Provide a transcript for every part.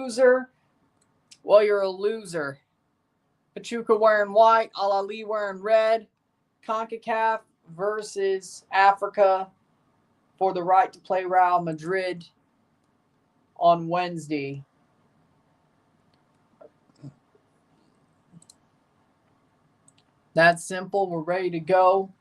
loser, well, you're a loser. Pachuca wearing white, Ahly wearing red. CONCACAF versus Africa for the right to play Real Madrid on Wednesday. That's simple. We're ready to go.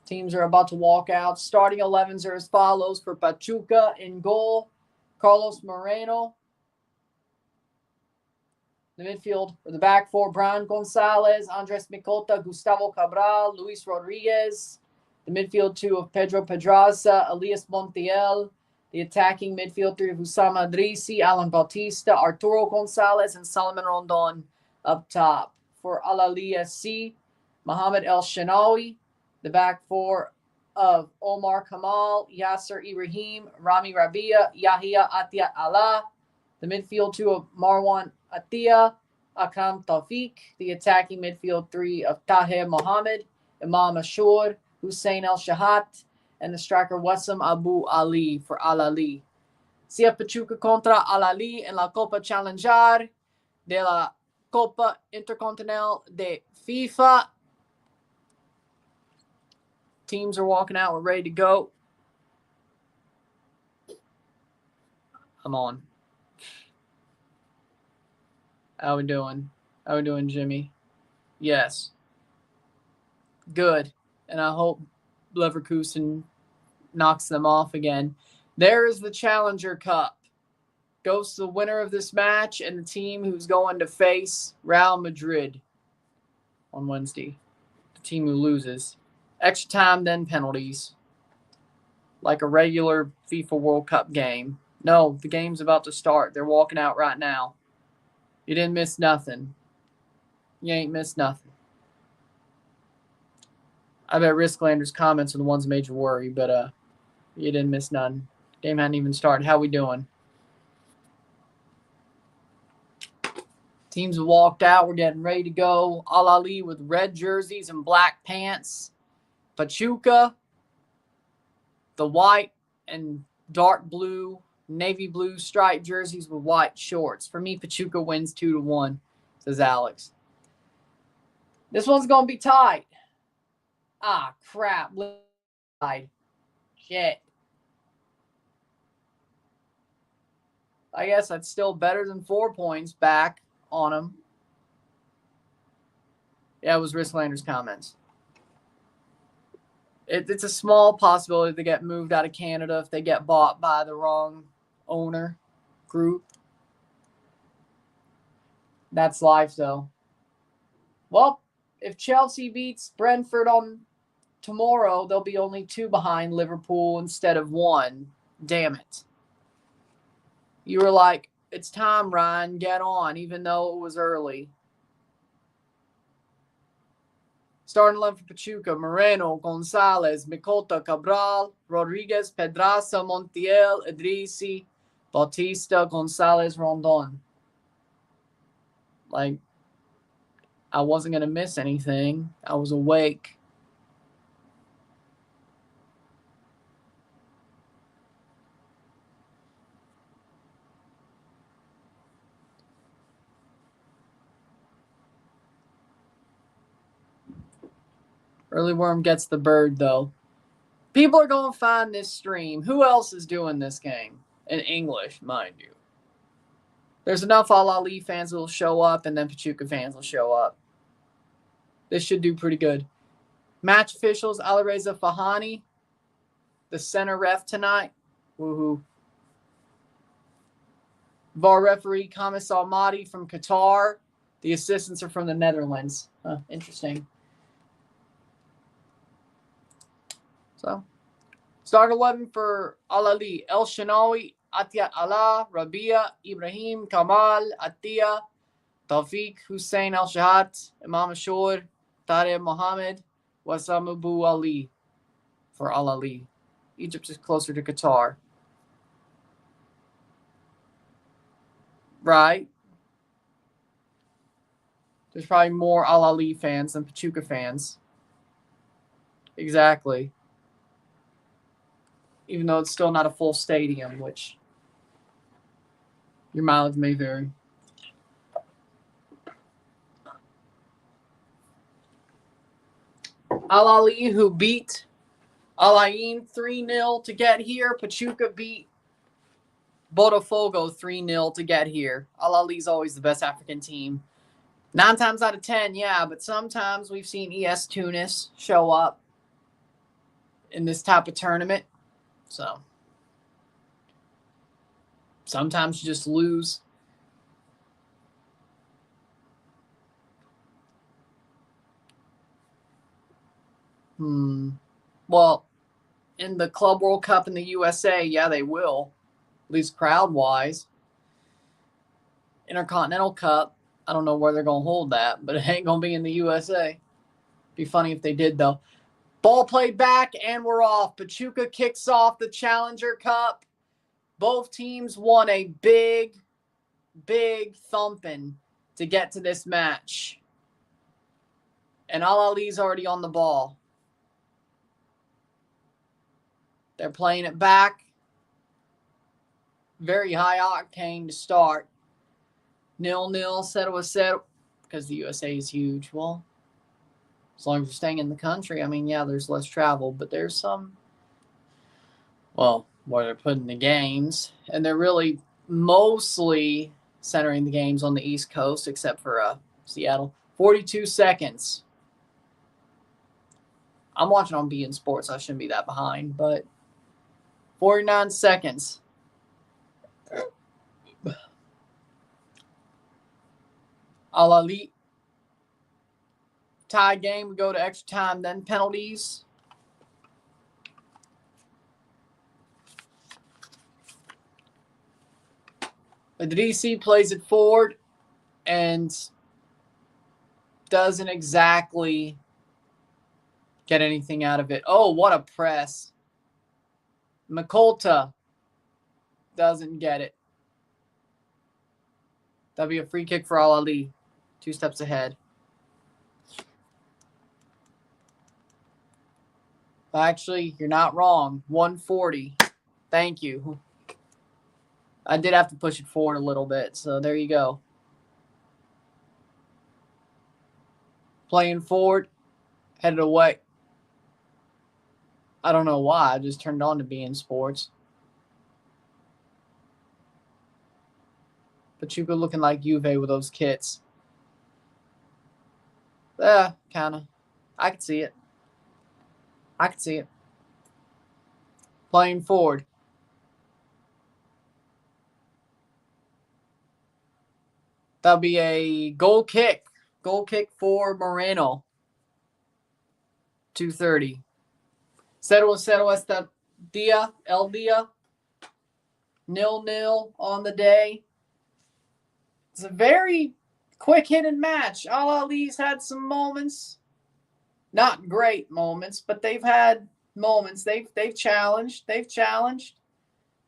Teams are about to walk out. Starting 11s are as follows for Pachuca in goal. Carlos Moreno. The midfield, or the back four, Brian Gonzalez, Andres Micota, Gustavo Cabral, Luis Rodriguez. The midfield two of Pedro Pedraza, Elias Montiel. The attacking midfield three of Usama Adrisi, Alan Bautista, Arturo Gonzalez, and Solomon Rondon up top. For Ahly SC, Mohamed El Shenawi. The back four of Omar Kamal, Yasser Ibrahim, Rami Rabia, Yahya Atia Allah. The midfield two of Marwan Atia, Akram Tawfiq. The attacking midfield three of Tahir Mohammed, Imam Ashur, Hussein El Shahat, and the striker Wassam Abu Ali for Ahly. CF Pachuca contra Ahly en la Copa Challenger de la Copa Intercontinental de FIFA. Teams are walking out. We're ready to go. I'm on. How we doing? How we doing, Jimmy? Yes. Good. And I hope Leverkusen knocks them off again. There is the Challenger Cup. Goes to the winner of this match and the team who's going to face Real Madrid on Wednesday. The team who loses. Extra time, then penalties. Like a regular FIFA World Cup game. No, the game's about to start. They're walking out right now. You didn't miss nothing. You ain't missed nothing. I bet Risklander's comments are the ones that made you worry, but you didn't miss none. Game hadn't even started. How we doing? Teams have walked out. We're getting ready to go. Ahly with red jerseys and black pants. Pachuca, the white and dark blue, navy blue striped jerseys with white shorts. For me, Pachuca wins 2-1, says Alex. This one's going to be tight. Ah, crap. Shit. I guess that's still better than 4 points back on them. Yeah, it was Risklander's comments. It's a small possibility they get moved out of Canada if they get bought by the wrong owner group. That's life, though. Well, if Chelsea beats Brentford on tomorrow, they'll be only 2 behind Liverpool instead of 1. Damn it. You were like, it's time, Ryan, get on, even though it was early. Starting 11 for Pachuca, Moreno, Gonzalez, Micota, Cabral, Rodriguez, Pedraza, Montiel, Idrisi, Bautista, Gonzalez, Rondon. Like, I wasn't going to miss anything. I was awake. Early Worm gets the bird, though. People are going to find this stream. Who else is doing this game? In English, mind you. There's enough Ahly fans that will show up, and then Pachuca fans will show up. This should do pretty good. Match officials, Alireza Fahani, the center ref tonight. Woohoo. VAR referee, Kamis Almaty from Qatar. The assistants are from the Netherlands. Interesting. So, start 11 for Ahly. El Shenawi, Atia Allah, Rabia, Ibrahim, Kamal, Atia, Tawfiq, Hussein El Shahat, Imam Ashur, Tahir Mohammed, Wassam Abu Ali for Ahly. Egypt is closer to Qatar. Right? There's probably more Ahly fans than Pachuca fans. Exactly. Even though it's still not a full stadium, which Your mileage may vary. Ahly, who beat Al Ain 3-0 to get here. Pachuca beat Botafogo 3-0 to get here. Al Ahly's always the best African team. 9 times out of 10, yeah, but sometimes we've seen ES Tunis show up in this type of tournament. So sometimes you just lose. Well, in the Club World Cup in the USA, yeah, they will. At least crowd-wise. Intercontinental Cup, I don't know where they're going to hold that, but it ain't going to be in the USA. Be funny if they did, though. Ball played back, and we're off. Pachuca kicks off the Challenger Cup. Both teams won a big, big thumping to get to this match. And Al Ahly's already on the ball. They're playing it back. Very high octane to start. 0-0, settle, because the USA is huge. Well, as long as you're staying in the country, I mean, yeah, there's less travel, but there's some, well, where they're putting the games, and they're really mostly centering the games on the East Coast, except for Seattle. 42 seconds. I'm watching on beIN Sports. I shouldn't be that behind, but 49 seconds. Al Ahly. Tie game. We go to extra time, then penalties. The DC plays it forward and doesn't exactly get anything out of it. Oh, what a press. Mikolta doesn't get it. That'll be a free kick for Al Ahly. 2 steps ahead. Actually, you're not wrong. 140. Thank you. I did have to push it forward a little bit, so there you go. Playing forward, headed away. I don't know why. I just turned on to beIN Sports. Pachuca looking like Juve with those kits. Yeah, kind of. I can see it. Playing forward. That'll be a goal kick. Goal kick for Moreno. 2:30. 0-0 esta dia, el dia. 0-0 on the day. It's a very quick hitting match. Al Ahly's had some moments. Not great moments, but they've had moments. They've challenged.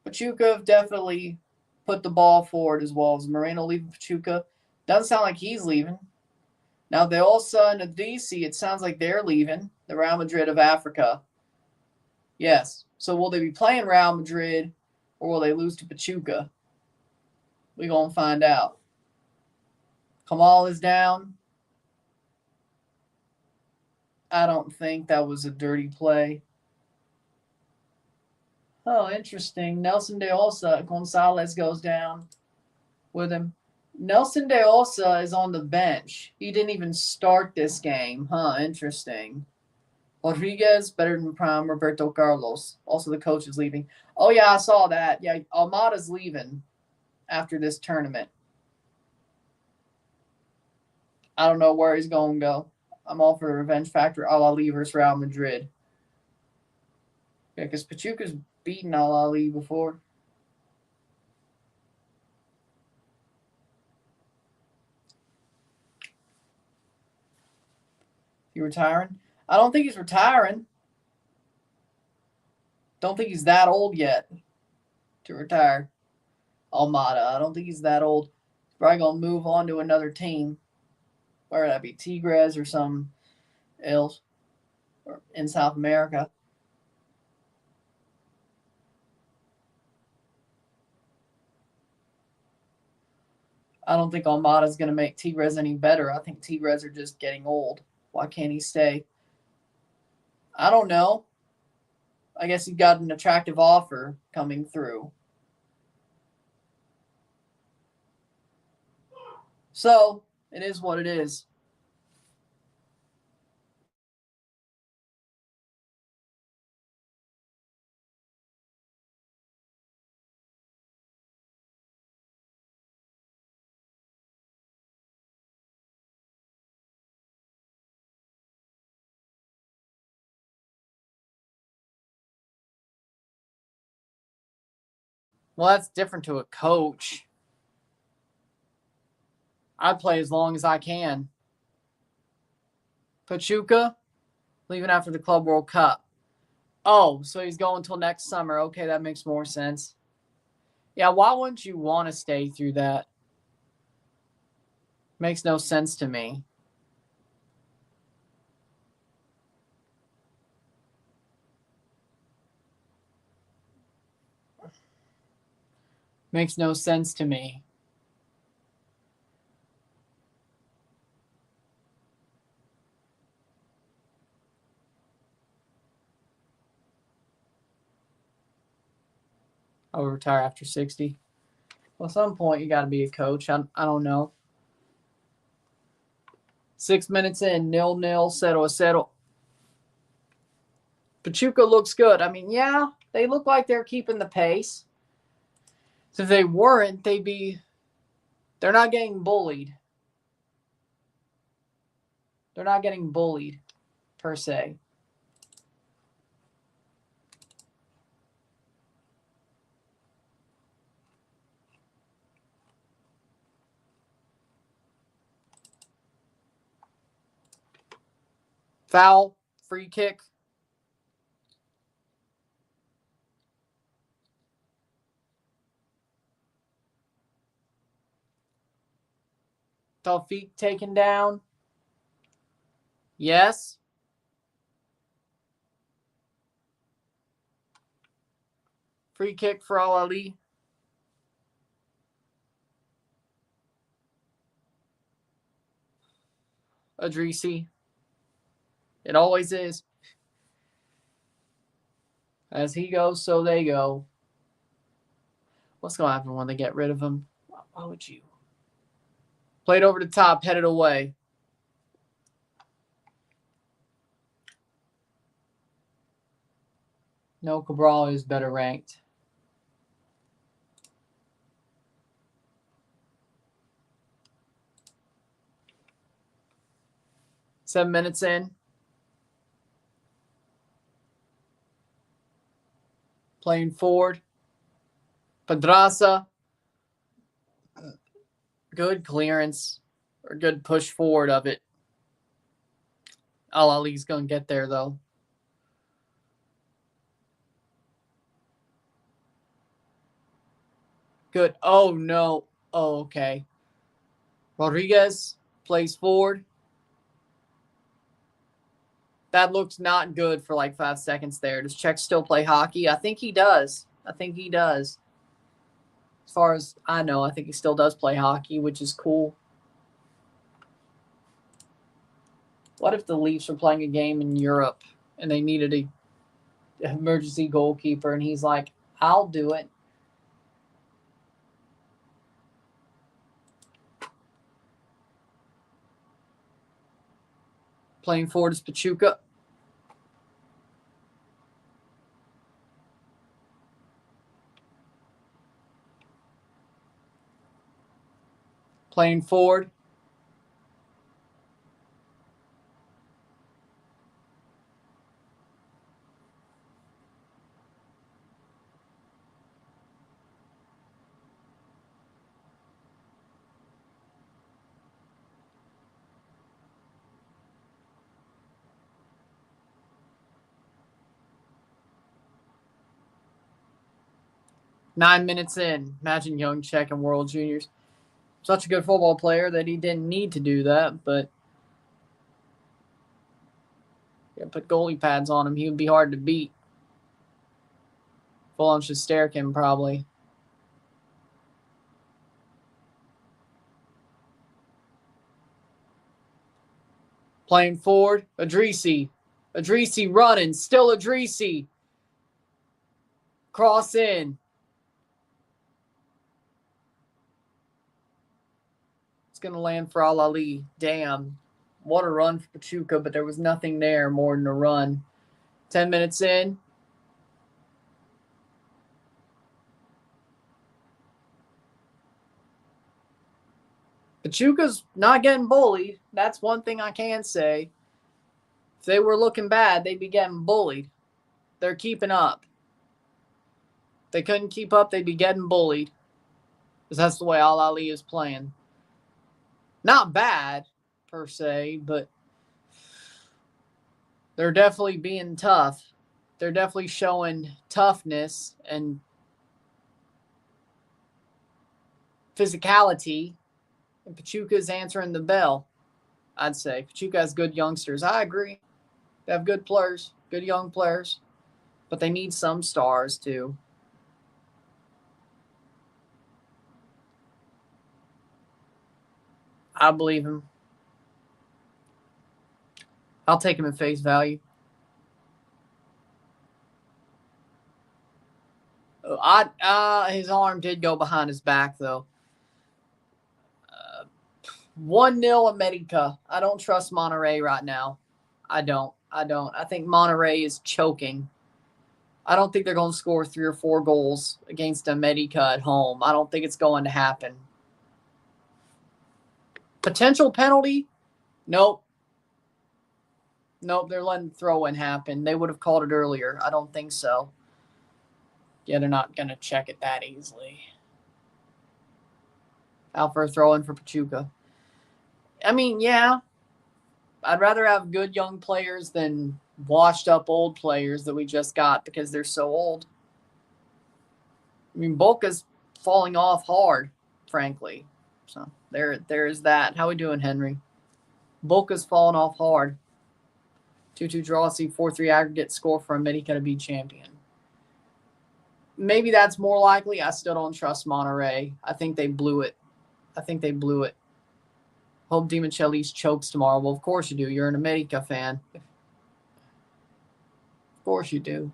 Pachuca have definitely put the ball forward as well. As Moreno leaving Pachuca. Doesn't sound like he's leaving. Now, they also in the DC, it sounds like they're leaving. The Real Madrid of Africa. Yes. So will they be playing Real Madrid or will they lose to Pachuca? We're going to find out. Kamal is down. I don't think that was a dirty play. Oh, interesting. Nelson de Osa, Gonzalez goes down with him. Nelson de Osa is on the bench. He didn't even start this game. Interesting. Rodriguez, better than prime Roberto Carlos. Also, the coach is leaving. Oh, yeah, I saw that. Yeah, Almada's leaving after this tournament. I don't know where he's going to go. I'm all for the revenge factor. Al Ahly versus Real Madrid. Yeah, because Pachuca's beaten Al Ahly before. He retiring? I don't think he's retiring. Don't think he's that old yet to retire. Almada. I don't think he's that old. He's probably going to move on to another team. Where would that be? Tigres or some else or in South America. I don't think Almada's going to make Tigres any better. I think Tigres are just getting old. Why can't he stay? I don't know. I guess he got an attractive offer coming through. So, it is what it is. Well, that's different to a coach. I play as long as I can. Pachuca, leaving after the Club World Cup. Oh, so he's going until next summer. Okay, that makes more sense. Yeah, why wouldn't you want to stay through that? Makes no sense to me. Makes no sense to me. I would retire after 60. Well, at some point, you got to be a coach. I don't know. 6 minutes in, 0-0, 0-0. Pachuca looks good. I mean, yeah, they look like they're keeping the pace. So if they weren't, they're not getting bullied. They're not getting bullied, per se. Foul, free kick. Taufik taken down. Yes. Free kick for Ahly. Adrisi. It always is. As he goes, so they go. What's going to happen when they get rid of him? Why would you? Played over the top, headed away. No, Cabral is better ranked. Seven minutes in. Playing forward. Pedraza. Good clearance. Or good push forward of it. Ahly's going to get there, though. Good. Oh, no. Oh, okay. Rodriguez plays forward. That looks not good for like 5 seconds there. Does Czech still play hockey? I think he does. As far as I know, I think he still does play hockey, which is cool. What if the Leafs were playing a game in Europe and they needed an emergency goalkeeper and he's like, I'll do it. Playing forward is Pachuca. Playing forward. Nine minutes in. Imagine young Czech and World Juniors. Such a good football player that he didn't need to do that, but yeah, put goalie pads on him. He would be hard to beat. Full on Shesterkin, probably. Playing forward, Idrissi. Idrissi running, still Idrissi. Cross in. It's going to land for Ahly. Damn. What a run for Pachuca, but there was nothing there more than a run. 10 minutes in. Pachuca's not getting bullied. That's one thing I can say. If they were looking bad, they'd be getting bullied. They're keeping up. If they couldn't keep up, they'd be getting bullied. Because that's the way Ahly is playing. Not bad, per se, but they're definitely being tough. They're definitely showing toughness and physicality. And Pachuca's answering the bell, I'd say. Pachuca has good youngsters. I agree. They have good players, good young players. But they need some stars, too. I believe him. I'll take him at face value. His arm did go behind his back, though. 1-0 America. I don't trust Monterrey right now. I don't. I think Monterrey is choking. I don't think they're going to score 3 or 4 goals against America at home. I don't think it's going to happen. Potential penalty? Nope. Nope, they're letting the throw-in happen. They would have called it earlier. I don't think so. Yeah, they're not going to check it that easily. Out for a throw-in for Pachuca. I mean, yeah. I'd rather have good young players than washed-up old players that we just got because they're so old. I mean, Boca's falling off hard, frankly. So there is that. How we doing, Henry? Boca's falling off hard. 2-2 draw, see 4-3 aggregate score for America to be champion. Maybe that's more likely. I still don't trust Monterrey. I think they blew it. Hope Dimachelis chokes tomorrow. Well, of course you do. You're an America fan. Of course you do.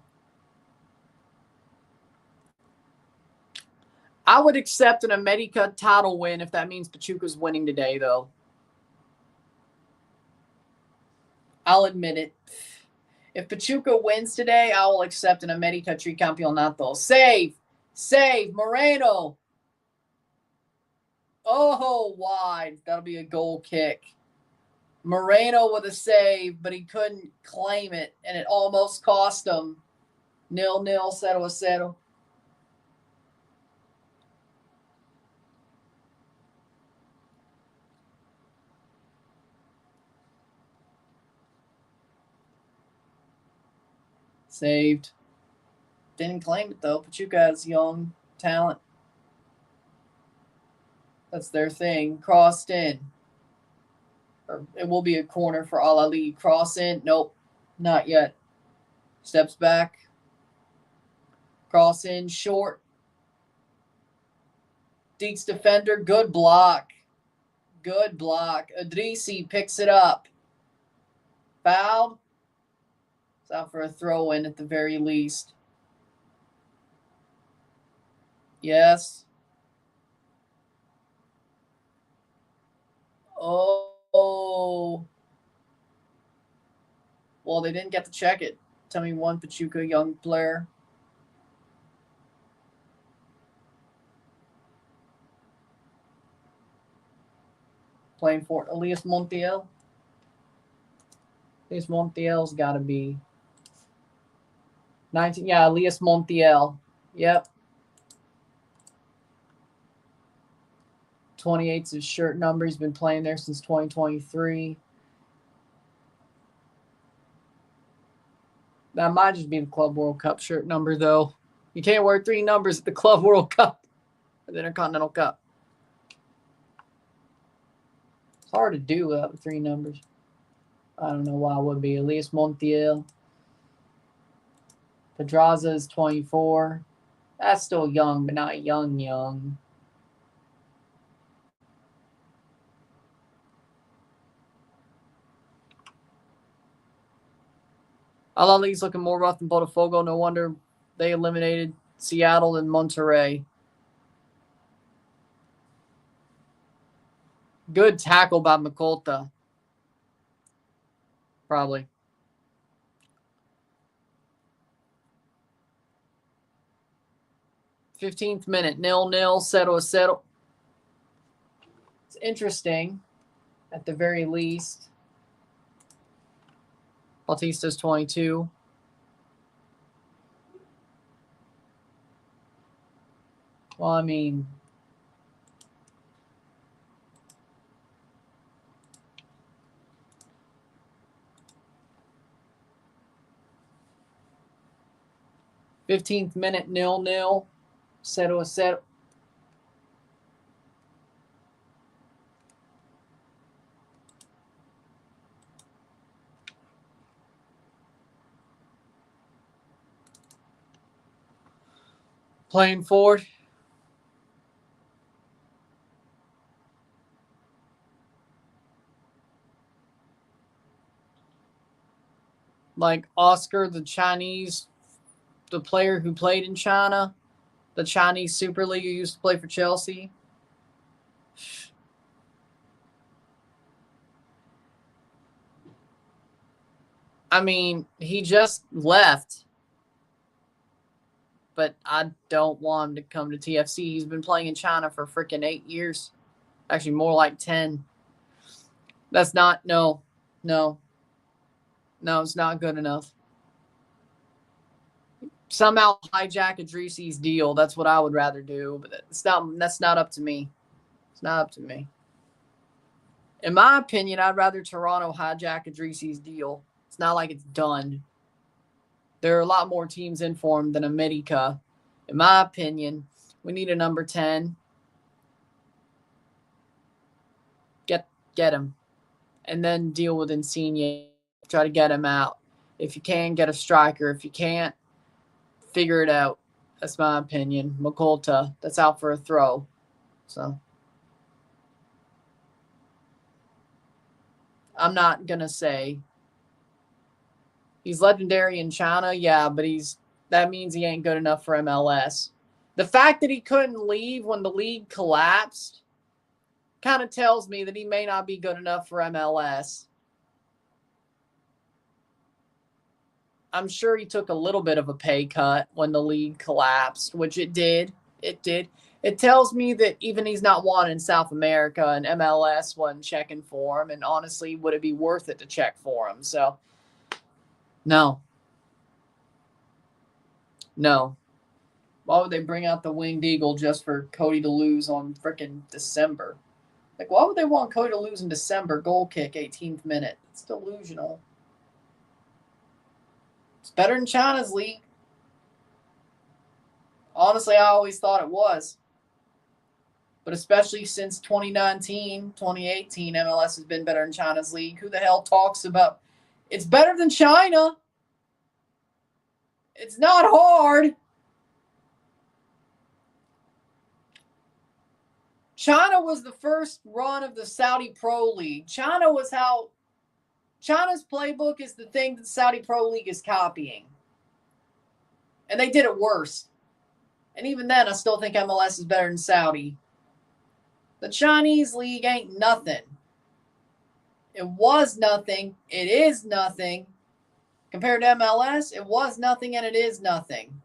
I would accept an America title win if that means Pachuca's winning today, though. I'll admit it. If Pachuca wins today, I will accept an America Tricampeonato. Save, Moreno. Oh, wide. That'll be a goal kick. Moreno with a save, but he couldn't claim it, and it almost cost him. 0-0, 0-0. Saved. Didn't claim it, though. Pachuca has young talent. That's their thing. Crossed in. Or it will be a corner for Ahly. Cross in. Nope. Not yet. Steps back. Cross in. Short. Deeks defender. Good block. Idrissi picks it up. Fouled. It's out for a throw-in at the very least. Yes. Oh. Well, they didn't get to check it. Tell me one Pachuca young player. Playing for Elias Montiel. Elias Montiel's got to be 19. Yeah, Elias Montiel. Yep. 28's his shirt number. He's been playing there since 2023. That might just be the Club World Cup shirt number, though. You can't wear 3 numbers at the Club World Cup or the Intercontinental Cup. It's hard to do without the 3 numbers. I don't know why it would be. Elias Montiel. Pedraza is 24. That's still young, but not young. Ahly's looking more rough than Botafogo. No wonder they eliminated Seattle and Monterrey. Good tackle by Mikolta. Probably. '15th minute, 0-0, 0-0. It's interesting, at the very least. Bautista's 22. Well, I mean, '15th minute, 0-0, 0-0. Playing forward. Like Oscar, the Chinese, the player who played in China, the Chinese Super League who used to play for Chelsea. I mean, he just left, but I don't want him to come to TFC. He's been playing in China for freaking 8 years. Actually, more like 10. That's not, no, it's not good enough. Somehow hijack Idrisi's deal. That's what I would rather do, but that's not up to me. It's not up to me. In my opinion, I'd rather Toronto hijack Idrisi's deal. It's not like it's done. There are a lot more teams in for him than America. In my opinion, we need a number 10. Get him. And then deal with Insigne. Try to get him out. If you can, get a striker. If you can't, figure it out. That's my opinion. Mikolta, that's out for a throw. So I'm not going to say he's legendary in China. Yeah, but that means he ain't good enough for MLS. The fact that he couldn't leave when the league collapsed kind of tells me that he may not be good enough for MLS. I'm sure he took a little bit of a pay cut when the league collapsed, which it did. It tells me that even he's not wanted in South America, and MLS wasn't checking for him. And honestly, would it be worth it to check for him? So, no. Why would they bring out the Winged Eagle just for Cody to lose on freaking December? Like, why would they want Cody to lose in December? Goal kick, 18th minute. It's delusional. It's better than China's league. Honestly, I always thought it was. But especially since 2019, 2018, MLS has been better than China's league. Who the hell talks about it's better than China? It's not hard. China was the first run of the Saudi Pro League. China's playbook is the thing that Saudi Pro League is copying. And they did it worse. And even then, I still think MLS is better than Saudi. The Chinese league ain't nothing. It was nothing. It is nothing. Compared to MLS, it was nothing and it is nothing.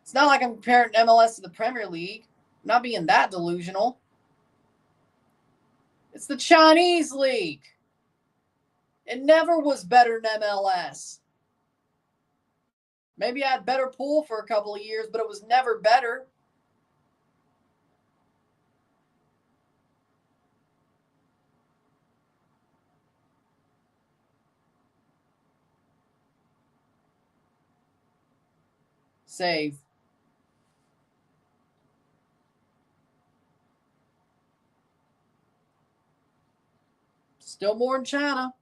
It's not like I'm comparing MLS to the Premier League. I'm not being that delusional. It's the Chinese league. It never was better than MLS. Maybe I had better pool for a couple of years, but it was never better. Save. Still more in China.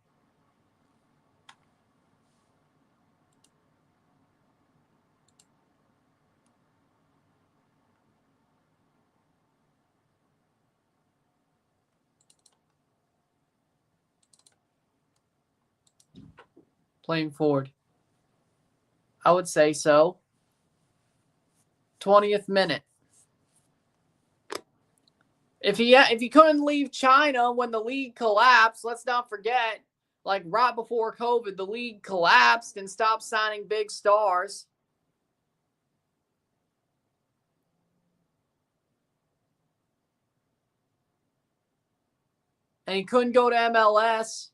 Playing forward. I would say so. 20th minute. If he couldn't leave China when the league collapsed, let's not forget, like right before COVID, the league collapsed and stopped signing big stars. And he couldn't go to MLS.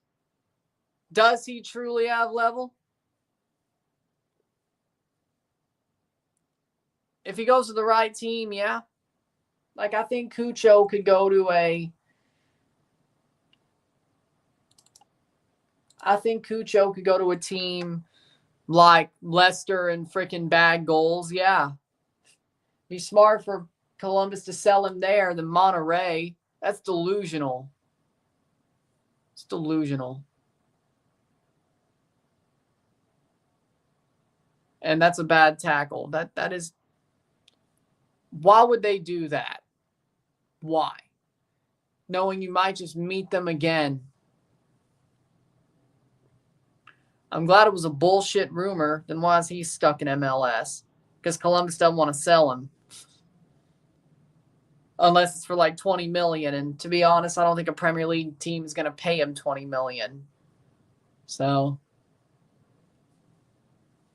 Does he truly have level? If he goes to the right team, yeah. Like, I think Cucho could go to a team like Leicester and freaking bag goals. Yeah. Be smart for Columbus to sell him there than Monterrey. That's delusional. It's delusional. And that's a bad tackle. That is. Why would they do that? Why? Knowing you might just meet them again. I'm glad it was a bullshit rumor. Then why is he stuck in MLS? Because Columbus doesn't want to sell him. Unless it's for like $20 million. And to be honest, I don't think a Premier League team is going to pay him $20 million. So,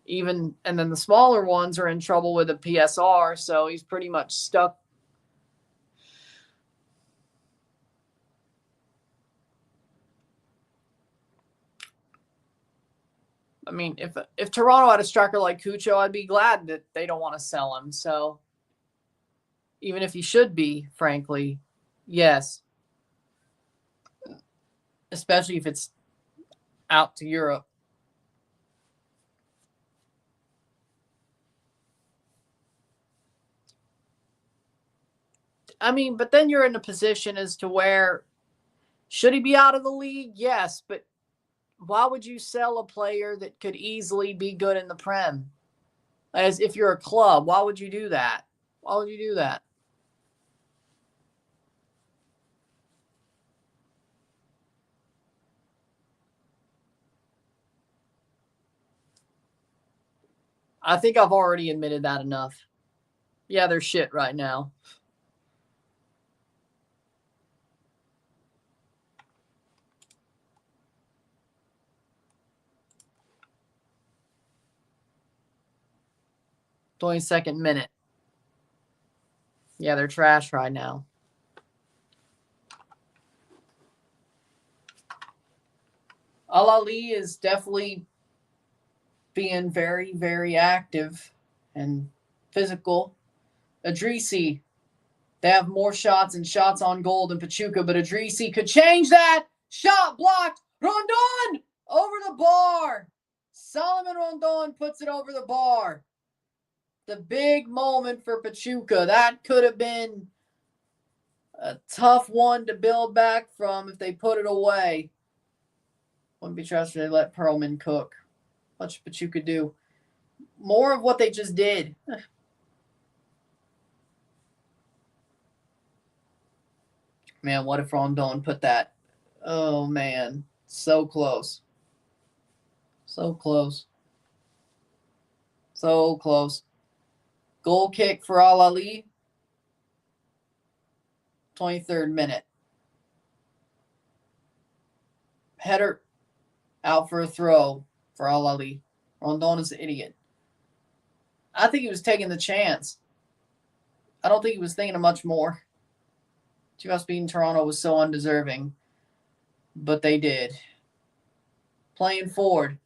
and then the smaller ones are in trouble with the PSR. So he's pretty much stuck. I mean, if Toronto had a striker like Cucho, I'd be glad that they don't want to sell him. So even if he should be, frankly, yes. Especially if it's out to Europe. I mean, but then you're in a position as to where, should he be out of the league? Yes, but why would you sell a player that could easily be good in the Prem? As if you're a club, why would you do that? Why would you do that? I think I've already admitted that enough. Yeah, they're shit right now. "22nd minute. Yeah, they're trash right now. Ahly is definitely being very, very active and physical. Idrissi, they have more shots and shots on goal than Pachuca, but Idrissi could change that. Shot blocked. Rondon over the bar. Solomon Rondon puts it over the bar. The big moment for Pachuca. That could have been a tough one to build back from if they put it away. Wouldn't be trusted. They let Perlman cook. What should Pachuca do? More of what they just did. Man, what if Rondon put that? Oh, man. So close. So close. So close. Goal kick for Ahly. 23rd minute. Header out for a throw for Ahly. Rondon is an idiot. I think he was taking the chance. I don't think he was thinking of much more. Chivas beating Toronto was so undeserving. But they did. Playing forward.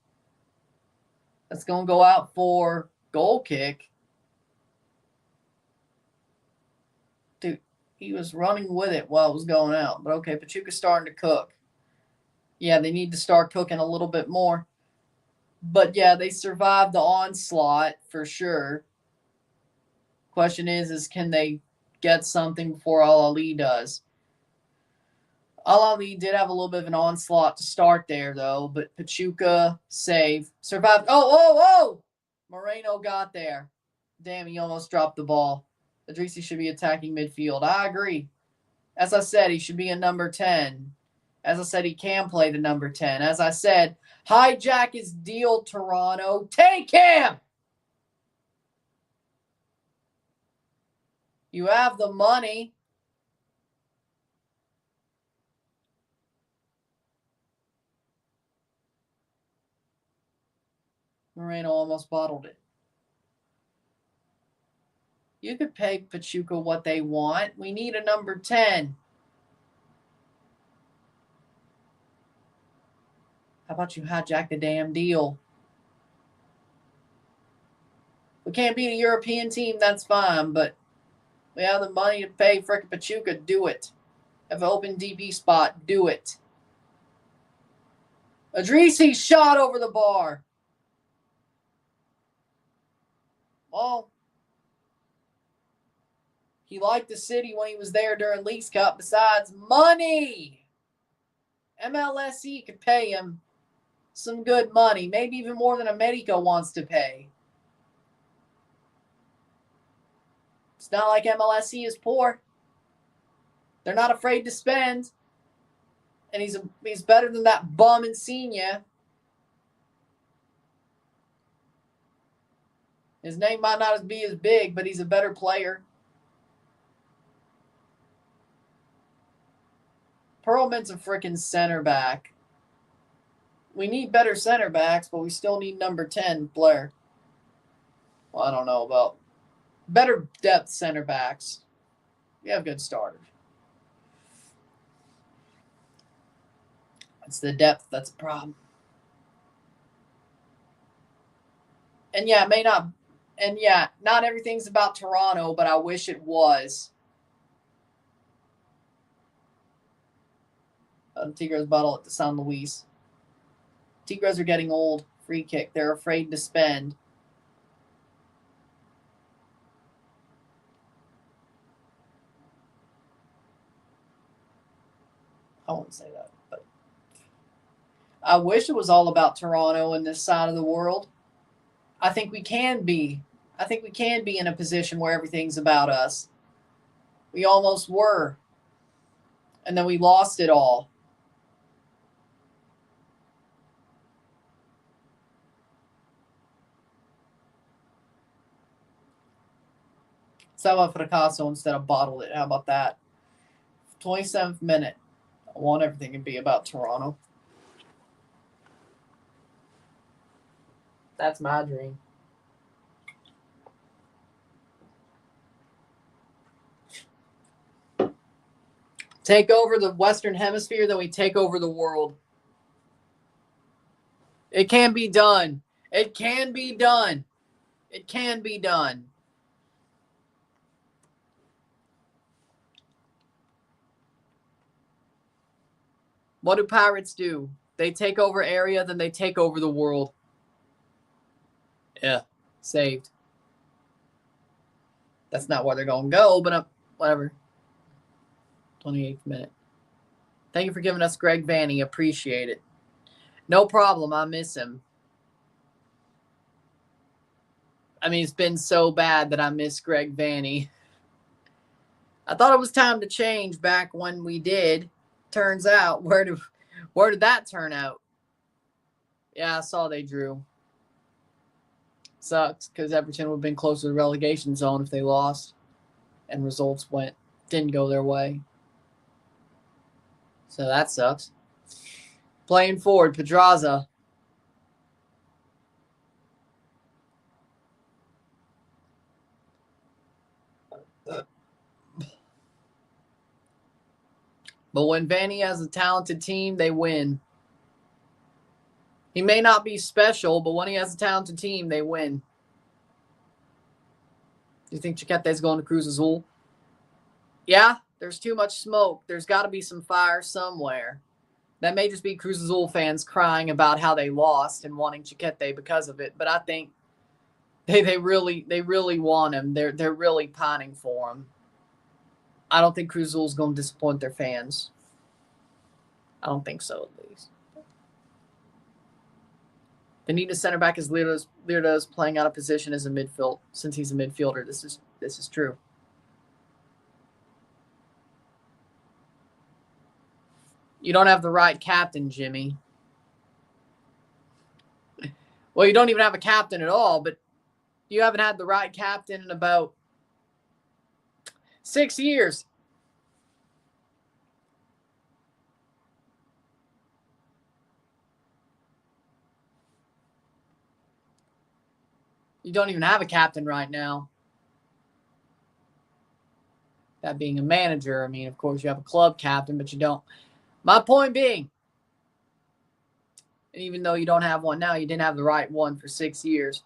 That's going to go out for goal kick. Dude, he was running with it while it was going out. But okay, Pachuca's starting to cook. Yeah, they need to start cooking a little bit more. But yeah, they survived the onslaught for sure. Question is can they get something before Ahly does? Ahly did have a little bit of an onslaught to start there, though, but Pachuca save. Survived. Oh! Moreno got there. Damn, he almost dropped the ball. Idrissi should be attacking midfield. I agree. As I said, he should be a number 10. As I said, he can play the number 10. As I said, hijack his deal, Toronto. Take him! You have the money. Moreno almost bottled it. You could pay Pachuca what they want. We need a number 10. How about you hijack the damn deal? We can't beat a European team, that's fine, but we have the money to pay frickin' Pachuca, do it. Have an open DB spot, do it. Adrisi shot over the bar. Well, he liked the city when he was there during Leagues Cup. Besides, money. MLSE could pay him some good money, maybe even more than America wants to pay. It's not like MLSE is poor. They're not afraid to spend. And he's better than that bum Insigne. His name might not be as big, but he's a better player. Perlman's a freaking center back. We need better center backs, but we still need number 10 player. Well, I don't know about better depth center backs. We have good starters. It's the depth that's a problem. And yeah, it may not. And yeah, not everything's about Toronto, but I wish it was. Tigres bottle at the San Luis. Tigres are getting old. Free kick. They're afraid to spend. I won't say that, but I wish it was all about Toronto and this side of the world. I think we can be. I think we can be in a position where everything's about us. We almost were. And then we lost it all. Salva Fracasso instead of bottle it. How about that? 27th minute. I want everything to be about Toronto. That's my dream. Take over the Western Hemisphere, then we take over the world. It can be done. It can be done. It can be done. What do Pirates do? They take over area, then they take over the world. Yeah, saved. That's not where they're going to go, but whatever. 28th minute. Thank you for giving us Greg Vanny. Appreciate it. No problem. I miss him. I mean, it's been so bad that I miss Greg Vanny. I thought it was time to change back when we did. Turns out, where did that turn out? Yeah, I saw they drew. Sucks because Everton would have been closer to the relegation zone if they lost and results didn't go their way. So that sucks. Playing forward, Pedraza. But when Vanny has a talented team, they win. He may not be special, but when he has a talented team, they win. Do you think Chiquete is going to Cruz Azul? Yeah, there's too much smoke. There's got to be some fire somewhere. That may just be Cruz Azul fans crying about how they lost and wanting Chiquete because of it. But I think they really want him. They're really pining for him. I don't think Cruz Azul is going to disappoint their fans. I don't think so, at least. They need a center back as Leardo's playing out of position as a midfield. Since he's a midfielder, this is true. You don't have the right captain, Jimmy. Well, you don't even have a captain at all, but you haven't had the right captain in about 6 years. You don't even have a captain right now. That being a manager, I mean, of course, you have a club captain, but you don't. My point being, even though you don't have one now, you didn't have the right one for 6 years.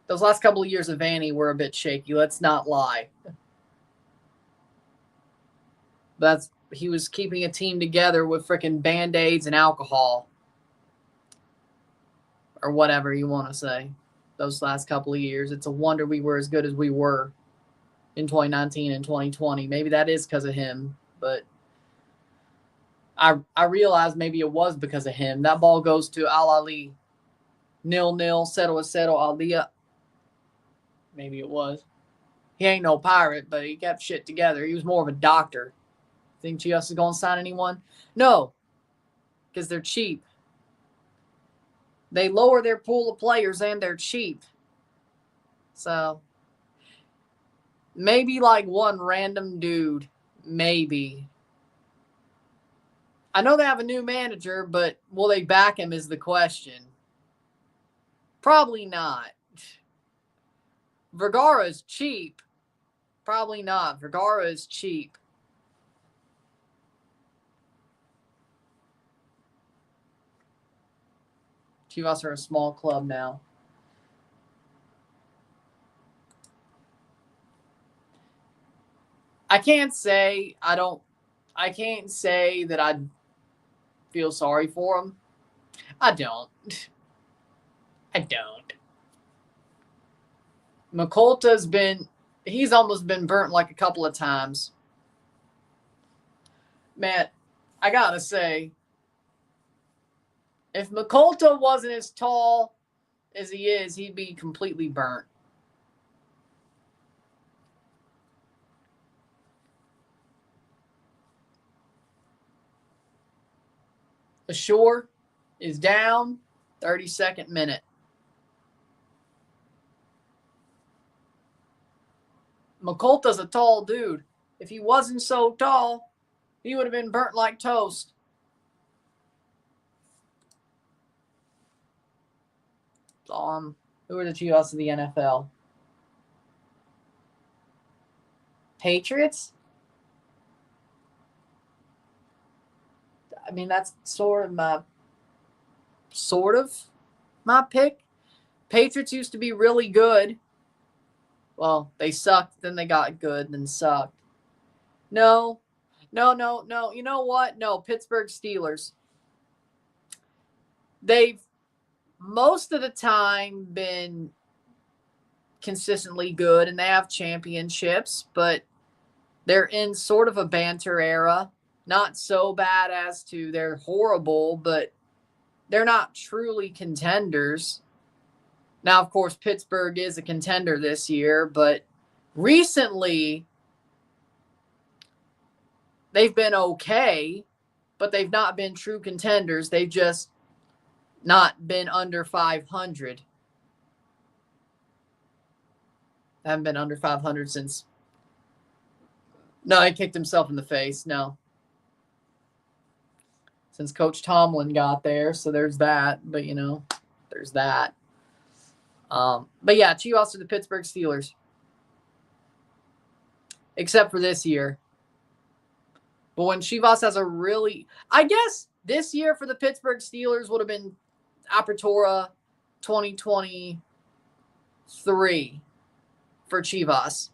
Those last couple of years of Vanny were a bit shaky. Let's not lie. He was keeping a team together with freaking Band-Aids and alcohol. Or whatever you want to say. Those last couple of years. It's a wonder we were as good as we were in 2019 and 2020. Maybe that is because of him, but I realized maybe it was because of him. That ball goes to Ahly. 0-0, 0-0, Aldia. Maybe it was. He ain't no pirate, but he kept shit together. He was more of a doctor. Think Chivas is going to sign anyone? No, because they're cheap. They lower their pool of players and they're cheap. So, maybe like one random dude. Maybe. I know they have a new manager, but will they back him is the question. Probably not. Vergara is cheap. Probably not. Vergara is cheap. Chivas are a small club now. I can't say that I feel sorry for him. I don't. He's almost been burnt like a couple of times. Man, I gotta say, if Mikolta wasn't as tall as he is, he'd be completely burnt. Ashore is down, 32nd minute. Mikolta's a tall dude. If he wasn't so tall, he would have been burnt like toast. Who are the Chivas of the NFL? Patriots? I mean, that's sort of my pick. Patriots used to be really good. Well, they sucked, then they got good, then sucked. No. You know what? No, Pittsburgh Steelers. They've most of the time been consistently good, and they have championships, but they're in sort of a banter era. Not so bad as to they're horrible, but they're not truly contenders. Now, of course, Pittsburgh is a contender this year, but recently they've been okay, but they've not been true contenders. They've just not been under 500. They haven't been under 500 since... No, he kicked himself in the face. No. Since Coach Tomlin got there, so there's that. But, there's that. But yeah, Chivas are the Pittsburgh Steelers. Except for this year. But when Chivas has a really... I guess this year for the Pittsburgh Steelers would have been Apertura 2023 for Chivas.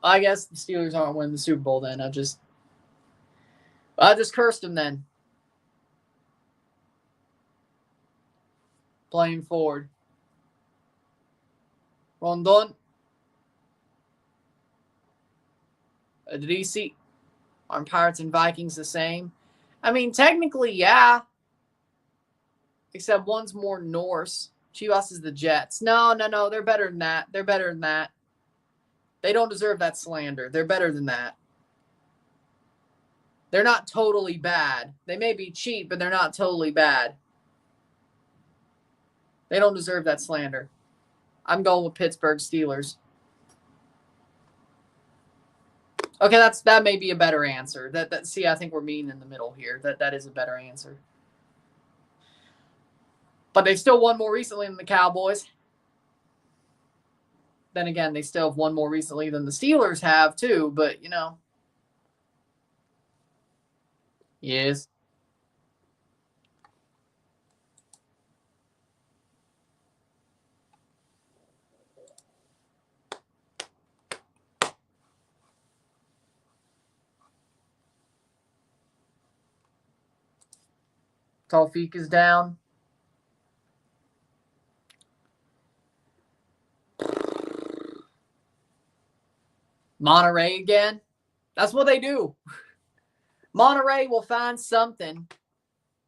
I guess the Steelers aren't winning the Super Bowl then. I just cursed them then. Playing forward. Rondon. Adrisi. Aren't Pirates and Vikings the same? I mean, technically, yeah. Except one's more Norse. Chivas is the Jets. No. They're better than that. They don't deserve that slander. They're better than that. They're not totally bad. They may be cheap, but they're not totally bad. They don't deserve that slander. I'm going with Pittsburgh Steelers. Okay, that may be a better answer. See, I think we're meeting in the middle here. That is a better answer. But they've still won more recently than the Cowboys. Then again, they still have won more recently than the Steelers have too, but you know. Yes. Tawfiq is down. Monterey again. That's what they do. Monterey will find something.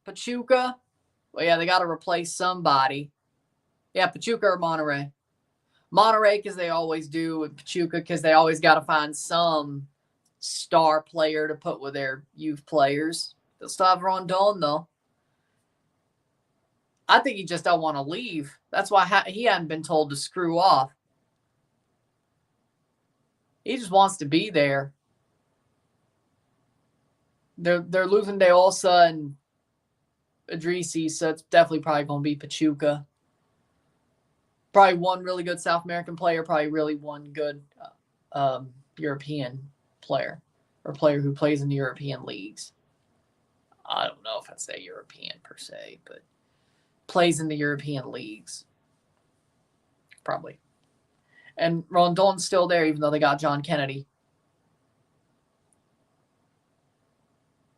Pachuca. Well, yeah, they got to replace somebody. Yeah, Pachuca or Monterey. Monterey because they always do, and Pachuca because they always got to find some star player to put with their youth players. They'll still have Rondon, though. I think he just don't want to leave. That's why he hadn't been told to screw off. He just wants to be there. They're losing De Olsa and Idrissi, so it's definitely probably going to be Pachuca. Probably one really good South American player, probably really one good European player or player who plays in the European leagues. I don't know if I'd say European per se, but plays in the European leagues. Probably. And Rondon's still there, even though they got John Kennedy.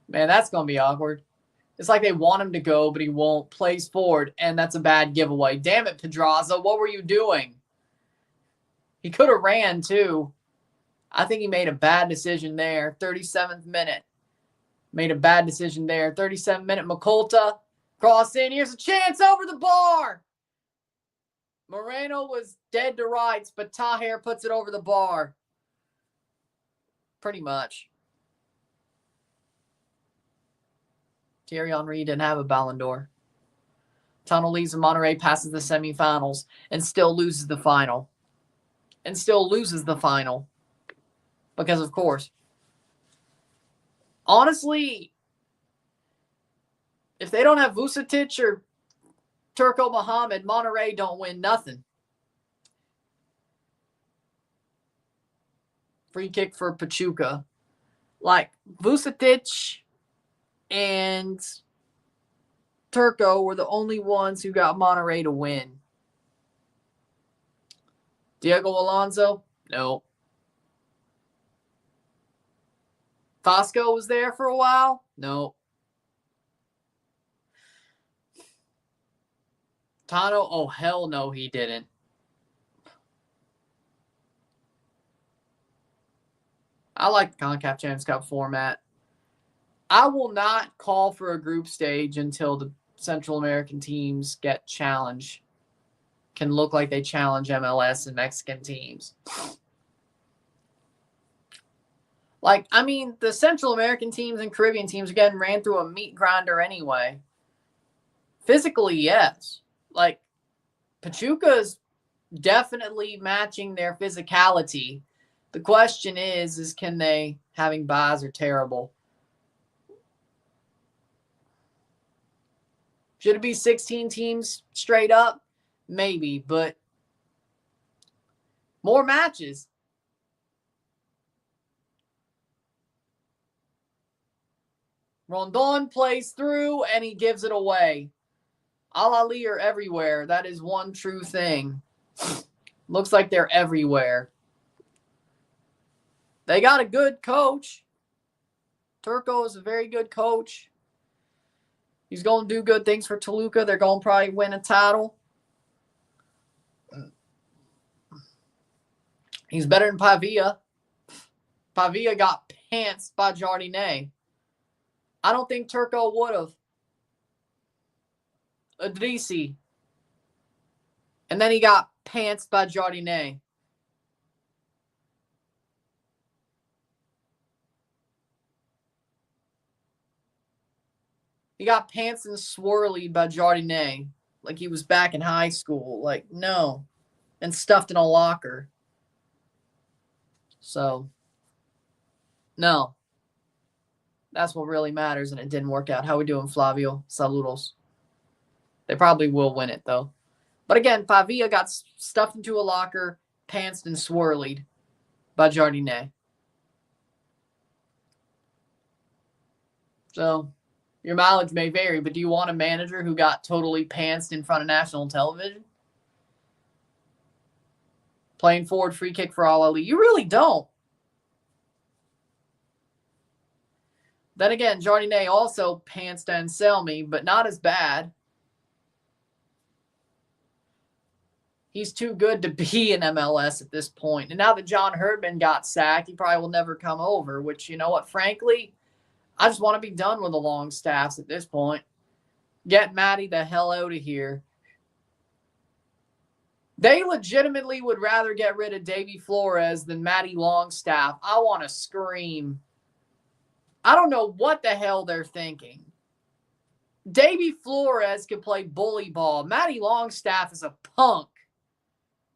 Man, that's going to be awkward. It's like they want him to go, but he won't. Plays forward, and that's a bad giveaway. Damn it, Pedraza. What were you doing? He could have ran, too. I think he made a bad decision there. 37th minute. Made a bad decision there. 37th minute, Mikolta. Cross in. Here's a chance over the bar. Moreno was dead to rights, but Tahir puts it over the bar. Pretty much. Thierry Henry didn't have a Ballon d'Or. Tunnel leaves and Monterey passes the semifinals and still loses the final. Because, of course. Honestly, if they don't have Vucetic or Turco Mohamed, Monterey don't win nothing. Free kick for Pachuca. Like, Vucetic and Turco were the only ones who got Monterey to win. Diego Alonso? No. Fosco was there for a while? No. Tano? Oh, hell no, he didn't. I like the CONCACAF Champions Cup format. I will not call for a group stage until the Central American teams get challenged. Can look like they challenge MLS and Mexican teams. Like, I mean, the Central American teams and Caribbean teams are getting ran through a meat grinder anyway. Physically, yes. Like, Pachuca's definitely matching their physicality. The question is can they, having buys are terrible. Should it be 16 teams straight up? Maybe, but more matches. Rondon plays through and he gives it away. Al-Ali are everywhere. That is one true thing. Looks like they're everywhere. They got a good coach. Turco is a very good coach. He's going to do good things for Toluca. They're going to probably win a title. He's better than Pavia. Pavia got pantsed by Jardinet. I don't think Turco would have. Idrissi. And then he got pantsed by Jardinet. He got pants and swirly by Jardinet. Like he was back in high school. Like, no. and stuffed in a locker. So, no. That's what really matters, and it didn't work out. How we doing, Flavio? Saludos. They probably will win it, though. But again, Pavia got stuffed into a locker, pantsed and swirlied by Jardinet. So, your mileage may vary, but do you want a manager who got totally pantsed in front of national television? Playing forward free kick for Ahly. You really don't. Then again, Jardinet also pantsed Anselmi, but not as bad. He's too good to be in MLS at this point. And now that John Herdman got sacked, he probably will never come over, which, you know what, frankly, I just want to be done with the long staffs at this point. Get Matty the hell out of here. They legitimately would rather get rid of Davy Flores than Matty Longstaff. I want to scream. I don't know what the hell they're thinking. Davy Flores could play bully ball. Matty Longstaff is a punk.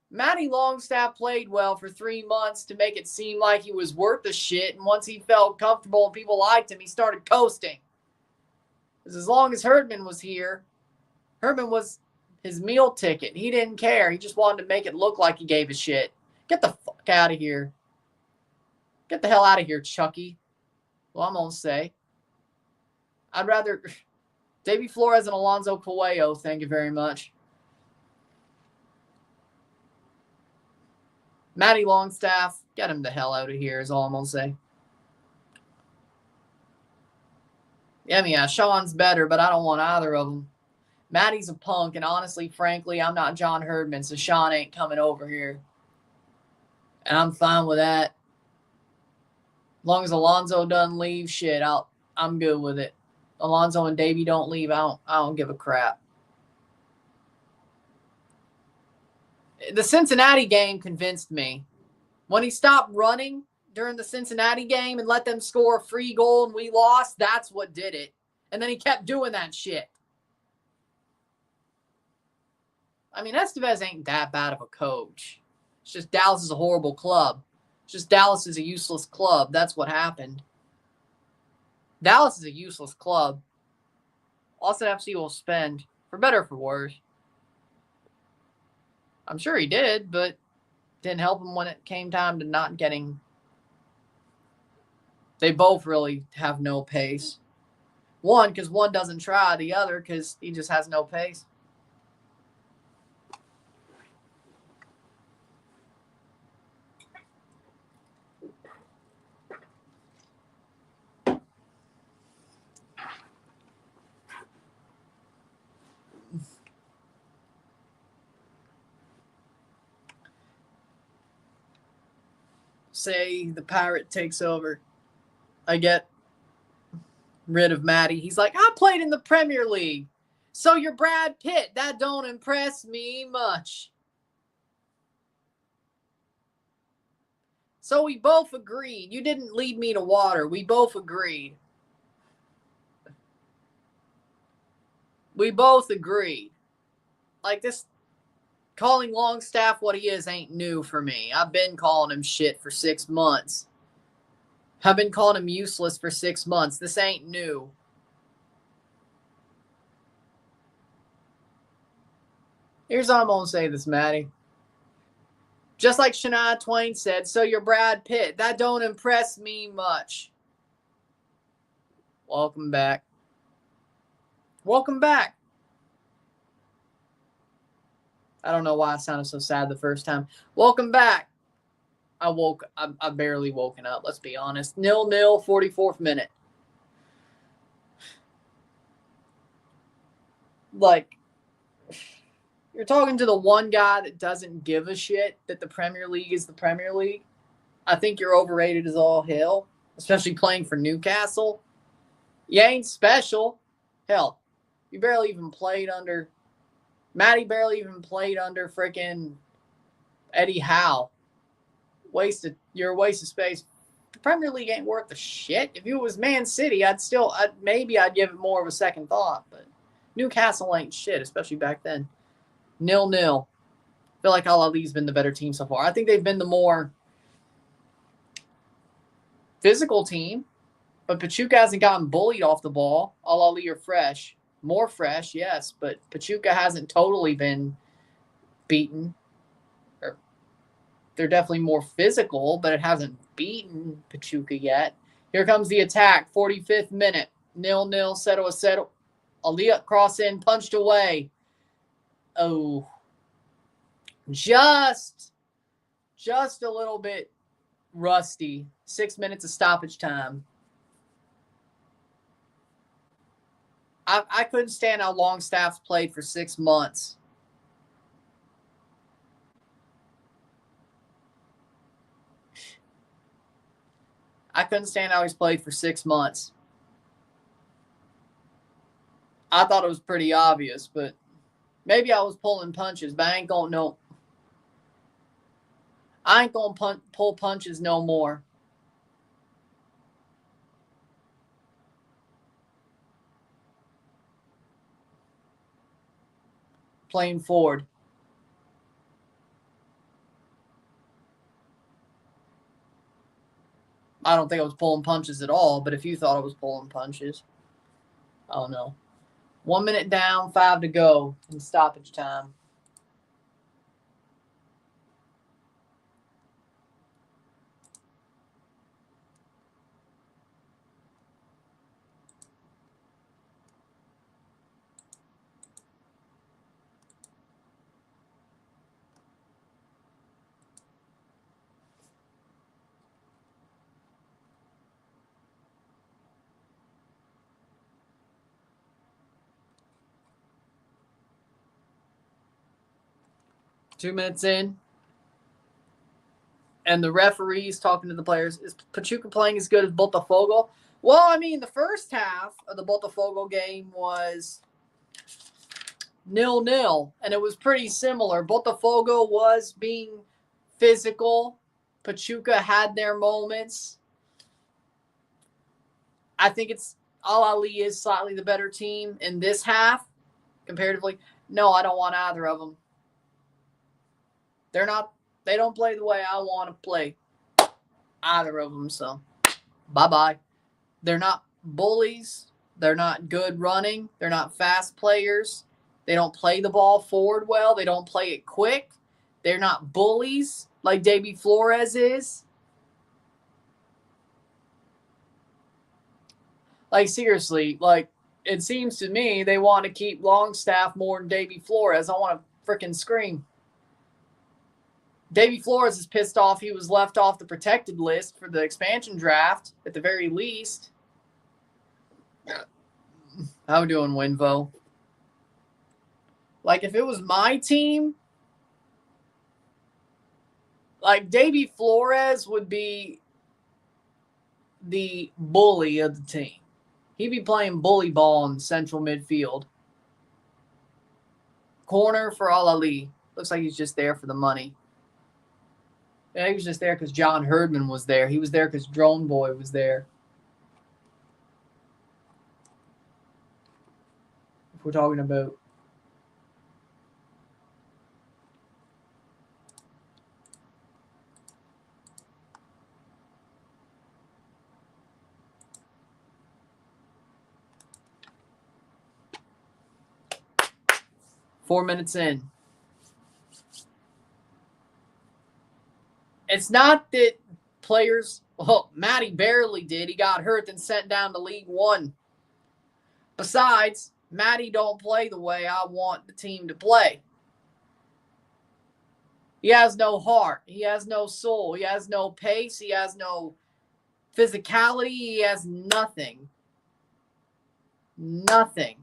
Matty Longstaff played well for 3 months to make it seem like he was worth the shit, and once he felt comfortable and people liked him, he started coasting. Because as long as Herdman was here, Herdman was his meal ticket. He didn't care. He just wanted to make it look like he gave a shit. Get the fuck out of here. Get the hell out of here, Chucky. Well, I'm going to say. I'd rather Davy Flores and Alonso Coelho, thank you very much. Matty Longstaff, get him the hell out of here is all I'm going to say. Yeah, Sean's better, but I don't want either of them. Matty's a punk, and honestly, frankly, I'm not John Herdman, so Sean ain't coming over here. And I'm fine with that. As long as Alonso doesn't leave, shit, I'm good with it. Alonso and Davey don't leave, I don't give a crap. The Cincinnati game convinced me. When he stopped running during the Cincinnati game and let them score a free goal and we lost, that's what did it. And then he kept doing that shit. I mean, Estevez ain't that bad of a coach. It's just Dallas is a horrible club. It's just Dallas is a useless club. That's what happened. Dallas is a useless club. Austin FC will spend, for better or for worse. I'm sure he did, but didn't help him when it came time to not getting. They both really have no pace. One, because one doesn't try. The other, because he just has no pace. Say the Pirate takes over. I get rid of Matty. He's like, I played in the Premier League. So you're Brad Pitt. That don't impress me much. So we both agreed. You didn't lead me to water. We both agreed. We both agreed. Like this, calling Longstaff what he is ain't new for me. I've been calling him shit for 6 months. I've been calling him useless for 6 months. This ain't new. Here's how I'm going to say this, Matty. Just like Shania Twain said, so you're Brad Pitt. That don't impress me much. Welcome back. Welcome back. I don't know why I sounded so sad the first time. Welcome back. I barely woken up, let's be honest. 0-0, 44th minute. Like, you're talking to the one guy that doesn't give a shit that the Premier League is the Premier League. I think you're overrated as all hell, especially playing for Newcastle. You ain't special. Hell, you barely even played under... Matty barely even played under freaking Eddie Howe. You're a waste of space. The Premier League ain't worth a shit. If it was Man City, I'd give it more of a second thought. But Newcastle ain't shit, especially back then. 0-0. feel like Ahly's been the better team so far. I think they've been the more physical team, but Pachuca hasn't gotten bullied off the ball. Ahly are fresh. More fresh, yes, but Pachuca hasn't totally been beaten. They're definitely more physical, but it hasn't beaten Pachuca yet. Here comes the attack, 45th minute. 0-0, 0-0. Ahly cross in, punched away. Oh, just a little bit rusty. 6 minutes of stoppage time. I couldn't stand how Longstaff's played for 6 months. I couldn't stand how he's played for 6 months. I thought it was pretty obvious, but maybe I was pulling punches, but I ain't gonna know. I ain't gonna pull punches no more. Playing forward. I don't think I was pulling punches at all, but if you thought I was pulling punches, I don't know. 1 minute down, 5 to go in stoppage time. Two minutes in, and the referee's talking to the players. Is Pachuca playing as good as Botafogo? Well, I mean, the first half of the Botafogo game was 0-0, and it was pretty similar. Botafogo was being physical. Pachuca had their moments. I think it's Ahly is slightly the better team in this half comparatively. No, I don't want either of them. They don't play the way I want to play. Either of them, so bye-bye. They're not bullies. They're not good running. They're not fast players. They don't play the ball forward well. They don't play it quick. They're not bullies like Davy Flores is. Like, seriously, like, it seems to me they want to keep Longstaff more than Davy Flores. I want to freaking scream. Davy Flores is pissed off he was left off the protected list for the expansion draft, at the very least. How we doing, Winvo? Like, if it was my team, like, Davy Flores would be the bully of the team. He'd be playing bully ball in central midfield. Corner for Ahly. Looks like he's just there for the money. Yeah, he was just there because John Herdman was there. He was there because Drone Boy was there. If we're talking about .4 minutes in. It's not that players, well, Matty barely did. He got hurt and sent down to League One. Besides, Matty don't play the way I want the team to play. He has no heart. He has no soul. He has no pace. He has no physicality. He has nothing. Nothing.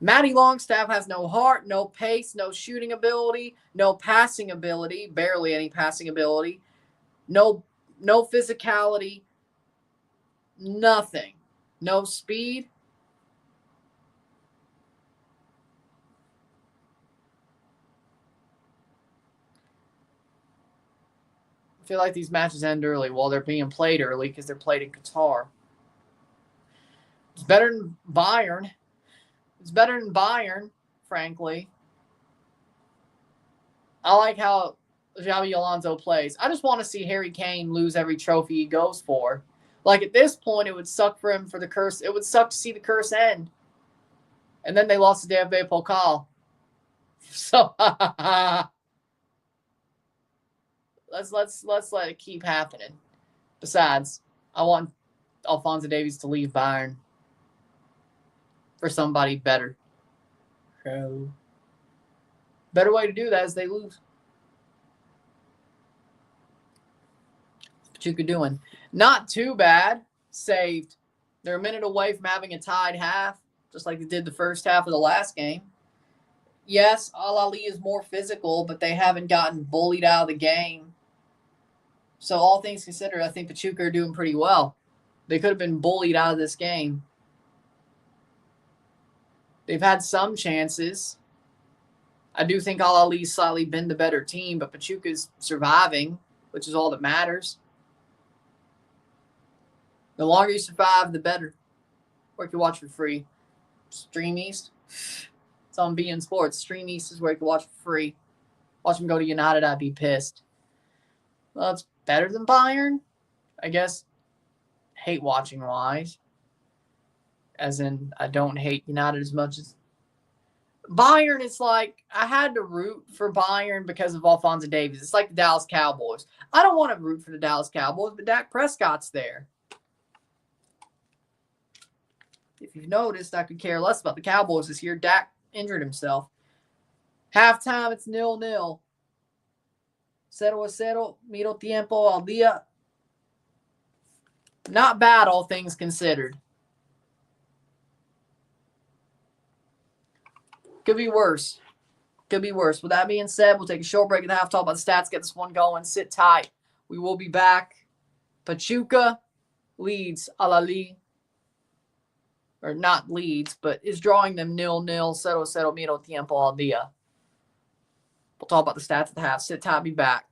Matty Longstaff has no heart, no pace, no shooting ability, no passing ability, barely any passing ability, no physicality, nothing, no speed. I feel like these matches end early. Well, they're being played early because they're played in Qatar. It's better than Bayern. It's better than Bayern, frankly. I like how Xabi Alonso plays. I just want to see Harry Kane lose every trophy he goes for. Like, at this point, it would suck for him for the curse. It would suck to see the curse end. And then they lost the DFB Pokal. So let's let it keep happening. Besides, I want Alphonso Davies to leave Bayern for somebody better. So, better way to do that is they lose. Pachuca doing not too bad. Saved. They're a minute away from having a tied half, just like they did the first half of the last game. Yes, Ahly is more physical, but they haven't gotten bullied out of the game. So all things considered, I think Pachuca are doing pretty well. They could have been bullied out of this game. They've had some chances. I do think Ahly's slightly been the better team, but Pachuca's surviving, which is all that matters. The longer you survive, the better. Or you can watch for free. Stream East. It's on BN Sports. Stream East is where you can watch for free. Watch them go to United, I'd be pissed. Well, it's better than Bayern. I guess hate watching wise. As in, I don't hate United as much as Bayern. It's like I had to root for Bayern because of Alphonso Davies. It's like the Dallas Cowboys. I don't want to root for the Dallas Cowboys, but Dak Prescott's there. If you've noticed, I could care less about the Cowboys this year. Dak injured himself. Halftime, it's 0-0. 0-0, medio tiempo al día. Not bad, all things considered. Could be worse. Could be worse. With that being said, we'll take a short break at the half, talk about the stats, get this one going, sit tight. We will be back. Pachuca leads Ahly, or not leads, but is drawing them 0-0, 0-0, medio tiempo al día. We'll talk about the stats at the half. Sit tight, be back.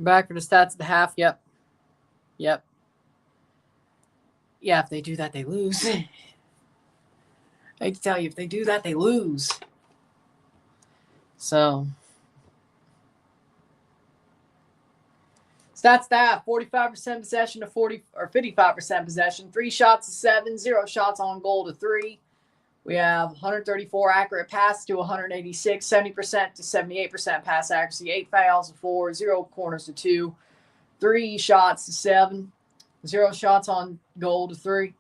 Back for the stats at the half. Yep. Yep. Yeah, if they do that, they lose. I hate to tell you, if they do that, they lose. So, stats that 45% possession to 55% possession, 3 shots to 7, 0 shots on goal to 3. We have 134 accurate passes to 186, 70% to 78% pass accuracy, 8 fouls to 4, 0 corners to 2, 3 shots to 7, 0 shots on goal to 3.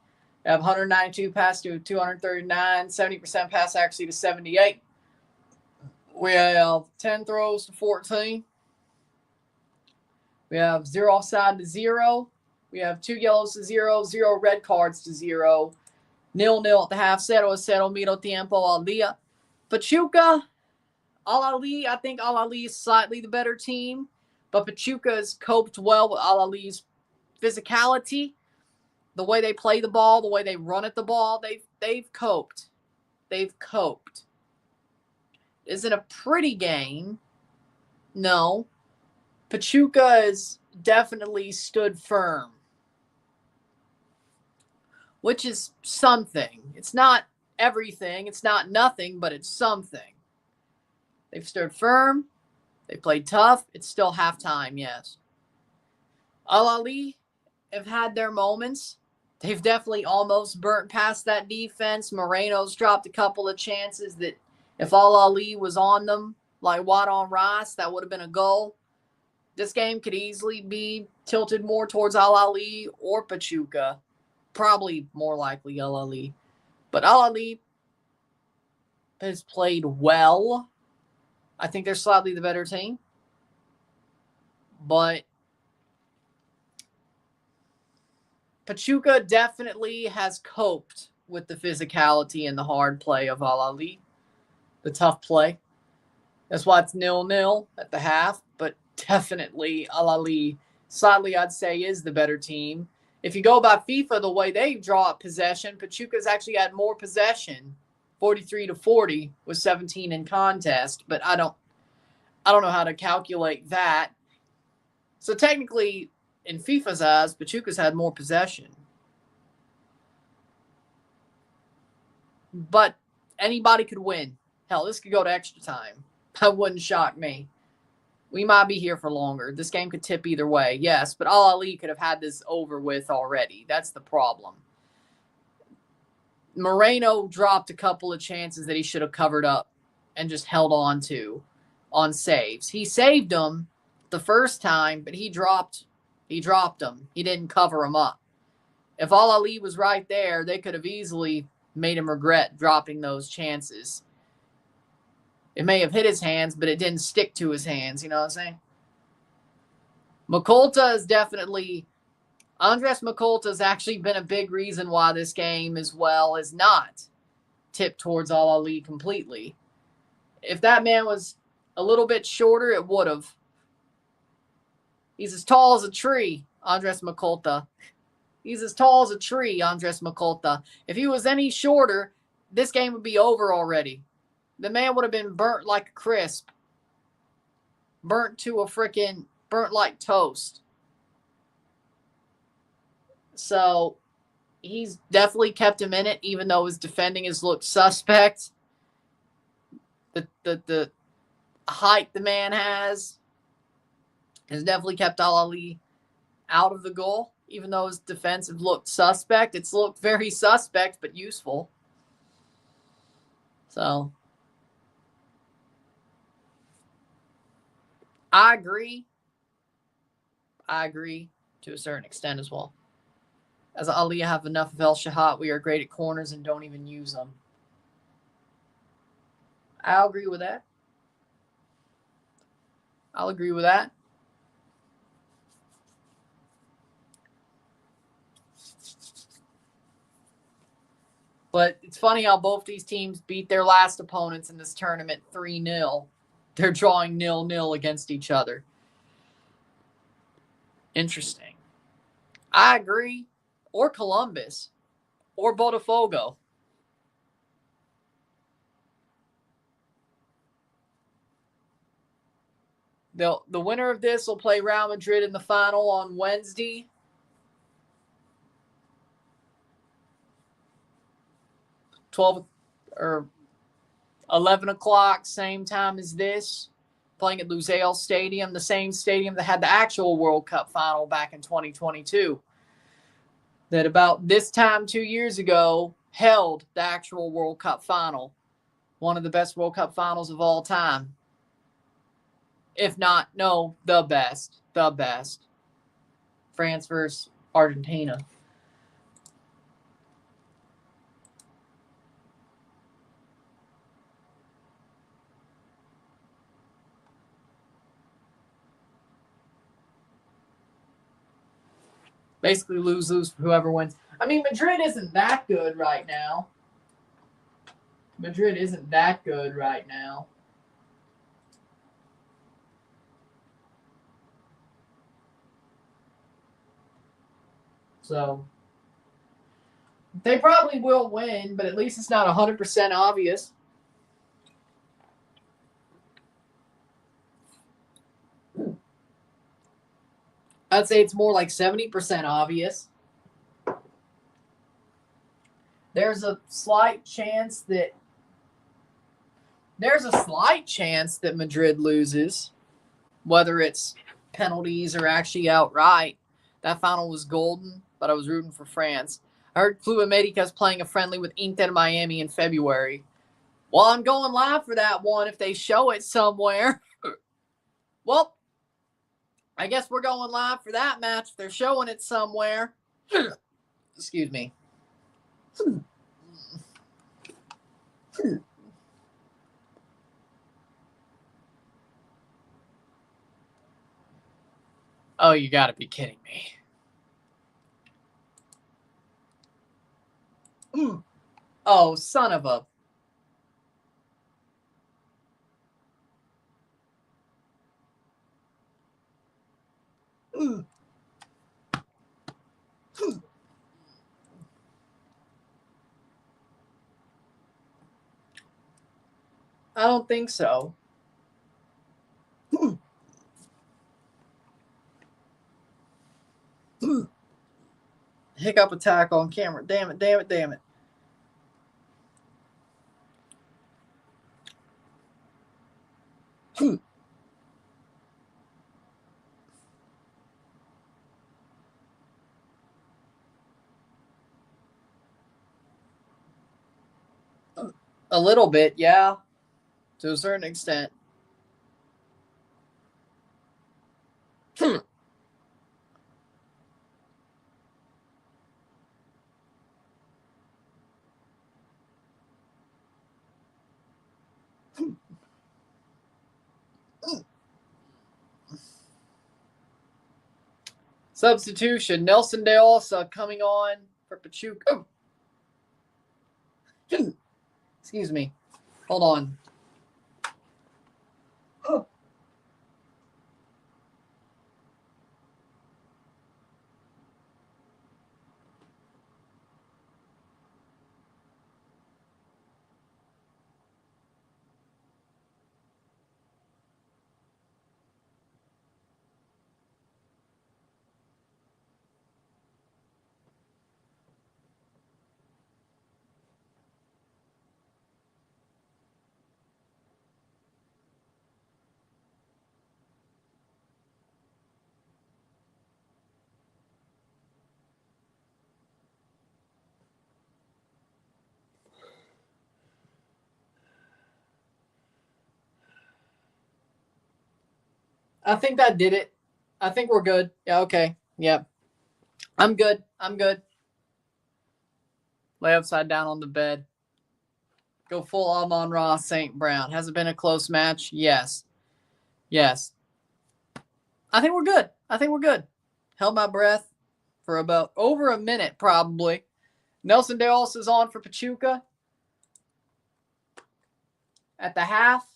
We have 192 passes to 239, 70% pass accuracy to 78. We have 10 throws to 14. We have 0 offside to 0. We have 2 yellows to 0, 0 red cards to 0. 0-0 at the half. 0-0 medio tiempo al día. Pachuca, Ahly, I think Ahly is slightly the better team, but Pachuca has coped well with Ahly's physicality, the way they play the ball, the way they run at the ball. They've coped. They've coped. Is it a pretty game? No. Pachuca has definitely stood firm, which is something. It's not everything. It's not nothing, but it's something. They've stood firm. They played tough. It's still halftime, yes. Ahly have had their moments. They've definitely almost burnt past that defense. Moreno's dropped a couple of chances that if Ahly was on them, like Watt on Rice, that would have been a goal. This game could easily be tilted more towards Ahly or Pachuca. Probably more likely Ahly. But Ahly has played well. I think they're slightly the better team. But Pachuca definitely has coped with the physicality and the hard play of Ahly. The tough play. That's why it's 0-0 at the half. But definitely Ahly, slightly I'd say, is the better team. If you go by FIFA, the way they draw up possession, Pachuca's actually had more possession, 43-40 with 17 in contest. But I don't know how to calculate that. So technically, in FIFA's eyes, Pachuca's had more possession. But anybody could win. Hell, this could go to extra time. That wouldn't shock me. We might be here for longer. This game could tip either way, yes, but Ahly could have had this over with already. That's the problem. Moreno dropped a couple of chances that he should have covered up and just held on to on saves. He saved them the first time, but he dropped them. He didn't cover them up. If Ahly was right there, they could have easily made him regret dropping those chances. It may have hit his hands, but it didn't stick to his hands. You know what I'm saying? Mikolta is definitely... Andres Mikolta has actually been a big reason why this game as well is not tipped towards Ahly completely. If that man was a little bit shorter, it would have. He's as tall as a tree, Andres Mikolta. He's as tall as a tree, Andres Mikolta. If he was any shorter, this game would be over already. The man would have been burnt like a crisp. Burnt like toast. So, he's definitely kept him in it, even though his defending has looked suspect. The height the man has definitely kept Ahly out of the goal, even though his defense have looked suspect. It's looked very suspect, but useful. So, I agree to a certain extent as well. As Ahly have enough of El Shahat, we are great at corners and don't even use them. I'll agree with that. But it's funny how both these teams beat their last opponents in this tournament 3-0. They're drawing 0-0 against each other. Interesting. I agree. Or Columbus. Or Botafogo. The winner of this will play Real Madrid in the final on Wednesday. $12 or 11 o'clock, same time as this, playing at Lusail Stadium, the same stadium that had the actual World Cup final back in 2022. That about this time 2 years ago held the actual World Cup final. One of the best World Cup finals of all time. If not, no, the best. The best. France versus Argentina. Basically lose-lose for whoever wins. I mean, Madrid isn't that good right now. Madrid isn't that good right now. So, they probably will win, but at least it's not 100% obvious. I'd say it's more like 70% obvious. There's a slight chance that Madrid loses, whether it's penalties or actually outright. That final was golden, but I was rooting for France. I heard Club America's playing a friendly with Inter Miami in February. Well, I'm going live for that one if they show it somewhere. Well, I guess we're going live for that match if they're showing it somewhere. Excuse me. Oh, you gotta be kidding me. Oh, son of a... I don't think so. Hiccup attack on camera. Damn it, damn it, damn it. A little bit, yeah. To a certain extent. Substitution. Nelson de Osa coming on for Pachuca. Excuse me. Hold on. I think that did it. I think we're good. Yeah, okay. Yep. I'm good. I'm good. Lay upside down on the bed. Go full Amon-Ra St. Brown. Has it been a close match? Yes. Yes. I think we're good. I think we're good. Held my breath for about over a minute, probably. Nelson de Osa is on for Pachuca at the half.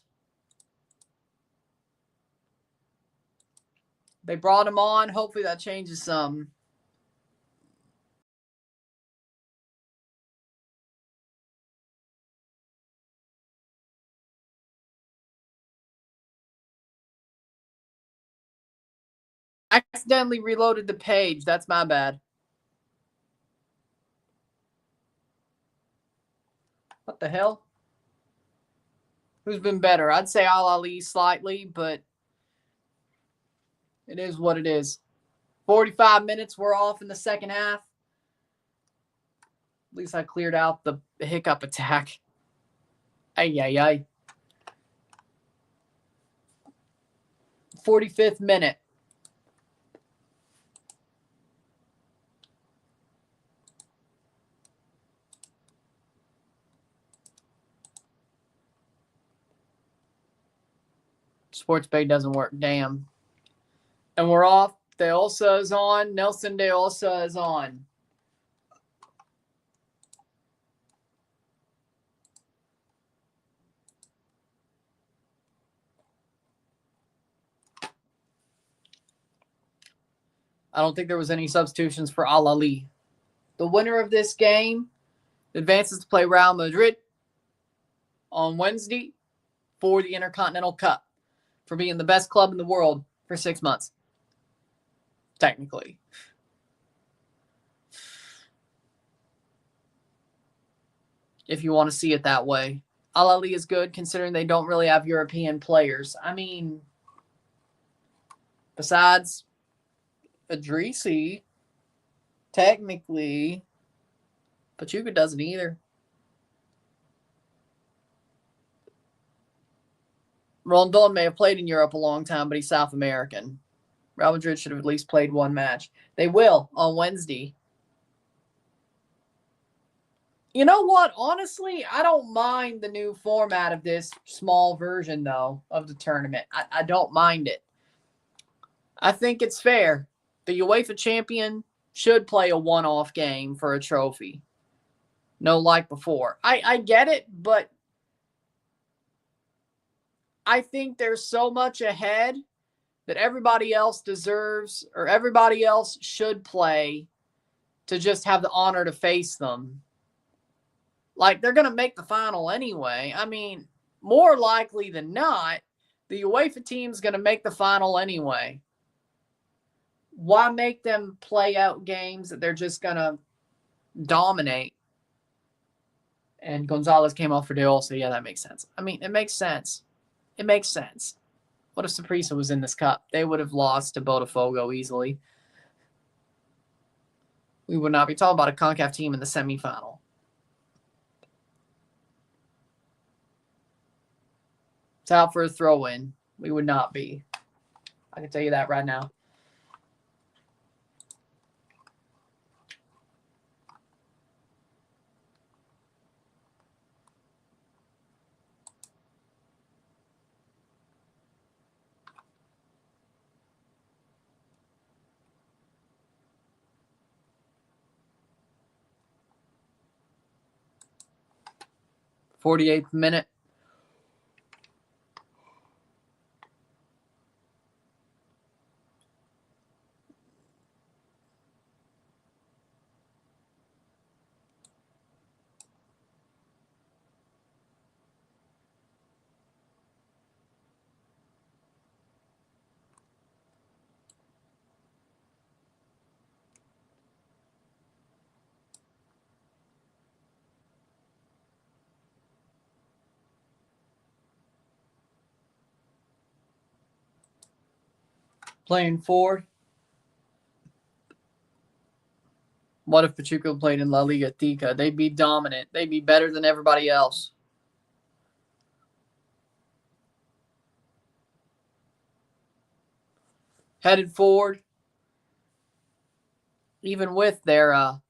They brought him on. Hopefully that changes some. accidentally reloaded the page. That's my bad. What the hell? Who's been better? I'd say Ahly slightly, but it is what it is. 45 minutes. We're off in the second half. At least I cleared out the hiccup attack. Ay, ay, ay. 45th minute. Sports Bay doesn't work. Damn. And we're off. De Olsa is on. Nelson De Olsa is on. I don't think there was any substitutions for Ahly. The winner of this game advances to play Real Madrid on Wednesday for the Intercontinental Cup for being the best club in the world for 6 months. Technically. If you want to see it that way. Ahly is good considering they don't really have European players. I mean, besides Idrissi, technically, Pachuca doesn't either. Rondon may have played in Europe a long time, but he's South American. Real Madrid should have at least played one match. They will on Wednesday. You know what? Honestly, I don't mind the new format of this small version, though, of the tournament. I don't mind it. I think it's fair. The UEFA champion should play a one-off game for a trophy. No like before. I get it, but I think there's so much ahead that everybody else deserves or everybody else should play to just have the honor to face them. Like, they're going to make the final anyway. I mean, more likely than not, the UEFA team's going to make the final anyway. Why make them play out games that they're just going to dominate? And Gonzalez came off for De Olsa. Yeah, that makes sense. I mean, it makes sense. It makes sense. What if Saprissa was in this cup? They would have lost to Botafogo easily. We would not be talking about a CONCACAF team in the semifinal. It's out for a throw-in. We would not be. I can tell you that right now. '48th minute. Playing forward. What if Pachuca played in La Liga Tica? They'd be dominant. They'd be better than everybody else. Headed forward. Even with their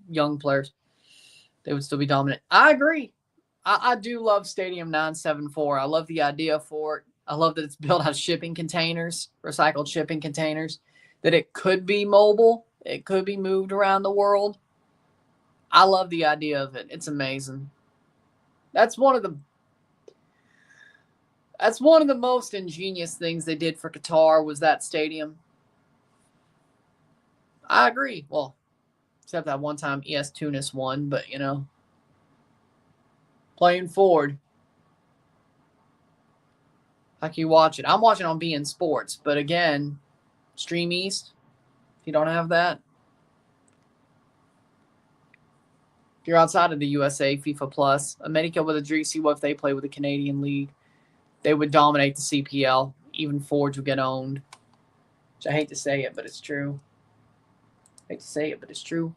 young players, they would still be dominant. I agree. I do love Stadium 974. I love the idea for it. I love that it's built out of shipping containers, recycled shipping containers, that it could be mobile. It could be moved around the world. I love the idea of it. It's amazing. That's one of the most ingenious things they did for Qatar was that stadium. I agree. Well, except that one time ES Tunis won, but you know. Playing forward. How can you watch it? I'm watching on beIN Sports, but again, Stream East, if you don't have that. If you're outside of the USA, FIFA Plus, America with a dream, see what if they play with the Canadian League. They would dominate the CPL. Even Forge would get owned. Which I hate to say it, but it's true. I hate to say it, but it's true.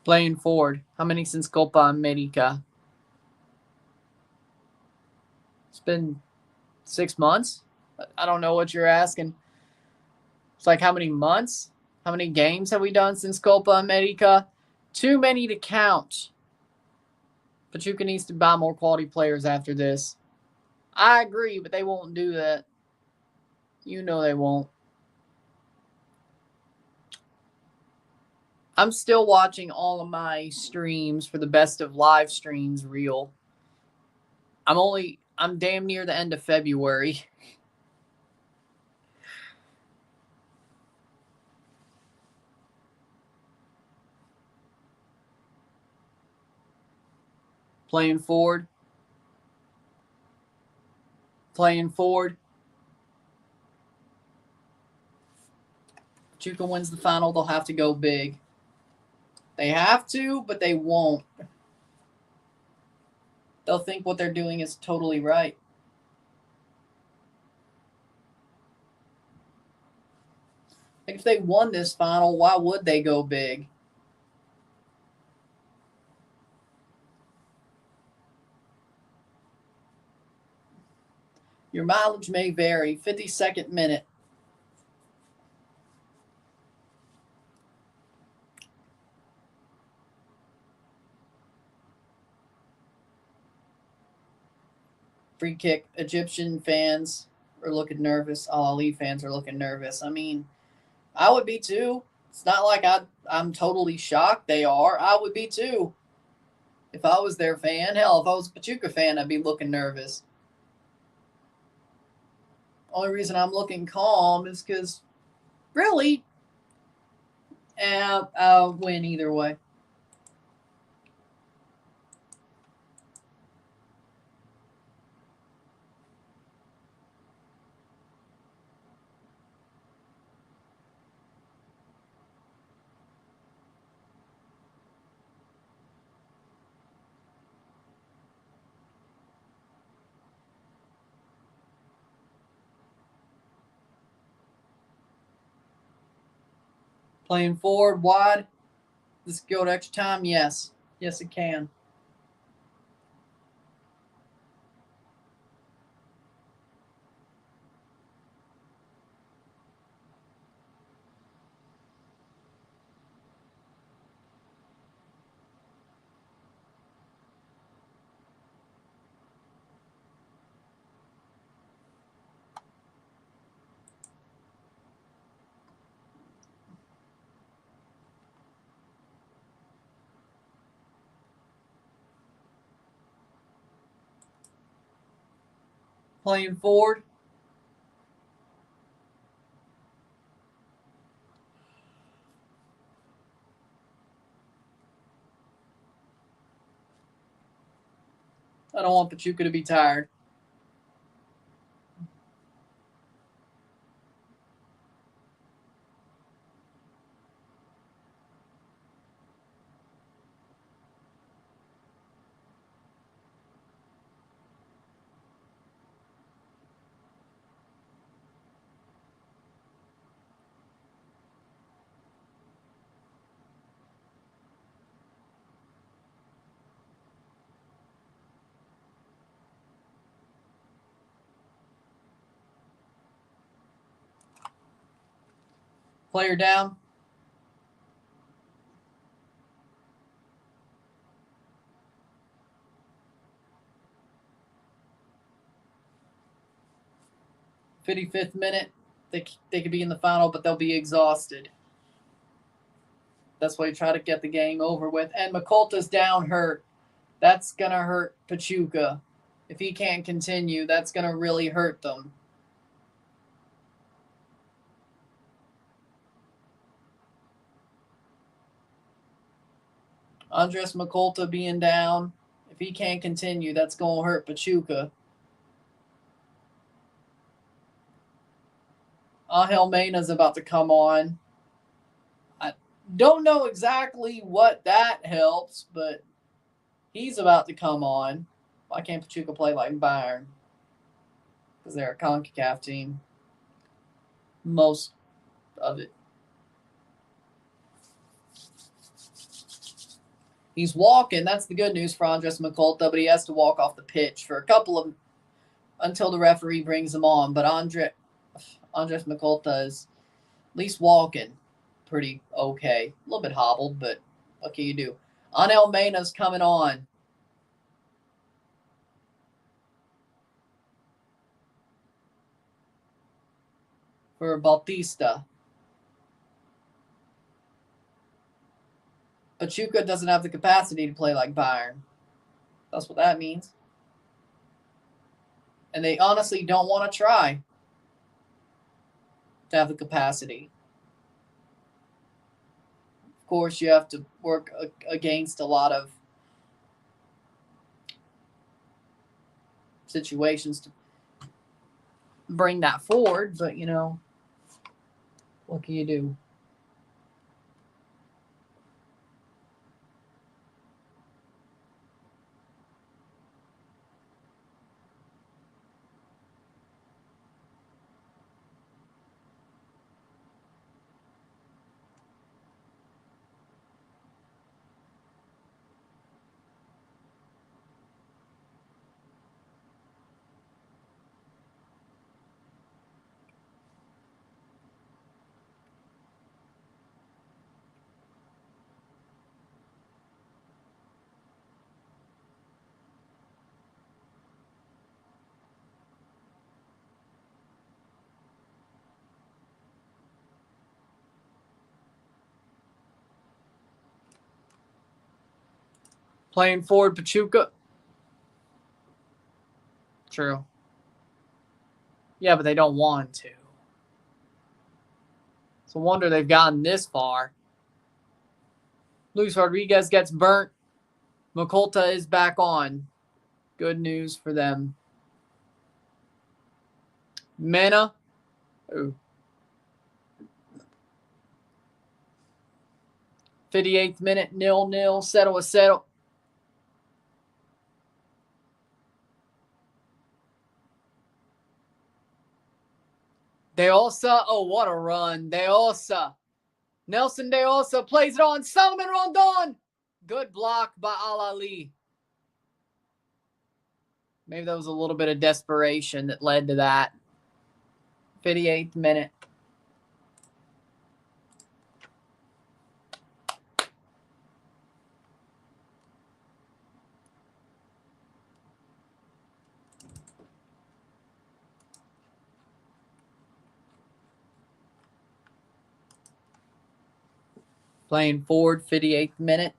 Playing forward. How many since Copa America? It's been 6 months. I don't know what you're asking. It's like how many months? How many games have we done since Copa America? Too many to count. Pachuca needs to buy more quality players after this. I agree, but they won't do that. You know they won't. I'm still watching all of my streams for the best of live streams reel. I'm damn near the end of February. Playing forward. Playing forward. Pachuca wins the final, they'll have to go big. They have to, but they won't. They'll think what they're doing is totally right. Like if they won this final, why would they go big? Your mileage may vary. 52nd minute. Free kick. Egyptian fans are looking nervous. Ahly fans are looking nervous. I mean, I would be too. It's not like I'm totally shocked they are. I would be too. If I was their fan, hell, if I was a Pachuca fan, I'd be looking nervous. Only reason I'm looking calm is because, really, I'll win either way. Playing forward, wide. This can go to extra time? Yes. Yes, it can. Playing forward. I don't want Pachuca to be tired. Player down. '55th minute. They could be in the final, but they'll be exhausted. That's why you try to get the game over with. And Mikolta's down hurt. That's going to hurt Pachuca. If he can't continue, that's going to really hurt them. Andres Mikolta being down. If he can't continue, that's going to hurt Pachuca. Angel Mena's about to come on. I don't know exactly what that helps, but he's about to come on. Why can't Pachuca play like Bayern? Because they're a CONCACAF team. Most of it. He's walking. That's the good news for Andres Mikolta, but he has to walk off the pitch for a couple of until the referee brings him on. But Andres Mikolta is at least walking pretty okay. A little bit hobbled, but what can you do? Angel Mena's coming on. For Bautista. Pachuca doesn't have the capacity to play like Bayern. That's what that means. And they honestly don't want to try to have the capacity. Of course, you have to work against a lot of situations to bring that forward, but, you know, what can you do? Playing forward, Pachuca. True. Yeah, but they don't want to. It's a wonder they've gotten this far. Luis Rodriguez gets burnt. Mikolta is back on. Good news for them. Mena. Ooh. 58th minute, 0-0. Settle a settle. De Osa. Oh, what a run. De Osa. Nelson De Osa plays it on. Salomon Rondon. Good block by Ahly. Maybe that was a little bit of desperation that led to that. 58th minute. Playing forward, 58th minute.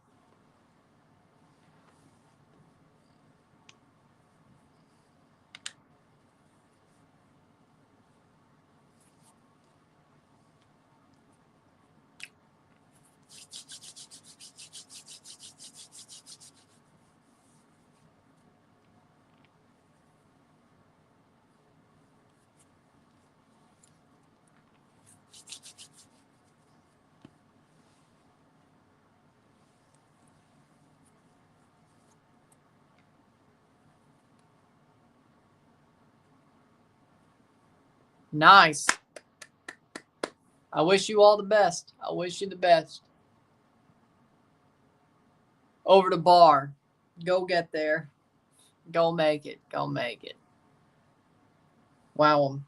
Nice. I wish you all the best. I wish you the best. Over the bar. Go get there. Go make it. Go make it. Wow.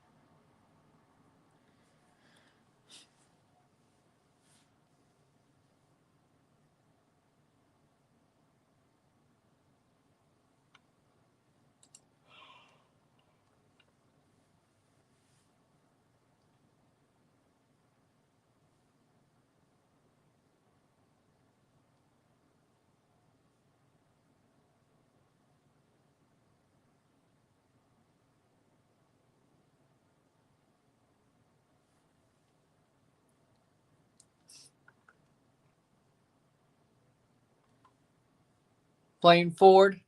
playing forward.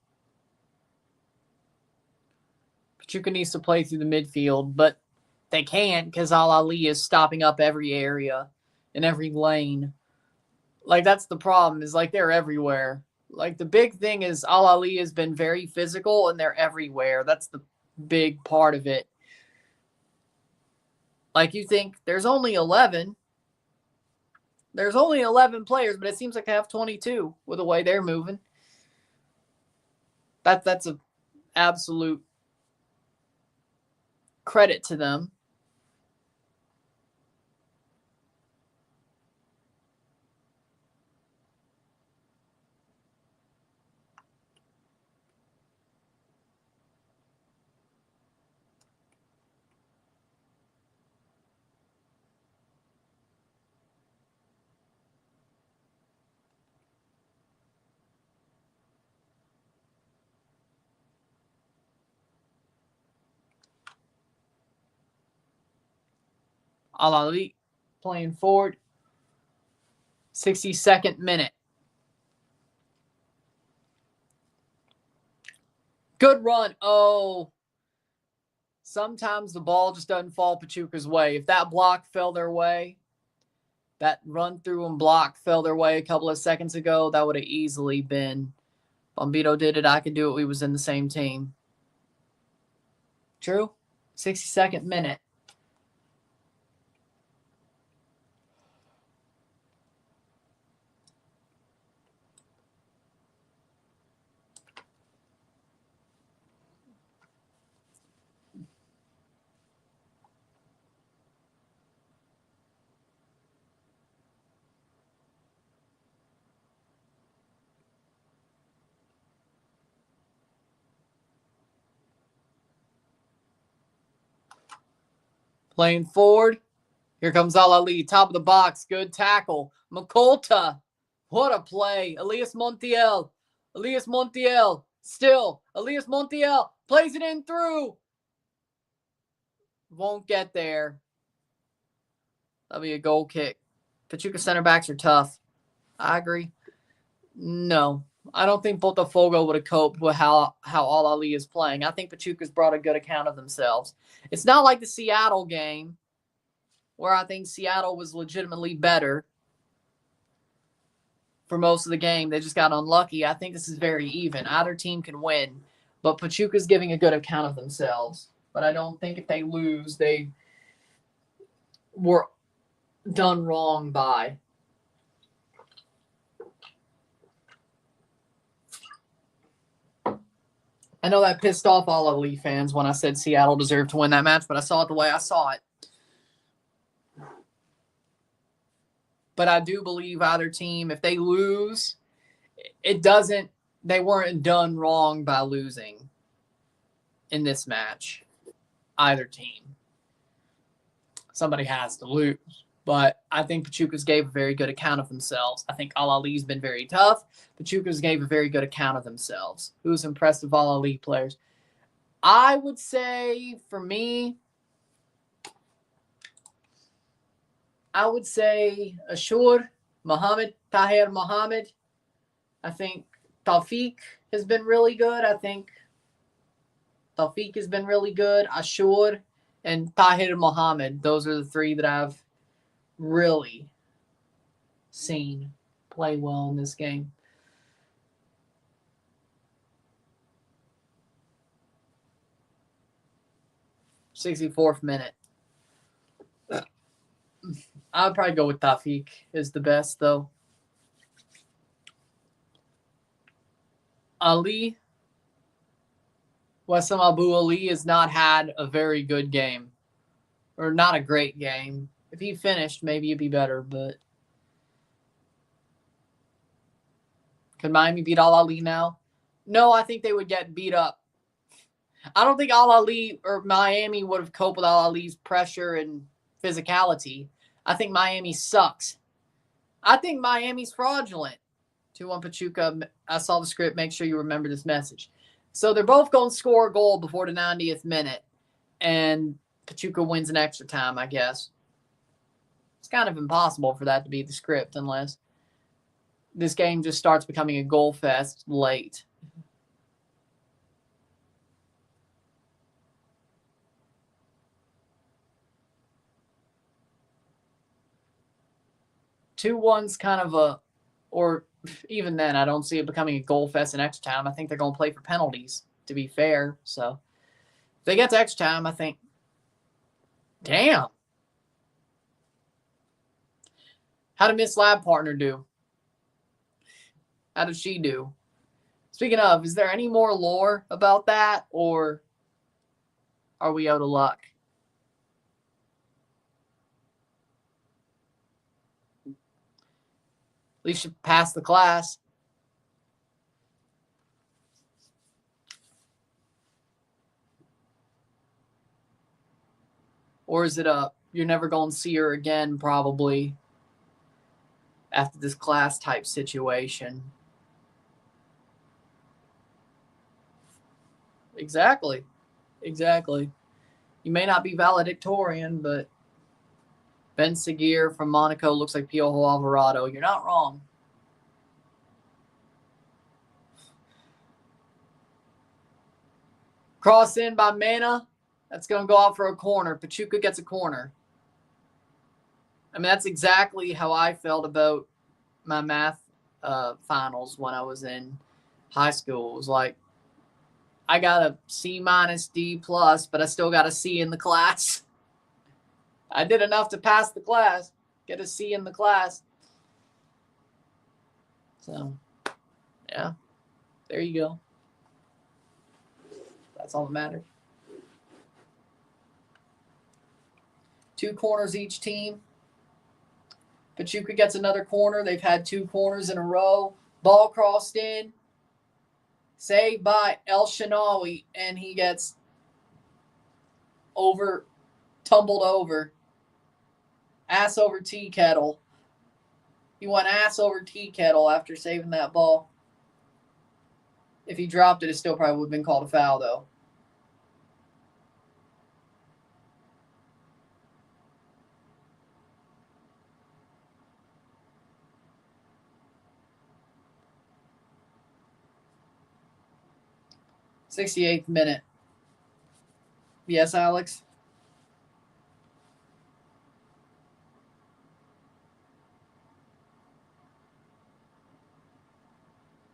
Pachuca needs to play through the midfield, but they can't because Ahly is stopping up every area in every lane. Like, that's the problem, is like they're everywhere. Like, the big thing is Ahly has been very physical and they're everywhere. That's the big part of it. Like, you think there's only 11. There's only 11 players, but it seems like they have 22 with the way they're moving. That's an absolute credit to them. Ahly playing forward. 62nd minute. Good run. Oh, sometimes the ball just doesn't fall Pachuca's way. If that block fell their way, that run through and block fell their way a couple of seconds ago, that would have easily been, Bombito did it, I could do it, we was in the same team. True. 62nd minute. Playing forward. Here comes Ahly, top of the box. Good tackle. Mikolta. What a play. Elias Montiel. Still. Elias Montiel plays it in through. Won't get there. That'll be a goal kick. Pachuca center backs are tough. I agree. No. I don't think Botafogo would have coped with how Ahly is playing. I think Pachuca's brought a good account of themselves. It's not like the Seattle game, where I think Seattle was legitimately better for most of the game. They just got unlucky. I think this is very even. Either team can win, but Pachuca's giving a good account of themselves. But I don't think if they lose, they were done wrong by. I know that pissed off all of Lee fans when I said Seattle deserved to win that match, but I saw it the way I saw it. But I do believe either team, if they lose, they weren't done wrong by losing in this match. Either team. Somebody has to lose. But I think Pachuca's gave a very good account of themselves. I think Ahly's been very tough. Pachuca's gave a very good account of themselves. Who's impressed with Ahly players? I would say, for me, Ashur, Tahir Mohammed. I think Taufik has been really good. Ashur and Tahir Mohammed. Those are the three that I've really seen play well in this game. '64th minute. I'd probably go with Taufik is the best, though. Ali, Wessam Abu Ali has not had a very good game. Or not a great game. If he finished, maybe it'd be better, but could Miami beat Ahly now? No, I think they would get beat up. I don't think Ahly or Miami would have coped with Ahly's pressure and physicality. I think Miami sucks. I think Miami's fraudulent. 2-1 Pachuca. I saw the script. Make sure you remember this message. So they're both going to score a goal before the 90th minute. And Pachuca wins in extra time, I guess. It's kind of impossible for that to be the script unless. this game just starts becoming a goal fest late. Two one's kind of a, or even then, I don't see it becoming a goal fest in extra time. I think they're going to play for penalties, to be fair. So if they get to extra time, I think, damn. How did Miss Lab Partner do? How did she do? Speaking of, is there any more lore about that, or are we out of luck? At least you passed the class. Or is it you're never going to see her again, probably, after this class type situation? Exactly. You may not be valedictorian, but Ben Seguir from Monaco looks like Piojo Alvarado. You're not wrong. Cross in by Mena. That's going to go out for a corner. Pachuca gets a corner. I mean, that's exactly how I felt about my math finals when I was in high school. It was like, I got a C minus D plus, but I still got a C in the class. I did enough to pass the class, get a C in the class. So, yeah, there you go. That's all that matters. 2 corners each team. Pachuca gets another corner. They've had 2 corners in a row. Ball crossed in. Saved by El Shanawi, and he gets tumbled over. Ass over tea kettle. He went ass over tea kettle after saving that ball. If he dropped it, it still probably would have been called a foul, though. '68th minute. Yes, Alex?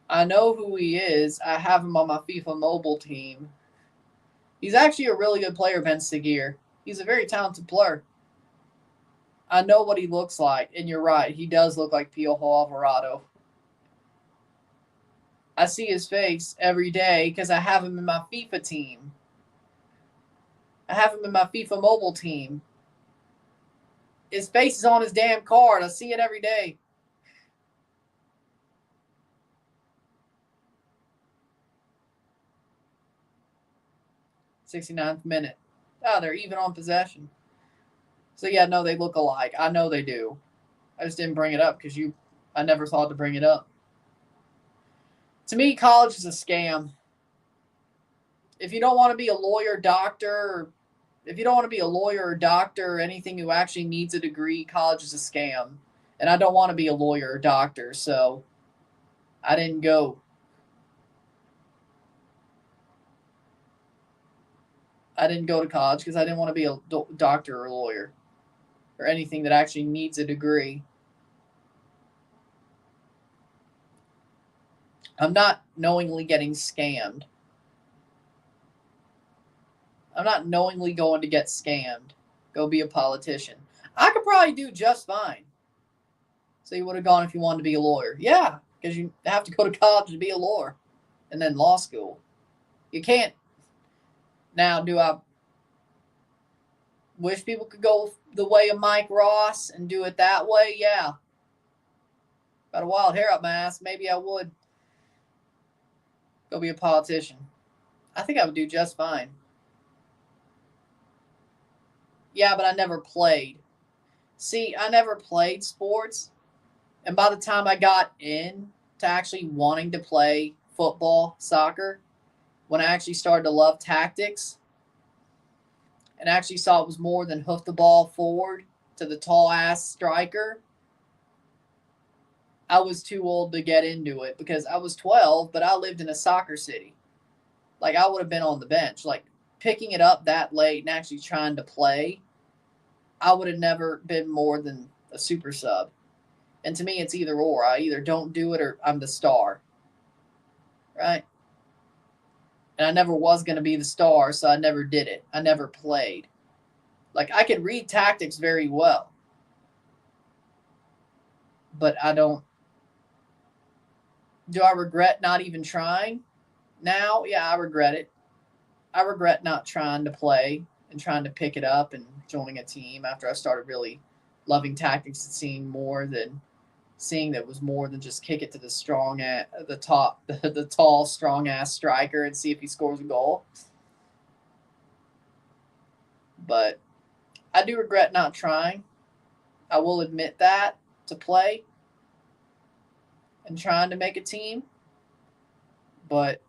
I know who he is. I have him on my FIFA mobile team. He's actually a really good player, Ben Seguir. He's a very talented player. I know what he looks like, and you're right. He does look like Piojo Alvarado. I see his face every day because I have him in my FIFA team. I have him in my FIFA mobile team. His face is on his damn card. I see it every day. '69th minute. Oh, they're even on possession. So, yeah, no, they look alike. I know they do. I just didn't bring it up because I never thought to bring it up. To me, college is a scam. If you don't want to be a lawyer, doctor, or anything who actually needs a degree, college is a scam. And I don't want to be a lawyer or doctor, so I didn't go. I didn't go to college because I didn't want to be a doctor or a lawyer or anything that actually needs a degree. I'm not knowingly getting scammed. I'm not knowingly going to get scammed. Go be a politician. I could probably do just fine. So you would have gone if you wanted to be a lawyer. Yeah, because you have to go to college to be a lawyer and then law school. You can't. Now, do I wish people could go the way of Mike Ross and do it that way? Yeah. Got a wild hair up my ass. Maybe I would go be a politician. I think I would do just fine. Yeah, but I never played. See, I never played sports. And by the time I got in to actually wanting to play football, soccer, when I actually started to love tactics and actually saw it was more than hoof the ball forward to the tall ass striker, I was too old to get into it because I was 12, but I lived in a soccer city. Like, I would have been on the bench. Like, picking it up that late and actually trying to play, I would have never been more than a super sub. And to me, it's either or. I either don't do it or I'm the star. Right? And I never was going to be the star, so I never did it. I never played. Like, I could read tactics very well, but I don't. Do I regret not even trying now? Yeah, I regret it. I regret not trying to play and trying to pick it up and joining a team after I started really loving tactics and seeing that it was more than just kick it to the the tall, strong ass striker and see if he scores a goal. But I do regret not trying. I will admit that, to play and trying to make a team. But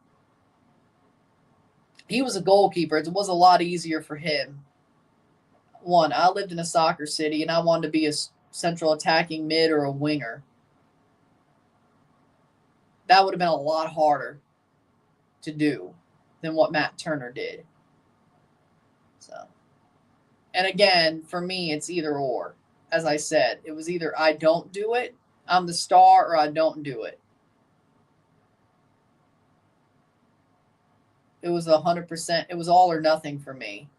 he was a goalkeeper. It was a lot easier for him. One, I lived in a soccer city and I wanted to be a central attacking mid or a winger. That would have been a lot harder to do than what Matt Turner did. So, and again, for me, it's either or. As I said, it was either I don't do it, I'm the star, or I don't do it. It was 100%. It was all or nothing for me.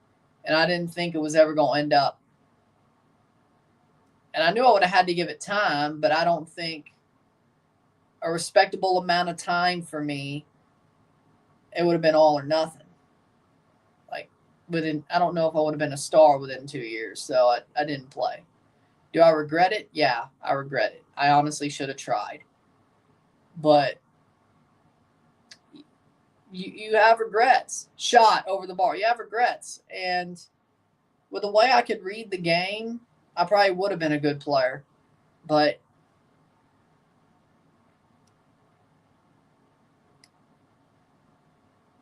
And I didn't think it was ever going to end up. And I knew I would have had to give it time, but I don't think a respectable amount of time for me, it would have been all or nothing. Like, I don't know if I would have been a star within 2 years. So I didn't play. Do I regret it? Yeah, I regret it. I honestly should have tried. But you have regrets. Shot over the bar. You have regrets. And with the way I could read the game, I probably would have been a good player. But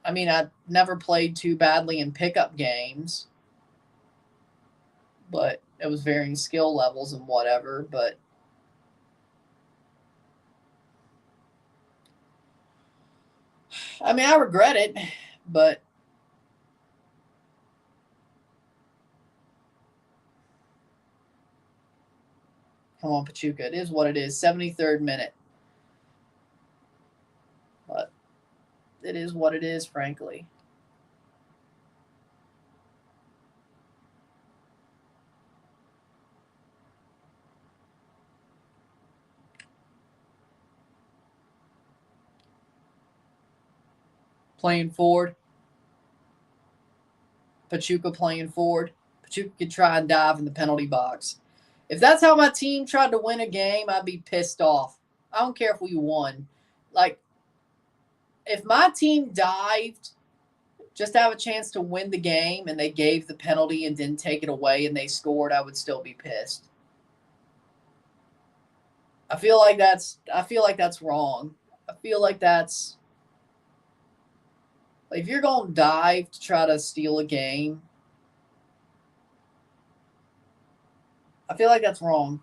I mean, I never played too badly in pickup games. But it was varying skill levels and whatever. But I mean, I regret it. But come on, Pachuca. It is what it is. 73rd minute. But it is what it is, frankly. Playing forward. Pachuca playing forward. Pachuca could try and dive in the penalty box. If that's how my team tried to win a game, I'd be pissed off. I don't care if we won. Like, if my team dived just to have a chance to win the game and they gave the penalty and didn't take it away and they scored, I would still be pissed. I feel like that's wrong. I feel like that's like, if you're going to dive to try to steal a game, I feel like that's wrong.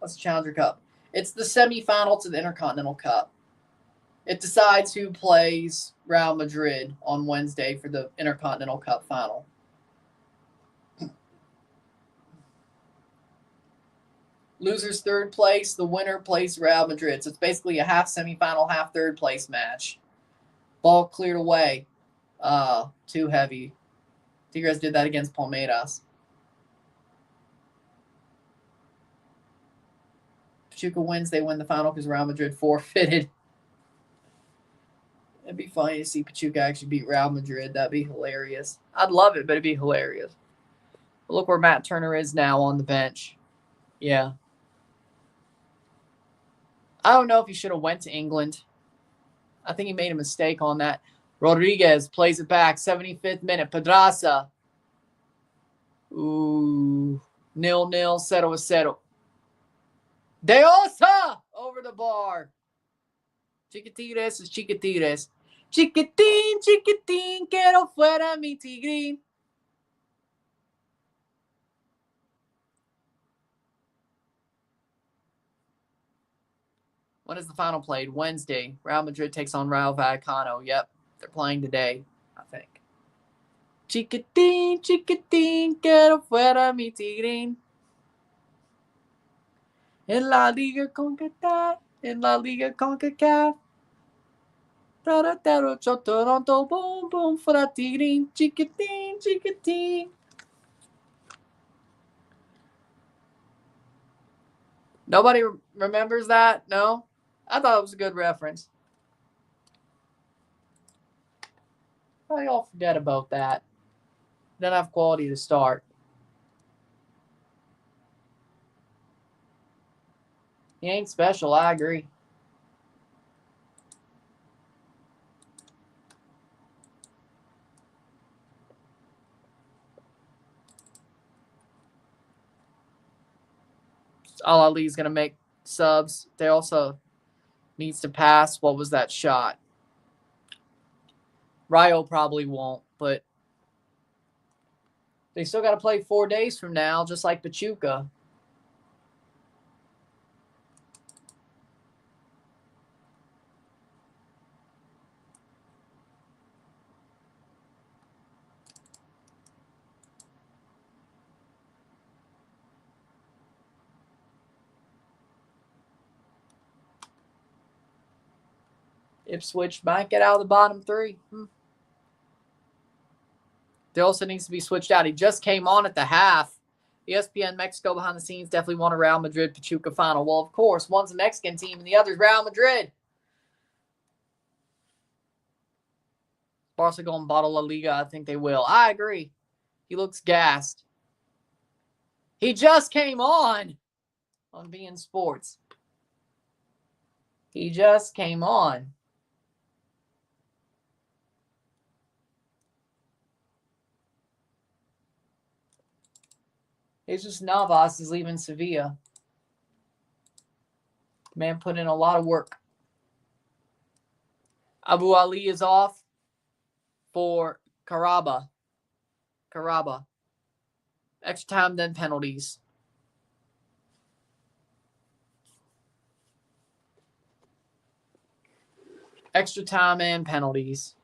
That's the Challenger Cup. It's the semifinal to the Intercontinental Cup. It decides who plays Real Madrid on Wednesday for the Intercontinental Cup final. Loser's third place, the winner plays Real Madrid. So it's basically a half semifinal, half third place match. Ball cleared away. Too heavy. Tigres did that against Palmeiras. Pachuca wins. They win the final because Real Madrid forfeited. It'd be funny to see Pachuca actually beat Real Madrid. That'd be hilarious. I'd love it, but it'd be hilarious. But look where Matt Turner is now on the bench. Yeah. I don't know if he should have went to England. I think he made a mistake on that. Rodriguez plays it back. 75th minute. Pedraza. Ooh. 0-0. 0-0. De Osa over the bar. Chiquitires is chiquitires. Chiquitín, chiquitín, quiero fuera mi tigrín. When is the final played? Wednesday. Real Madrid takes on Rayo Vallecano. Yep, they're playing today, I think. Chiquitín, chiquitín, quiero fuera mi tigrín. En la Liga CONCACAF, en la Liga CONCACAF. Toronto, boom, boom, fuera tigrín, chiquitín, chiquitín. Nobody remembers that? No? I thought it was a good reference. I all forget about that. Don't have quality to start. He ain't special, I agree. Ahly's going to make subs. They also needs to pass. What was that shot? Rayo probably won't, but they still got to play 4 days from now, just like Pachuca. Ipswich might get out of the bottom 3. There also needs to be switched out. He just came on at the half. ESPN Mexico behind the scenes definitely won a Real Madrid Pachuca final. Well, of course, one's a Mexican team and the other's Real Madrid. Barca going bottle La Liga. I think they will. I agree. He looks gassed. He just came on beIN Sports. He just came on. Jesus Navas is leaving Sevilla. Man put in a lot of work. Abu Ali is off for Caraba. Extra time, then penalties. Extra time and penalties.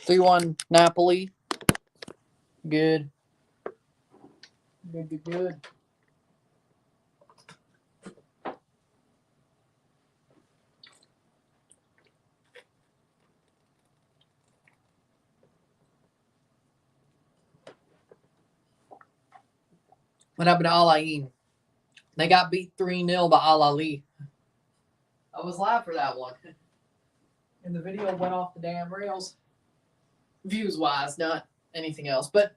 Three 1 Napoli. Good. Good. What happened to Al Ain? They got beat 3-0 by Al Ali. I was live for that one. And the video went off the damn rails. Views-wise, not anything else. But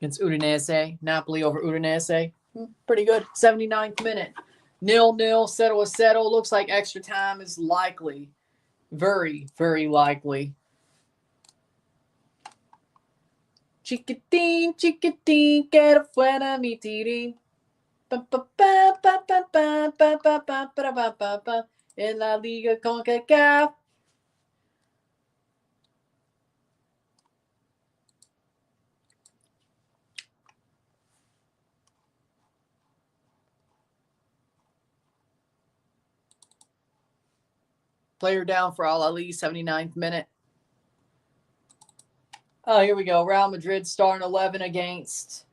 against Udinese, Napoli over Udinese. Pretty good. 79th minute. 0-0, settle. Looks like extra time is likely. Very, very likely. Chiquitín, quiero fuera mi tirín. En la Liga CONCACAF. Player down for Al Ali, 79th minute. Oh, here we go. Real Madrid starting 11 against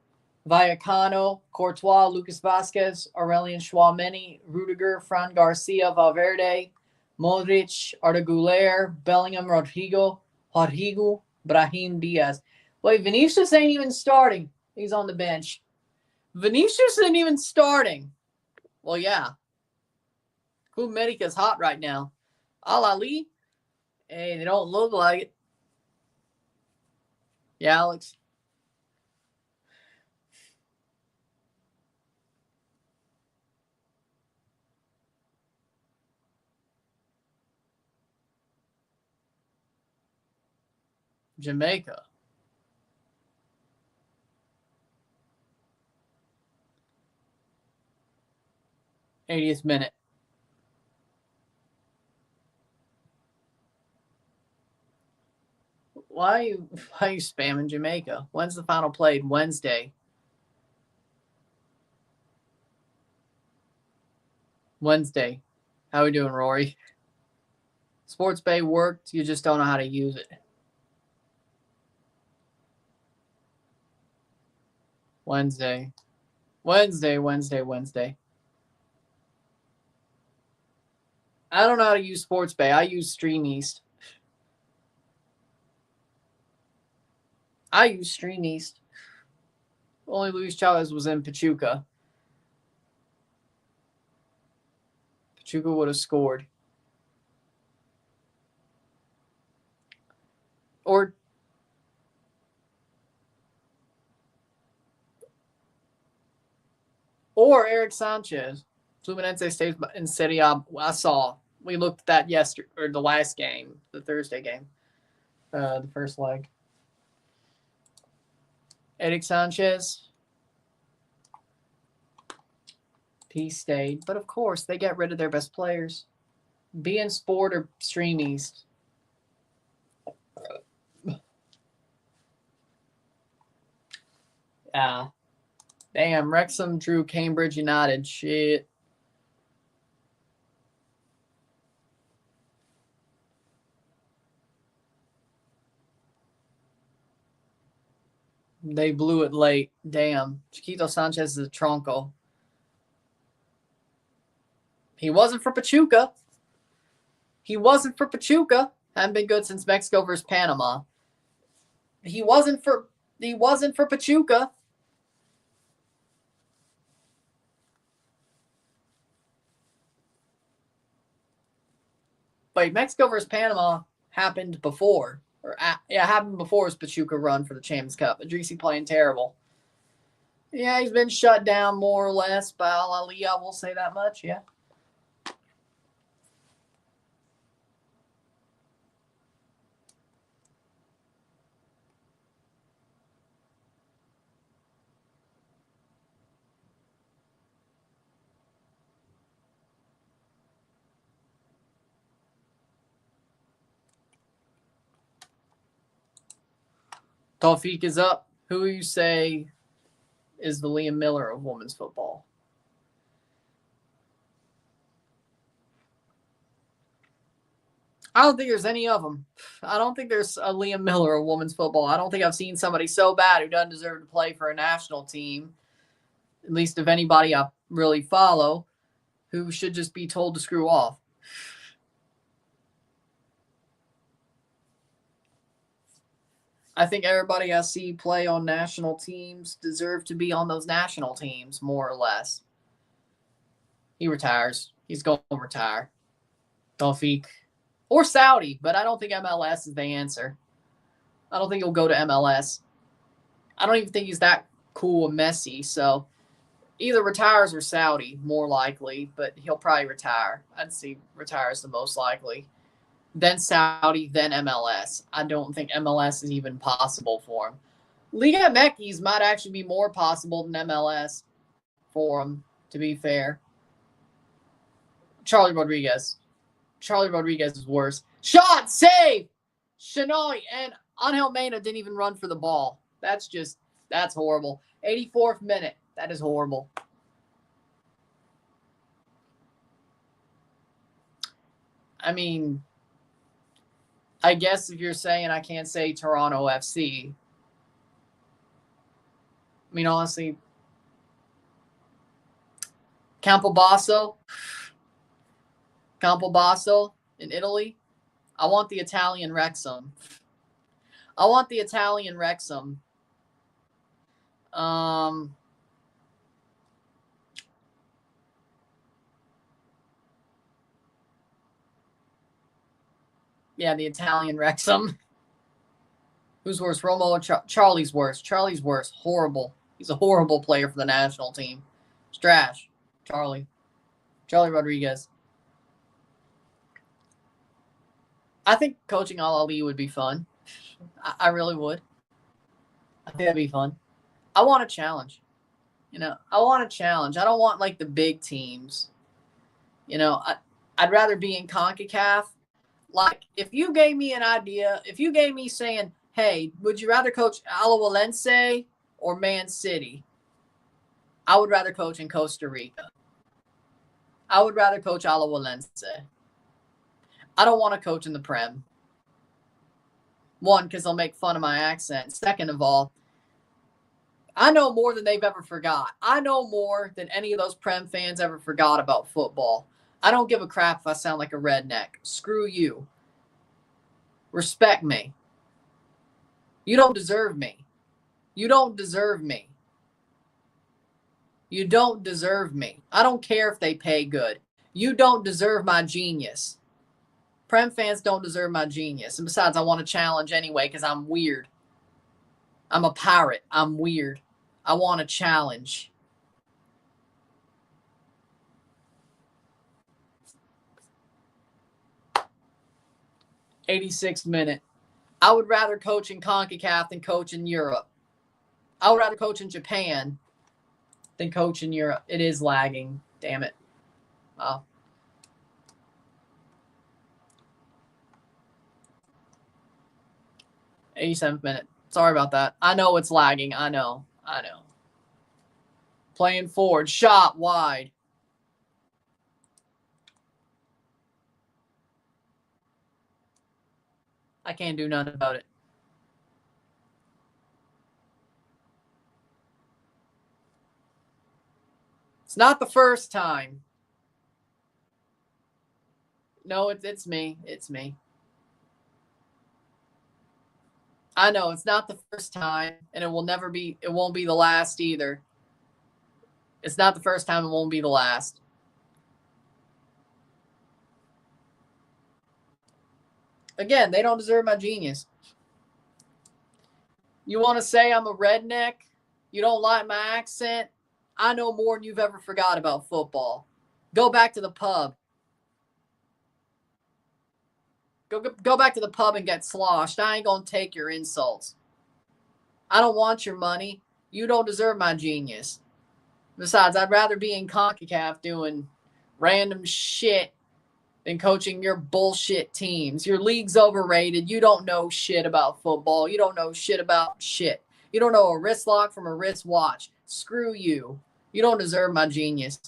Vallecano, Courtois, Lucas Vazquez, Aurelien Chouameni, Rudiger, Fran Garcia, Valverde, Modric, Arda Güler, Bellingham, Rodrigo, Brahim Diaz. Wait, Vinicius ain't even starting. He's on the bench. Vinicius ain't even starting. Well, yeah. Club Medica's hot right now. Al Ali? Hey, they don't look like it. Yeah, Alex? Jamaica. 80th minute. Why are you spamming Jamaica? When's the final played? Wednesday. Wednesday. How we doing, Rory? Sports Bay worked. You just don't know how to use it. Wednesday. I don't know how to use Sports Bay. I use Stream East. Only Luis Chavez was in Pachuca. Pachuca would have scored. Or Eric Sanchez. Fluminense stays in Serie A. I saw. We looked at that yesterday, or the last game, the Thursday game, the first leg. Eric Sanchez. He stayed. But of course, they get rid of their best players. Be in Sport or Stream East. Damn, Wrexham drew Cambridge United. Shit. They blew it late. Damn. Chiquito Sanchez is a tronco. He wasn't for Pachuca. Haven't been good since Mexico versus Panama. He wasn't for Pachuca. Wait, Mexico versus Panama happened before. Happened before his Pachuca run for the Champions Cup. Idrisi playing terrible. Yeah, he's been shut down more or less by Ahly. We'll say that much, yeah. Tawfiq is up. Who you say is the Liam Miller of women's football? I don't think there's any of them. I don't think there's a Liam Miller of women's football. I don't think I've seen somebody so bad who doesn't deserve to play for a national team, at least of anybody I really follow, who should just be told to screw off. I think everybody I see play on national teams deserve to be on those national teams, more or less. He retires. He's going to retire. Tawfiq. Or Saudi, but I don't think MLS is the answer. I don't think he'll go to MLS. I don't even think he's that cool and messy, so either retires or Saudi, more likely, but he'll probably retire. I'd say retires the most likely. Then Saudi, then MLS. I don't think MLS is even possible for him. Liga MX might actually be more possible than MLS for him, to be fair. Charlie Rodriguez is worse. Shot, save! Shinoy and Angel Mena didn't even run for the ball. That's horrible. 84th minute. That is horrible. I mean, I guess if you're saying I can't say Toronto FC, I mean, honestly, Campobasso in Italy. I want the Italian Wrexham. Yeah, the Italian Wrexham. Who's worse, Romo or Charlie's worse? Charlie's worse. Horrible. He's a horrible player for the national team. It's trash. Charlie Rodriguez. I think coaching Ahly would be fun. I really would. I think that'd be fun. I want a challenge. I want a challenge. I don't want like the big teams. You know, I'd rather be in CONCACAF. Like, if you gave me an idea, if you gave me saying, hey, would you rather coach Alajuelense or Man City? I would rather coach in Costa Rica. I would rather coach Alajuelense. I don't want to coach in the Prem. One, because they'll make fun of my accent. Second of all, I know more than they've ever forgot. I know more than any of those Prem fans ever forgot about football. I don't give a crap if I sound like a redneck. Screw you. Respect me. You don't deserve me. You don't deserve me. You don't deserve me. I don't care if they pay good. You don't deserve my genius. Prem fans don't deserve my genius. And besides, I want to challenge anyway because I'm weird. I'm a pirate. I'm weird. I want to challenge. '86th minute. I would rather coach in CONCACAF than coach in Europe. I would rather coach in Japan than coach in Europe. It is lagging. Damn it. Oh. 87th minute. Sorry about that. I know it's lagging. I know. Playing forward. Shot wide. I can't do nothing about it. It's not the first time. No, it's me. It's me. I know it's not the first time, and it won't be the last either. It's not the first time, it won't be the last. Again, they don't deserve my genius. You want to say I'm a redneck? You don't like my accent? I know more than you've ever forgot about football. Go back to the pub. Go back to the pub and get sloshed. I ain't going to take your insults. I don't want your money. You don't deserve my genius. Besides, I'd rather be in CONCACAF doing random shit than coaching your bullshit teams. Your league's overrated. You don't know shit about football. You don't know shit about shit. You don't know a wrist lock from a wrist watch. Screw you. You don't deserve my genius.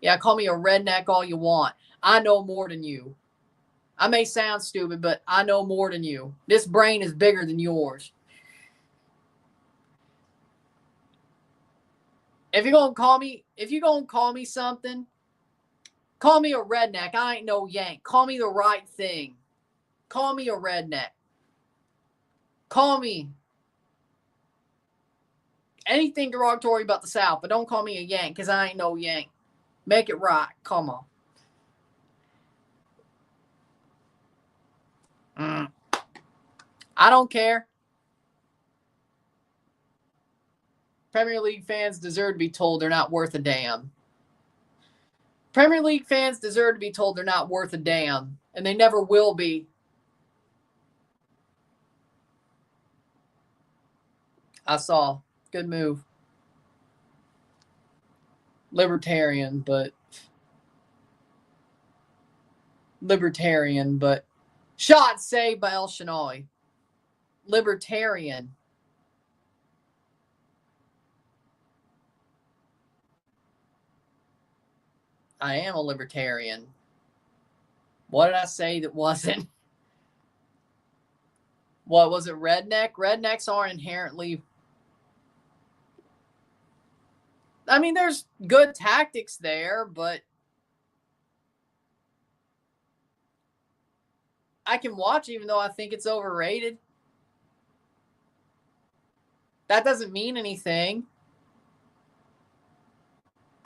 Yeah, call me a redneck all you want. I know more than you. I may sound stupid, but I know more than you. This brain is bigger than yours. If you're gonna call me something, call me a redneck. I ain't no Yank. Call me the right thing. Call me a redneck. Call me anything derogatory about the South, but don't call me a Yank because I ain't no Yank. Make it right. Come on. I don't care. Premier League fans deserve to be told they're not worth a damn. Premier League fans deserve to be told they're not worth a damn, and they never will be. I saw. Good move. Libertarian, but shot saved by El Shanawi. Libertarian. I am a libertarian. What did I say that wasn't? What was it? Redneck? Rednecks aren't inherently. I mean, there's good tactics there, but I can watch even though I think it's overrated. That doesn't mean anything.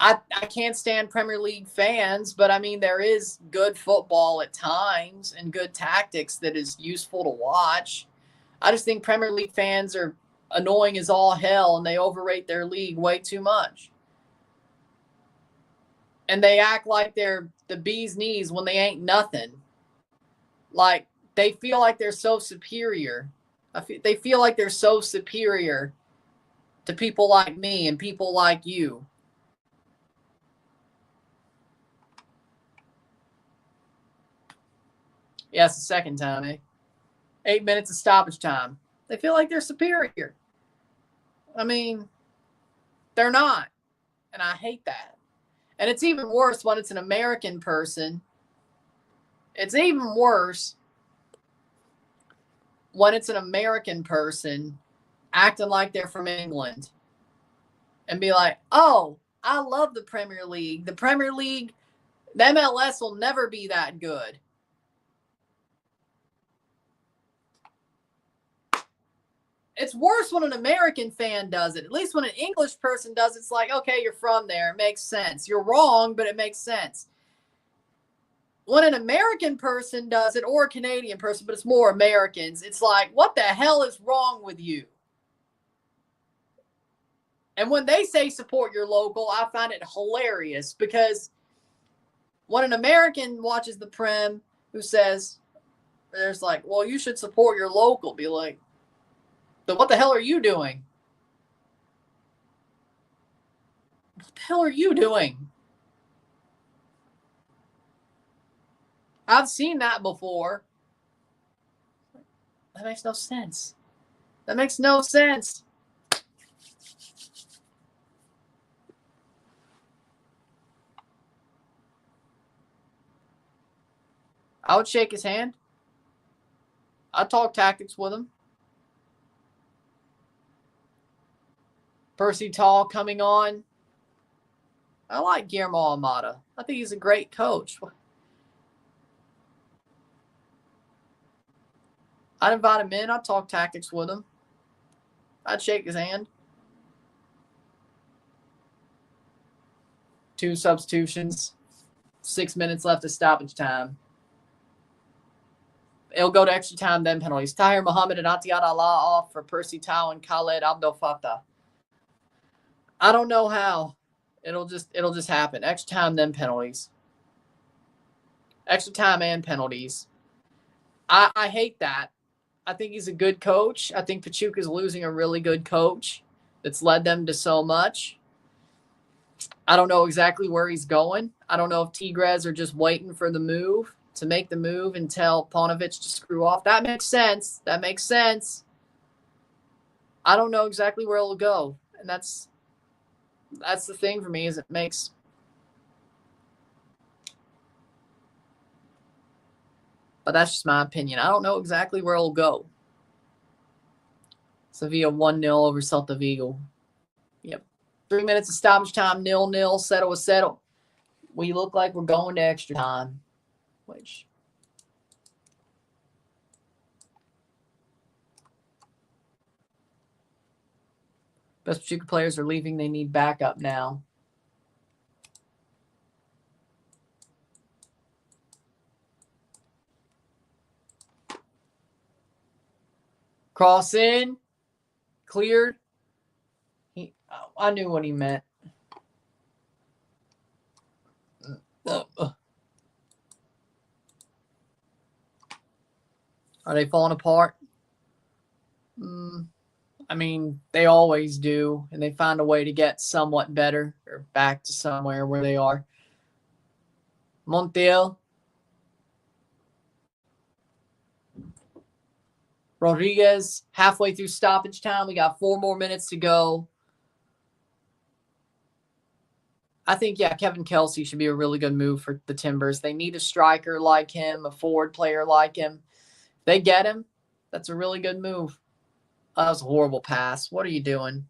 I can't stand Premier League fans, but I mean, there is good football at times and good tactics that is useful to watch. I just think Premier League fans are annoying as all hell and they overrate their league way too much. And they act like they're the bee's knees when they ain't nothing. Like, they feel like they're so superior. They feel like they're so superior to people like me and people like you. Yeah, it's the second time, eh? 8 minutes of stoppage time. They feel like they're superior. I mean, they're not. And I hate that. And it's even worse when it's an American person. It's even worse when it's an American person acting like they're from England and be like, oh, I love the Premier League. The Premier League, the MLS will never be that good. It's worse when an American fan does it. At least when an English person does it, it's like, okay, you're from there. It makes sense. You're wrong, but it makes sense. When an American person does it, or a Canadian person, but it's more Americans, it's like, what the hell is wrong with you? And when they say support your local, I find it hilarious because when an American watches the Prem who says, there's like, well, you should support your local, be like, then what the hell are you doing? What the hell are you doing? I've seen that before. That makes no sense. That makes no sense. I would shake his hand. I'd talk tactics with him. Percy Tall coming on. I like Guillermo Almada. I think he's a great coach. I'd invite him in. I'd talk tactics with him. I'd shake his hand. 2 substitutions. 6 minutes left of stoppage time. It'll go to extra time, then penalties. Tahir Muhammad and Atiad Allah off for Percy Tau and Khaled Abdel Fattah. I don't know how. It'll just happen. Extra time, then penalties. Extra time and penalties. I hate that. I think he's a good coach. I think Pachuca's losing a really good coach that's led them to so much. I don't know exactly where he's going. I don't know if Tigres are just waiting for the move to make the move and tell Paunovic to screw off. That makes sense. That makes sense. I don't know exactly where it'll go. And that's the thing for me is it makes but that's just my opinion. I don't know exactly where it'll go. Sevilla 1-0 over Celta Vigo. Yep. 3 minutes of stoppage time, 0-0. Settle is settled. We look like we're going to extra time. Which best Pachuca players are leaving. They need backup now. Cross in. Cleared. I knew what he meant. Are they falling apart? I mean, they always do, and they find a way to get somewhat better or back to somewhere where they are. Montiel. Rodriguez, halfway through stoppage time. We got 4 more minutes to go. I think, yeah, Kevin Kelsey should be a really good move for the Timbers. They need a striker like him, a forward player like him. If they get him, that's a really good move. Oh, that was a horrible pass. What are you doing?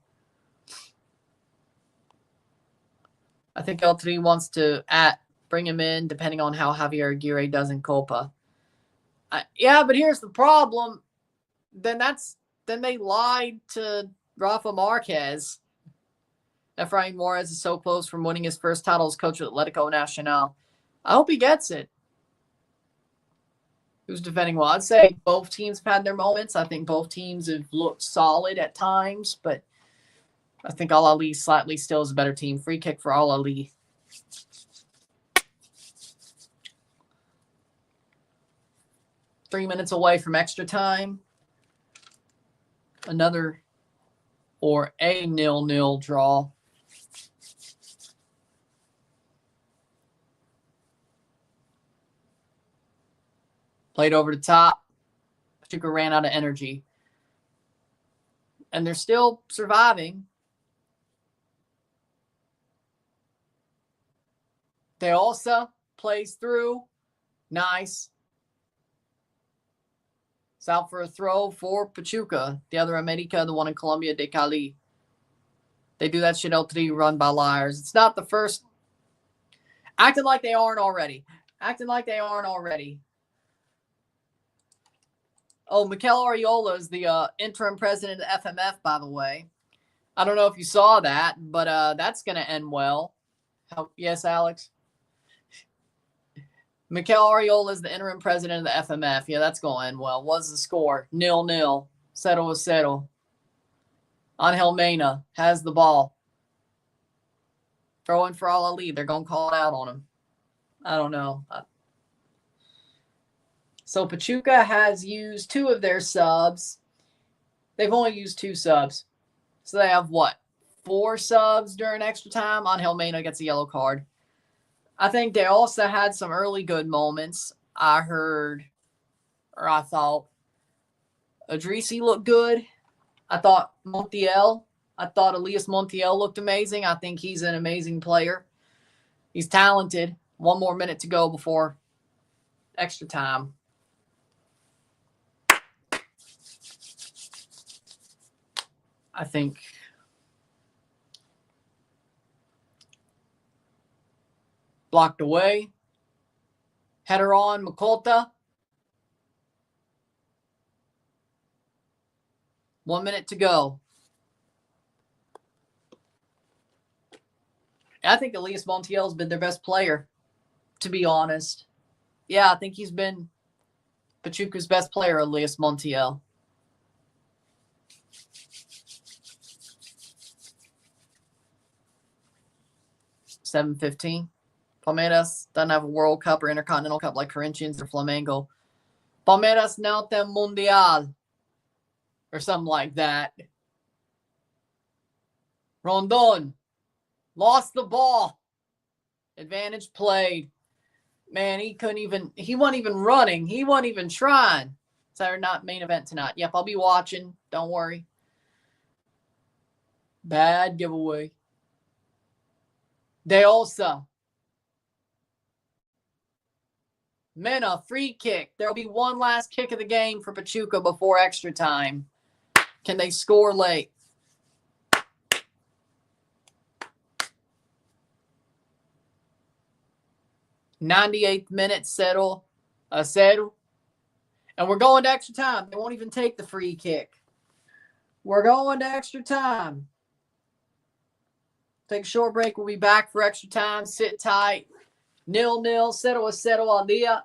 I think L3 wants to bring him in, depending on how Javier Aguirre does in Copa. Yeah, but here's the problem. Then they lied to Rafa Marquez. Efrain Morez is so close from winning his first title as coach at Atletico Nacional. I hope he gets it. Who's defending well? I'd say both teams have had their moments. I think both teams have looked solid at times, but I think Al Ahly slightly still is a better team. Free kick for Al Ahly. Three minutes away from extra time. Another or a 0-0 draw. Played over the top. Pachuca ran out of energy. And they're still surviving. De Osa plays through. Nice. It's out for a throw for Pachuca. The other America, the one in Colombia, de Cali. They do that shit L3 run by liars. It's not the first. Acting like they aren't already. Acting like they aren't already. Oh, Mikel Arreola is the interim president of FMF, by the way. I don't know if you saw that, but that's going to end well. Yes, Alex? Mikel Arreola is the interim president of the FMF. Yeah, that's going to end well. What's the score? 0-0. 0-0. Angel Mena has the ball. Throwing for Al Ali. They're going to call it out on him. I don't know. So Pachuca has used 2 of their subs. They've only used 2 subs. So they have what? 4 subs during extra time. Angel Mena gets a yellow card. I think they also had some early good moments. I thought Adrisi looked good. I thought Elias Montiel looked amazing. I think he's an amazing player. He's talented. 1 more minute to go before extra time. I think blocked away. Header on Makolta. 1 minute to go. I think Elias Montiel has been their best player, to be honest. Yeah, I think he's been Pachuca's best player, Elias Montiel. $7.15. Palmeiras doesn't have a World Cup or Intercontinental Cup like Corinthians or Flamengo. Palmeiras não tem Mundial. Or something like that. Rondon lost the ball. Advantage played. Man, he wasn't even running. He wasn't even trying. So not main event tonight. Yep, I'll be watching. Don't worry. Bad giveaway. De Osa. Mena, free kick. There'll be one last kick of the game for Pachuca before extra time. Can they score late? '98th minute, 0-0. And we're going to extra time. They won't even take the free kick. We're going to extra time. Take a short break. We'll be back for extra time. Sit tight. 0-0. 0-0 al dia.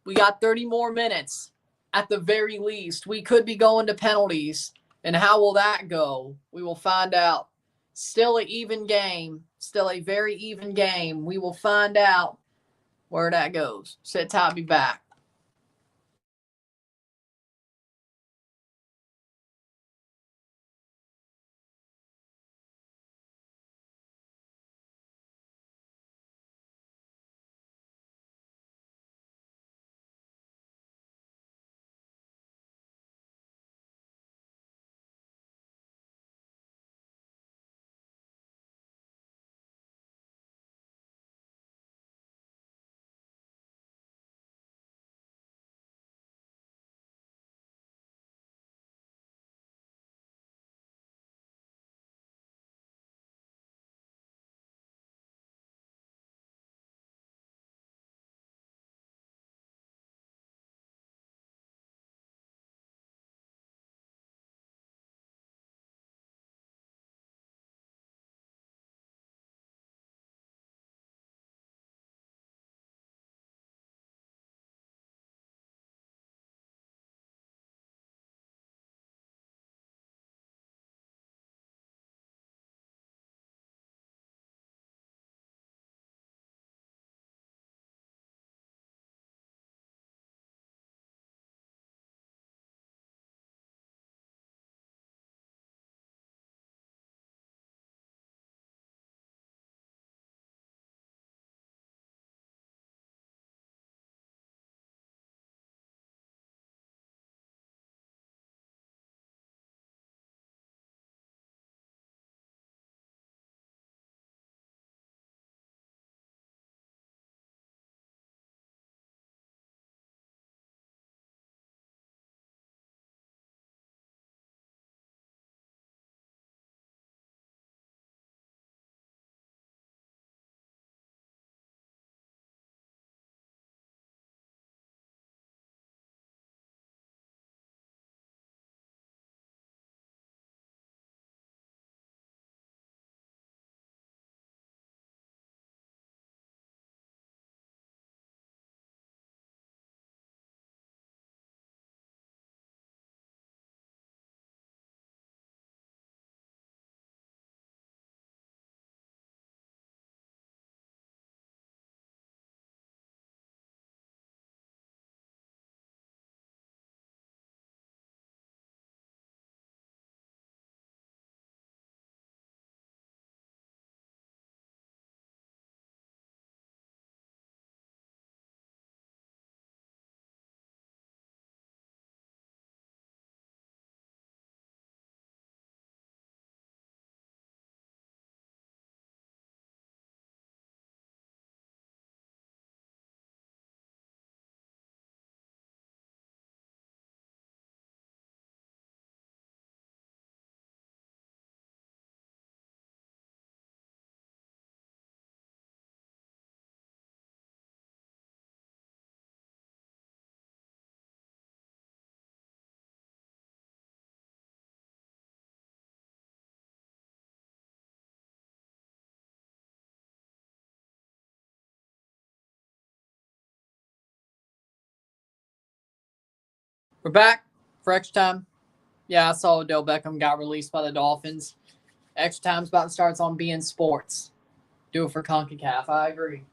We got 30 more minutes at the very least. We could be going to penalties. And how will that go? We will find out. Still an even game. Still a very even game. We will find out where that goes. Sit tight. Be back. We're back for extra time. Yeah, I saw Odell Beckham got released by the Dolphins. Extra time's about to start. It's on beIN Sports. Do it for CONCACAF. I agree.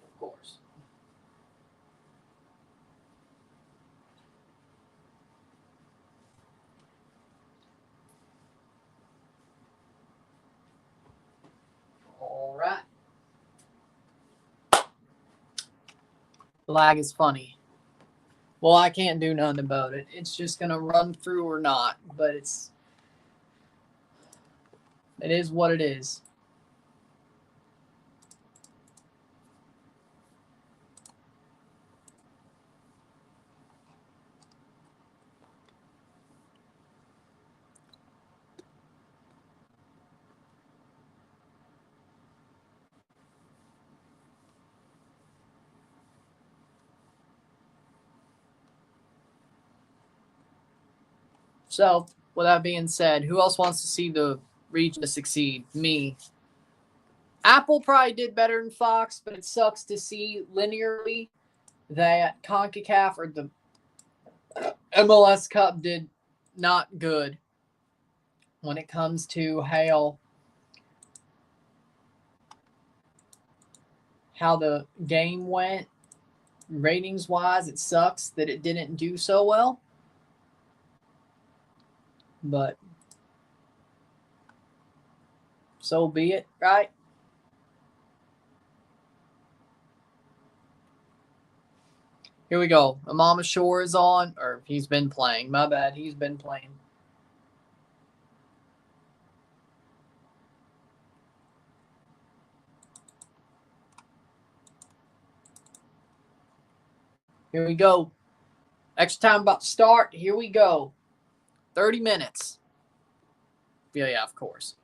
Of course. All right. The lag is funny. Well, I can't do nothing about it. It's just going to run through or not, but it is what it is. So, with that being said, who else wants to see the region succeed? Me. Apple probably did better than Fox, but it sucks to see linearly that CONCACAF or the MLS Cup did not good when it comes to how the game went. Ratings-wise, it sucks that it didn't do so well. But so be it, right? Here we go. Imam Shore is on, or he's been playing. My bad. He's been playing. Here we go. Extra time about to start. Here we go. 30 minutes. Yeah, of course.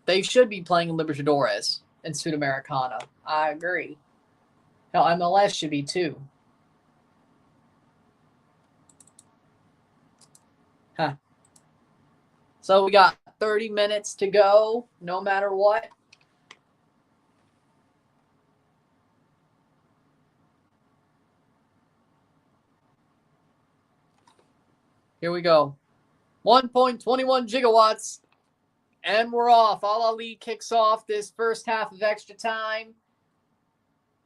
They should be playing Libertadores and Sudamericana. I agree. Hell, MLS should be too. Huh. So we got 30 minutes to go, no matter what. Here we go. 1.21 gigawatts. And we're off. Ahly kicks off this first half of extra time.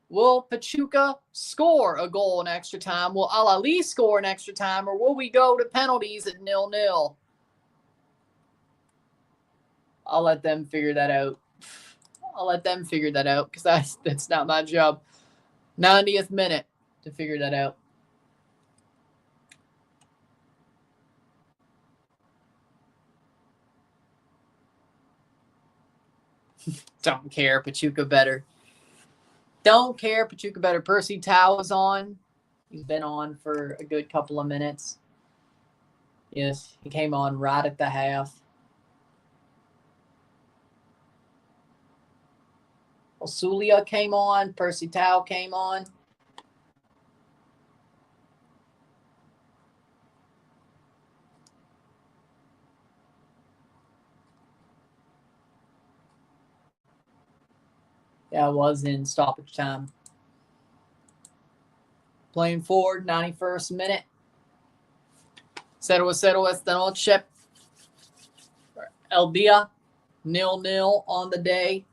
Will Pachuca score a goal in extra time? Will Ahly score in extra time? Or will we go to penalties at 0-0? I'll let them figure that out. Because that's not my job. 90th minute to figure that out. Don't care. Pachuca better. Percy Tau is on. He's been on for a good couple of minutes. Yes, he came on right at the half. Osulia came on. Percy Tau came on. Yeah, it was in stoppage time. Playing forward, 91st minute. 0-0 esta noche. El Dia, 0-0 on the day.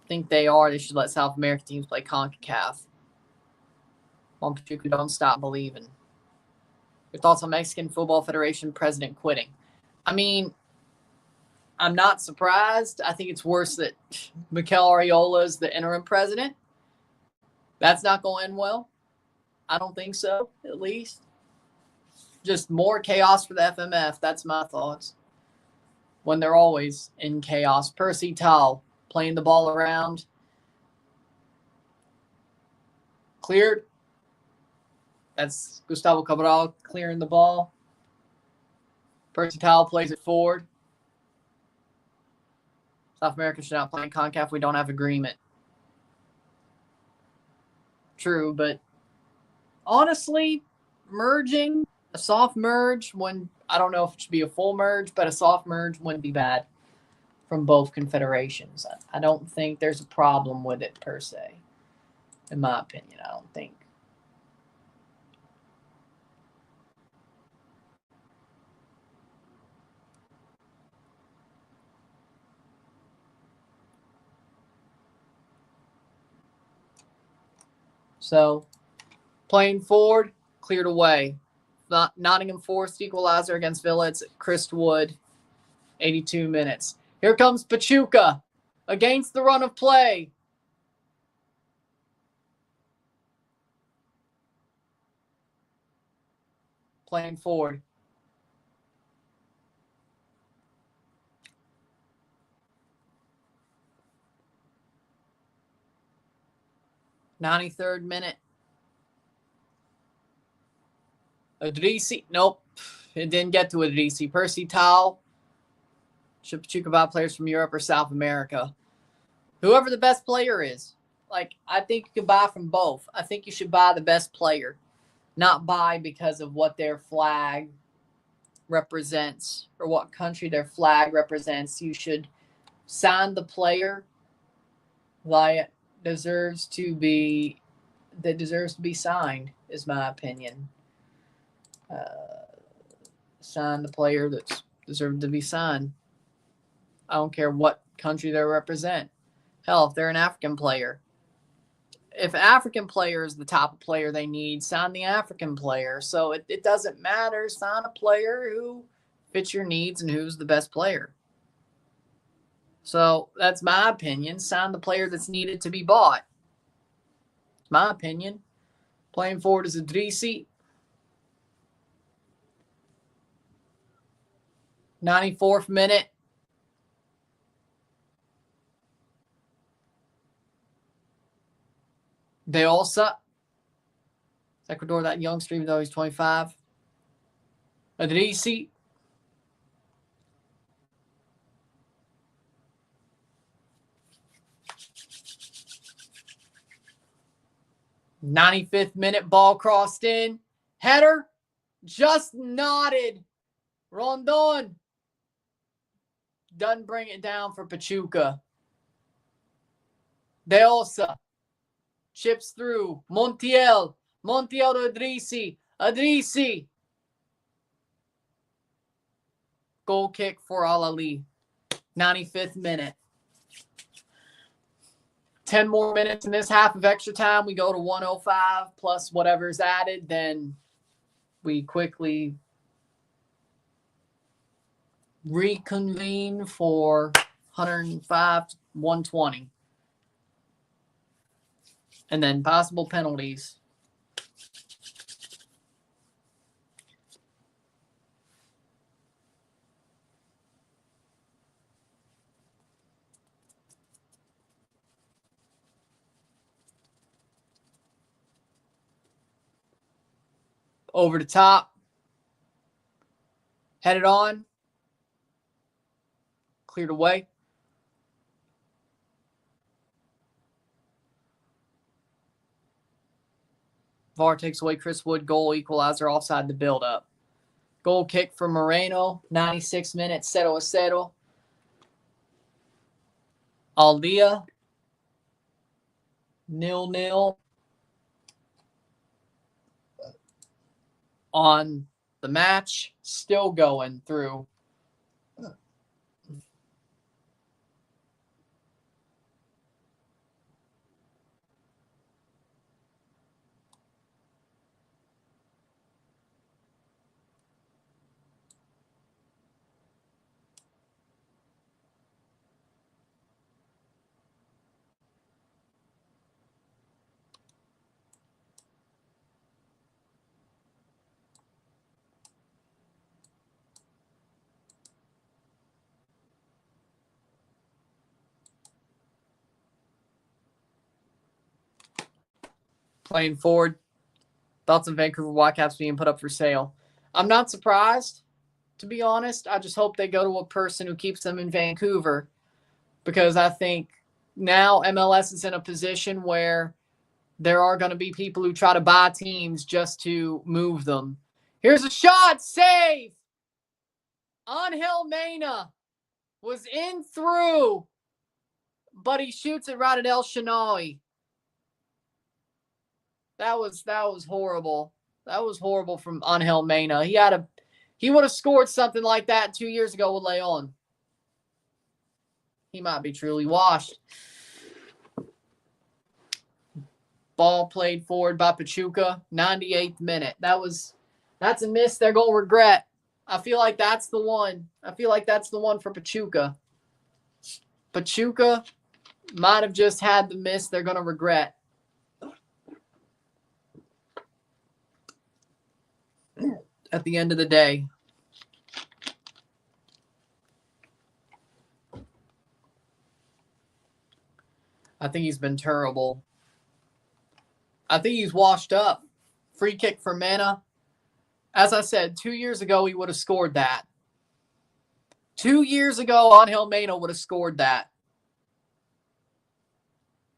I think they are. They should let South American teams play CONCACAF. Juan Pachuca, don't stop believing. Your thoughts on Mexican Football Federation president quitting? I mean, I'm not surprised. I think it's worse that Mikel Arreola is the interim president. That's not going to end well. I don't think so, at least. Just more chaos for the FMF. That's my thoughts. When they're always in chaos. Percy Tau playing the ball around. Cleared. That's Gustavo Cabral clearing the ball. Percy Tau plays it forward. South America should not play in CONCACAF. We don't have agreement. True, but honestly, merging, a soft merge, when I don't know if it should be a full merge, but a soft merge wouldn't be bad from both confederations. I don't think there's a problem with it per se. in my opinion. I don't think. So, playing forward, cleared away. Nottingham Forest equalizer against Villa. It's Christwood, 82 minutes. Here comes Pachuca against the run of play. Playing forward. '93rd minute. Adrisi. Nope. It didn't get to Adrisi. Percy Tau. Should Pachuca buy players from Europe or South America? Whoever the best player is. Like, I think you can buy from both. I think you should buy the best player. Not buy because of what their flag represents or what country their flag represents. You should sign the player that deserves to be signed, is my opinion. Sign the player that's deserved to be signed. I don't care what country they represent. Hell, if they're an African player. If an African player is the top player they need, sign the African player. So it doesn't matter. Sign a player who fits your needs and who's the best player. So that's my opinion. Sign the player that's needed to be bought. My opinion. Playing forward is Adrisi. 94th minute. De Olsa. Ecuador, that youngster, even though he's 25. Adrisi. '95th minute, ball crossed in. Header. Just nodded. Rondon. Doesn't bring it down for Pachuca. De Olsa. Chips through. Montiel. Montiel to Adrisi. Adrisi. Goal kick for Ahly. 95th minute. 10 more minutes in this half of extra time. We go to 105 plus whatever's added. Then we quickly reconvene for 105 to 120. And then possible penalties. Over the top. Headed on. Cleared away. VAR takes away Chris Wood. Goal equalizer offside the buildup. Goal kick for Moreno. 96 minutes. 0-0. Aldea. 0-0. On the match. Still going through. Playing forward. Thoughts on Vancouver Whitecaps being put up for sale. I'm not surprised, to be honest. I just hope they go to a person who keeps them in Vancouver, because I think now MLS is in a position where there are going to be people who try to buy teams just to move them. Here's a shot. Save. Angel Mena was in through, but he shoots it right at El Shanawi. That was horrible. That was horrible from Angel Mena. He would have scored something like that 2 years ago with Leon. He might be truly washed. Ball played forward by Pachuca, 98th minute. That's a miss they're going to regret. I feel like that's the one. I feel like that's the one for Pachuca. Pachuca might have just had the miss they're going to regret. At the end of the day. I think he's been terrible. I think he's washed up. Free kick for Mena. As I said, 2 years ago, he would have scored that. 2 years ago, Angel Mena would have scored that.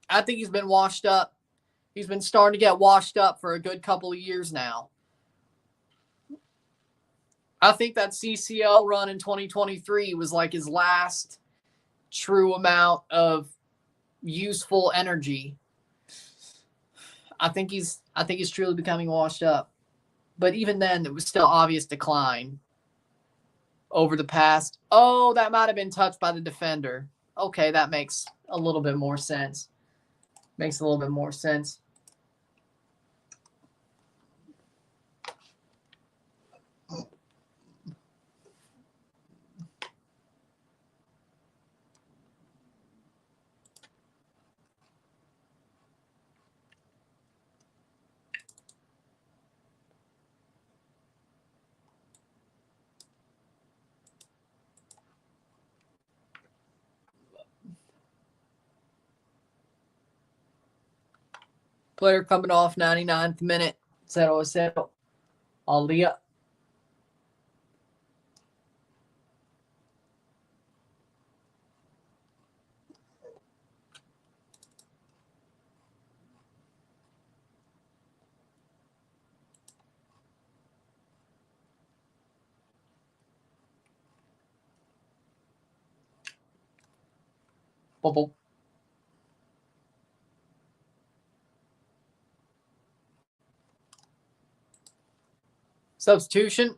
I think he's been washed up. He's been starting to get washed up for a good couple of years now. I think that CCL run in 2023 was like his last true amount of useful energy. I think he's truly becoming washed up. But even then, it was still obvious decline over the past. Oh, that might have been touched by the defender. Okay, that makes a little bit more sense. Makes a little bit more sense. Player coming off 99th minute. 0-0. Ahly. Bubble. Substitution?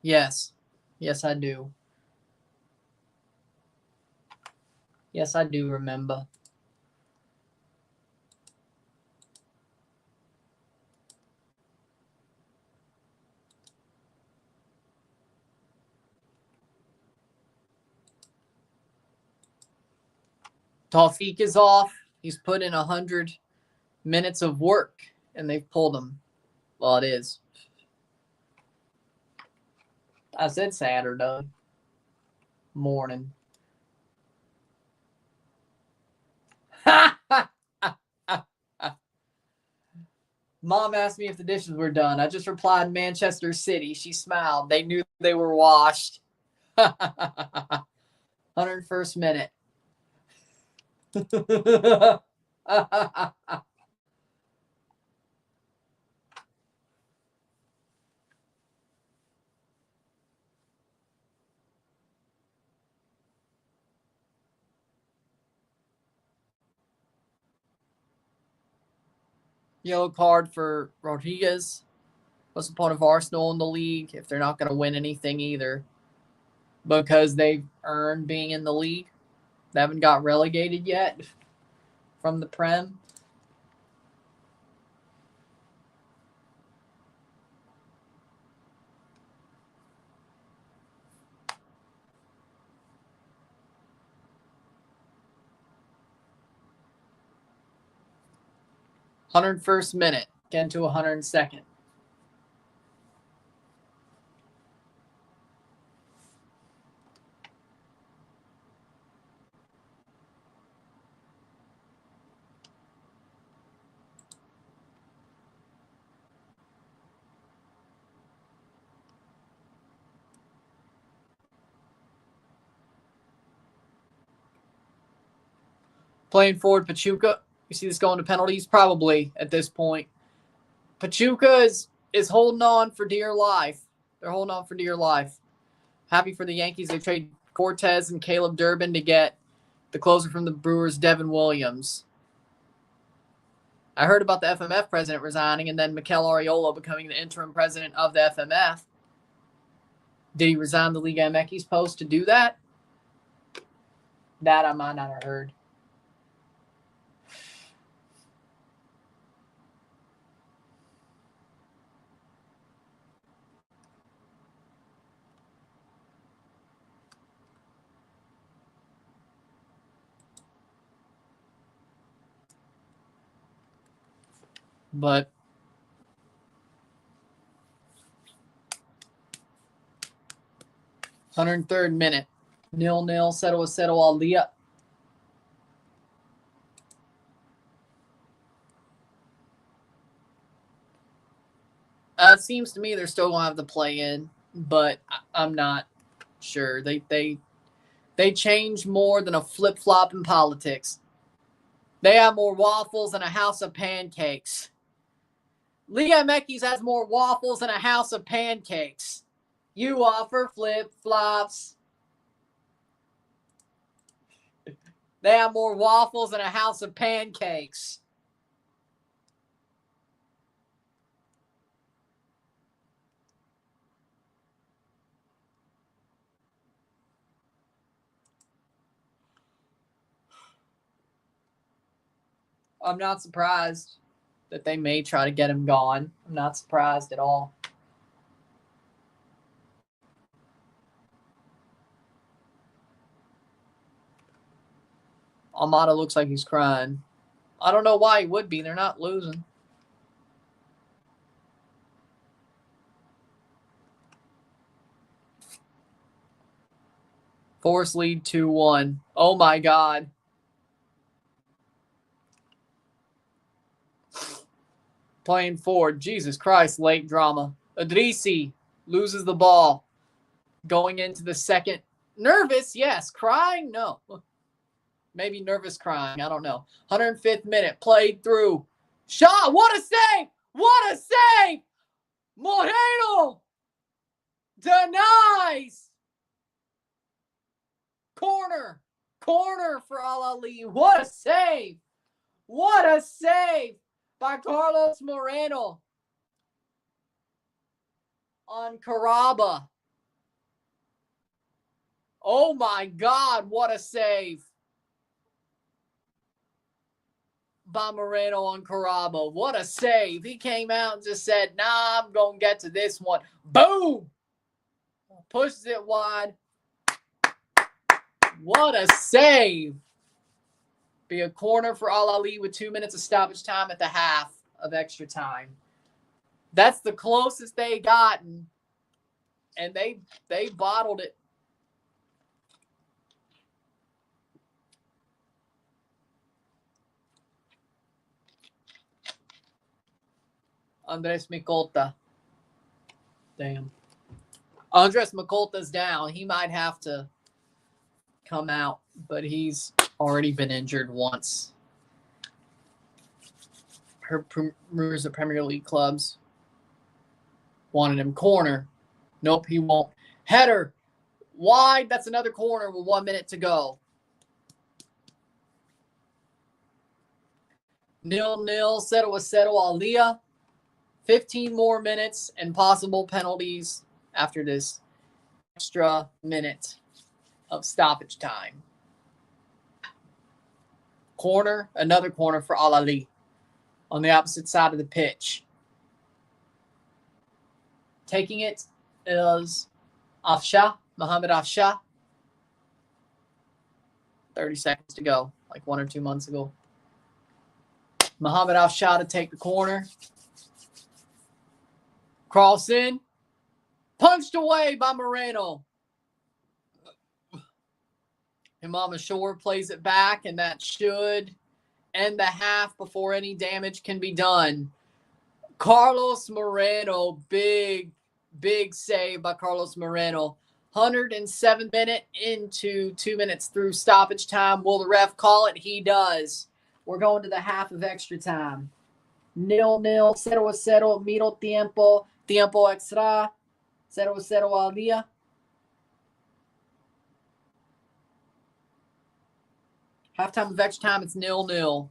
Yes. Yes, I do. Yes, I do remember. Taufik is off. He's put in 100 minutes of work, and they've pulled him. Well, it is. I said Saturday morning. Mom asked me if the dishes were done. I just replied Manchester City. She smiled. They knew they were washed. 101st minute. Yellow card for Rodriguez. What's the point of Arsenal in the league if they're not going to win anything either? Because they've earned being in the league. They haven't got relegated yet from the Prem. (101st minute). Getting to 102nd. Playing forward, Pachuca. You see this going to penalties? Probably at this point. Pachuca is holding on for dear life. They're holding on for dear life. Happy for the Yankees. They trade Cortez and Caleb Durbin to get the closer from the Brewers, Devin Williams. I heard about the FMF president resigning and then Mikel Arreola becoming the interim president of the FMF. Did he resign the Liga MX post to do that? That I might not have heard. But 103rd minute. 0-0. 0-0 Ahly. It seems to me they're still going to have to play in, but I'm not sure. They change more than a flip-flop in politics. They have more waffles than a house of pancakes. Liga MX has more waffles than a house of pancakes. You offer flip-flops. They have more waffles than a house of pancakes. I'm not surprised that they may try to get him gone. I'm not surprised at all. Almada looks like he's crying. I don't know why he would be. They're not losing. Force lead 2-1. Oh my God. Playing forward. Jesus Christ, late drama. Idrissi loses the ball. Going into the second. Nervous, yes. Crying, no. Maybe nervous crying. I don't know. 105th minute. Played through. Shot. What a save. What a save. Moreno denies. Corner. Corner for Ahly. What a save. What a save by Carlos Moreno on Caraba. Oh my God, what a save by Moreno on Caraba. What a save. He came out and just said, nah, I'm going to get to this one. Boom! Pushes it wide. What a save. Be a corner for Ahly with 2 minutes of stoppage time at the half of extra time. That's the closest they gotten, and they bottled it. Andres Micolta. Damn. Andres Micolta's down. He might have to come out, but he's already been injured once. Her rumors of Premier League clubs wanted him corner. Nope, he won't. Header. Wide. That's another corner with 1 minute to go. 0-0. 0-0 Ahly. 15 more minutes and possible penalties after this extra minute of stoppage time. Corner, another corner for Ahly on the opposite side of the pitch. Taking it is Afshah, Mohamed Afshah. 30 seconds to go, like 1 or 2 months ago. Mohamed Afshah to take the corner. Cross in. Punched away by Moreno. Imam Ashur plays it back, and that should end the half before any damage can be done. Carlos Moreno, big save by Carlos Moreno. 107th minute into 2 minutes through stoppage time. Will the ref call it? He does. We're going to the half of extra time. 0-0, 0-0, miro tiempo, tiempo extra, 0-0 Ahly. Halftime of extra time, it's 0-0.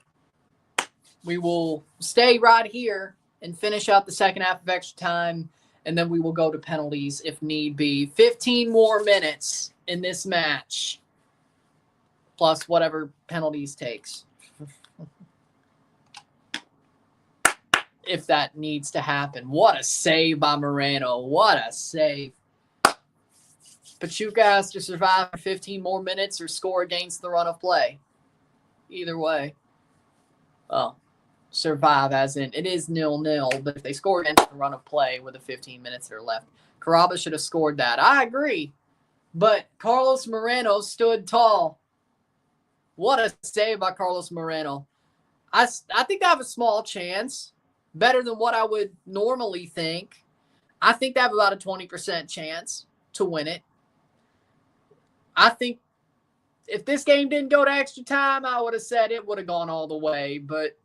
we will stay right here and finish out the second half of extra time, and then we will go to penalties if need be. 15 more minutes in this match, plus whatever penalties takes. If that needs to happen. What a save by Moreno. What a save. Pachuca has to survive for 15 more minutes or score against the run of play. Either way. Well, survive as in it is 0-0, but if they score against the run of play with the 15 minutes that are left, Caraba should have scored that. I agree. But Carlos Moreno stood tall. What a save by Carlos Moreno. I think they have a small chance. Better than what I would normally think. I think they have about a 20% chance to win it. I think if this game didn't go to extra time, I would have said it would have gone all the way. But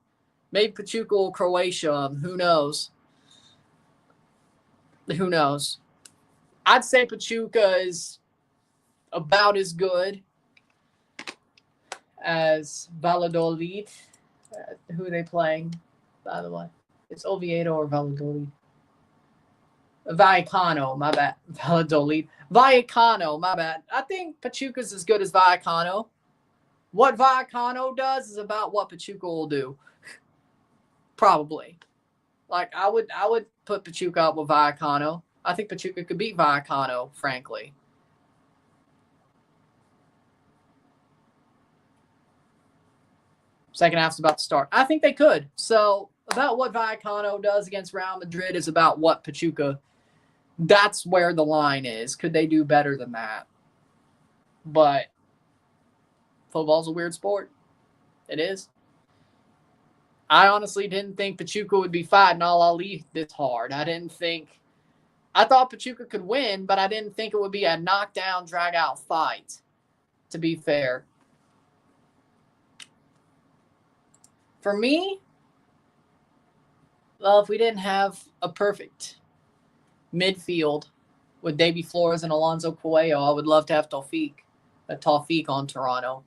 maybe Pachuca or Croatia. Who knows? Who knows? I'd say Pachuca is about as good as Valladolid. Who are they playing, by the way? It's Oviedo or Valladolid. Vallecano, my bad. Valladolid. Vallecano, my bad. I think Pachuca's as good as Vallecano. What Vallecano does is about what Pachuca will do. Probably. Like, I would put Pachuca up with Vallecano. I think Pachuca could beat Vallecano, frankly. Second half's about to start. I think they could. So, about what Vallecano does against Real Madrid is about what Pachuca, that's where the line is. Could they do better than that? But football's a weird sport. It is. I honestly didn't think Pachuca would be fighting Ahly this hard. I thought Pachuca could win, but I didn't think it would be a knockdown, drag-out fight, to be fair. For me, well, if we didn't have a perfect midfield with Davy Flores and Alonso Coelho, I would love to have Taufik on Toronto.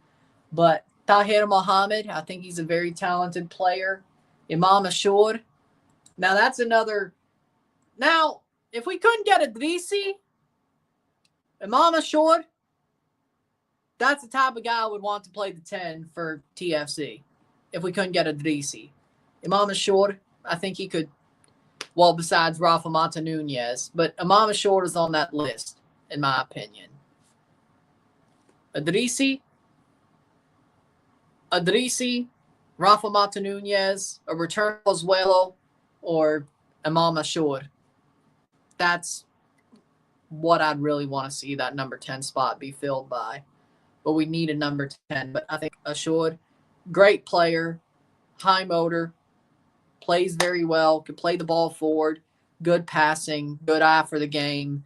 But Tahir Mohamed, I think he's a very talented player. Imam Ashur. Now, that's another. Now, if we couldn't get Idrissi, Imam Ashur, that's the type of guy I would want to play the 10 for TFC. If we couldn't get Idrissi. Imam Ashur, I think he could, well, besides Rafa Mata Nunez. But Imam Ashur is on that list, in my opinion. Idrissi, Rafa Mata Nunez, a return Pozuelo, or Imam Ashur. That's what I'd really want to see that number 10 spot be filled by. But we need a number 10. But I think Ashur, great player, high motor, plays very well, could play the ball forward, good passing, good eye for the game.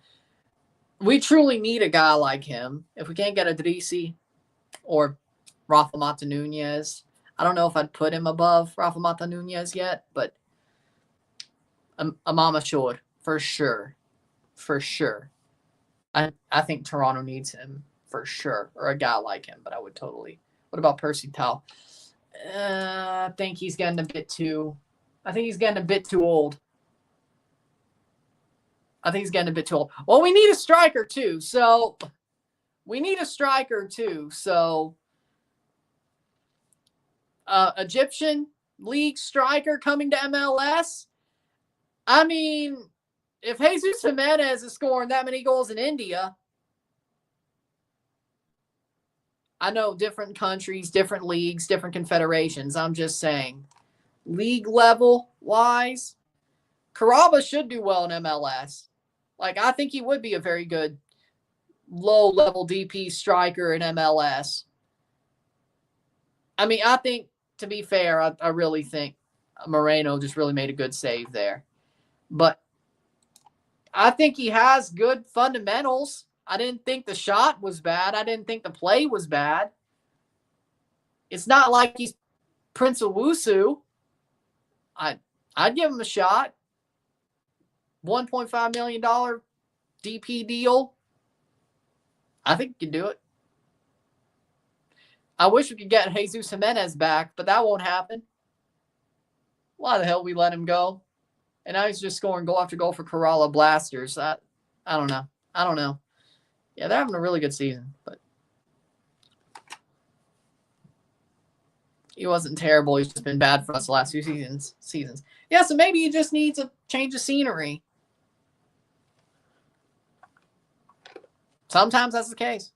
We truly need a guy like him. If we can't get Idrissi or Rafa Mata Nunez, I don't know if I'd put him above Rafa Mata Nunez yet, but Imam Ashur, for sure. For sure. I think Toronto needs him, for sure, or a guy like him, but I would totally. What about Percy Tau? I think he's getting a bit too old. Well, we need a striker too. So Egyptian league striker coming to MLS. I mean, if Jesus Jimenez is scoring that many goals in India, I know different countries, different leagues, different confederations. I'm just saying, league level wise, Caraba should do well in MLS. Like, I think he would be a very good low-level DP striker in MLS. I mean, I think, to be fair, I really think Moreno just really made a good save there. But I think he has good fundamentals. I didn't think the shot was bad. I didn't think the play was bad. It's not like he's Prince Owusu. I'd give him a shot. $1.5 million DP deal. I think he can do it. I wish we could get Jesus Jimenez back, but that won't happen. why the hell we let him go? And now he's just scoring goal after goal for Kerala Blasters. I don't know. I don't know. Yeah, they're having a really good season, but he wasn't terrible. He's just been bad for us the last few seasons. Yeah, so maybe he just needs a change of scenery. Sometimes that's the case.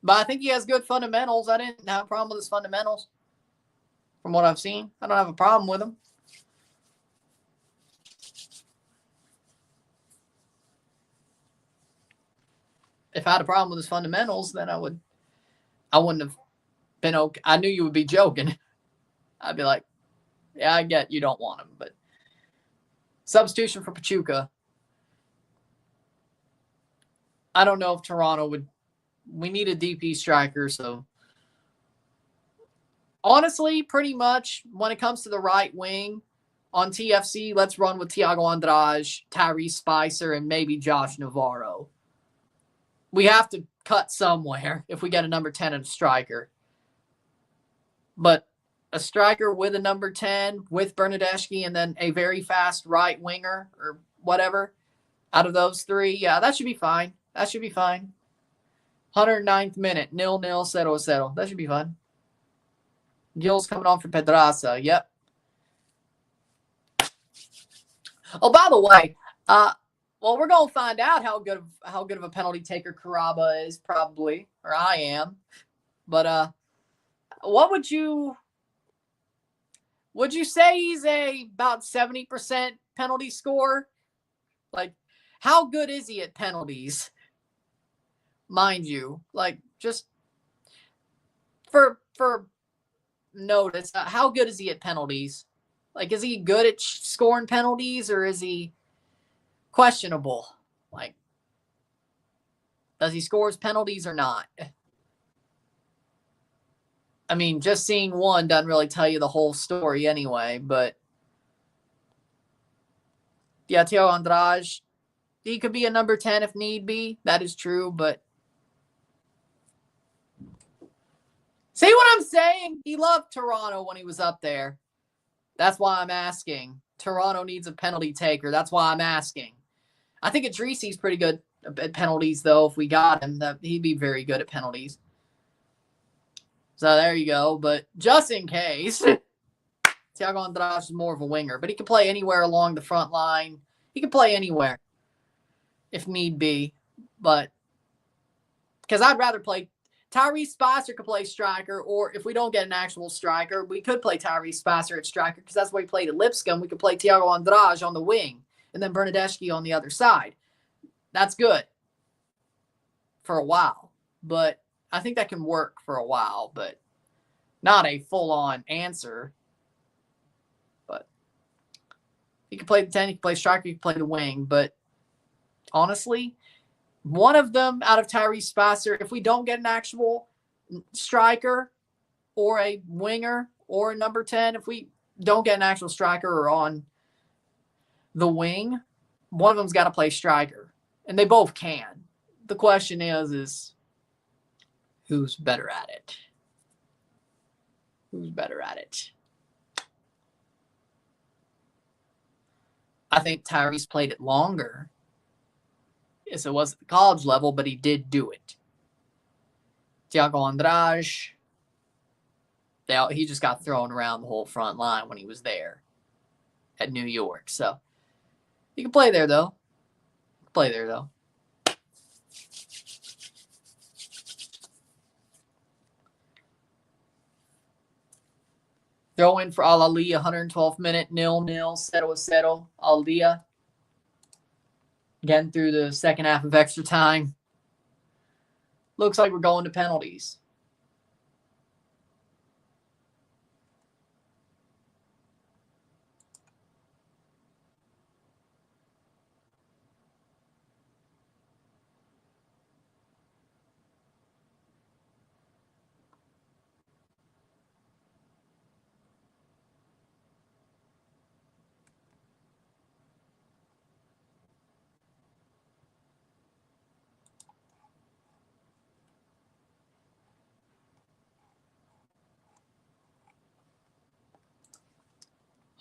But I think he has good fundamentals. I didn't have a problem with his fundamentals. From what I've seen, I don't have a problem with him. If I had a problem with his fundamentals, then I wouldn't have been okay. I knew you would be joking. I'd be like, yeah, I get you don't want him, but substitution for Pachuca. I don't know if Toronto would. We need a DP striker, so honestly, pretty much when it comes to the right wing on TFC, let's run with Thiago Andrade, Tyrese Spicer, and maybe Josh Navarro. We have to cut somewhere if we get a number 10 and a striker. But a striker with a number 10, with Bernadeschi, and then a very fast right winger or whatever, out of those three, yeah, that should be fine. That should be fine. 109th minute, 0-0, 0-0. That should be fun. Gill's coming on for Pedraza. Yep. Oh, by the way, well, we're gonna find out how good of a penalty taker Karaba is, probably, or I am. But what would you say he's about 70% penalty score? Like, how good is he at penalties? Mind you, like, just for notice, how good is he at penalties? Like, is he good at scoring penalties, or is he questionable? Like, does he score his penalties or not? I mean, just seeing one doesn't really tell you the whole story anyway, but yeah, Thiago Andrade, he could be a number 10 if need be. That is true, but see what I'm saying? He loved Toronto when he was up there. That's why I'm asking. Toronto needs a penalty taker. That's why I'm asking. I think Idrisi's pretty good at penalties, though. If we got him, he'd be very good at penalties. So there you go. But just in case, Thiago Andrade is more of a winger, but he can play anywhere along the front line. He can play anywhere if need be. But because I'd rather play Tyrese Spicer could play striker, or if we don't get an actual striker, we could play Tyrese Spicer at striker because that's what we played at Lipscomb. We could play Thiago Andrade on the wing and then Bernadeschi on the other side. That's good for a while, but I think that can work for a while, but not a full-on answer. But you can play the 10, you can play striker, you can play the wing, but honestly, one of them out of Tyrese Spicer, if we don't get an actual striker or a winger or a number 10, if we don't get an actual striker or on the wing, one of them's got to play striker. And they both can. The question is who's better at it? Who's better at it? I think Tyrese played it longer. Yes, it was at the college level, but he did do it. Thiago Andrade, he just got thrown around the whole front line when he was there at New York. So he can play there, though. Throw in for Ahly, 112th minute, 0-0, 0-0, Aldia. Getting through the second half of extra time. Looks like we're going to penalties.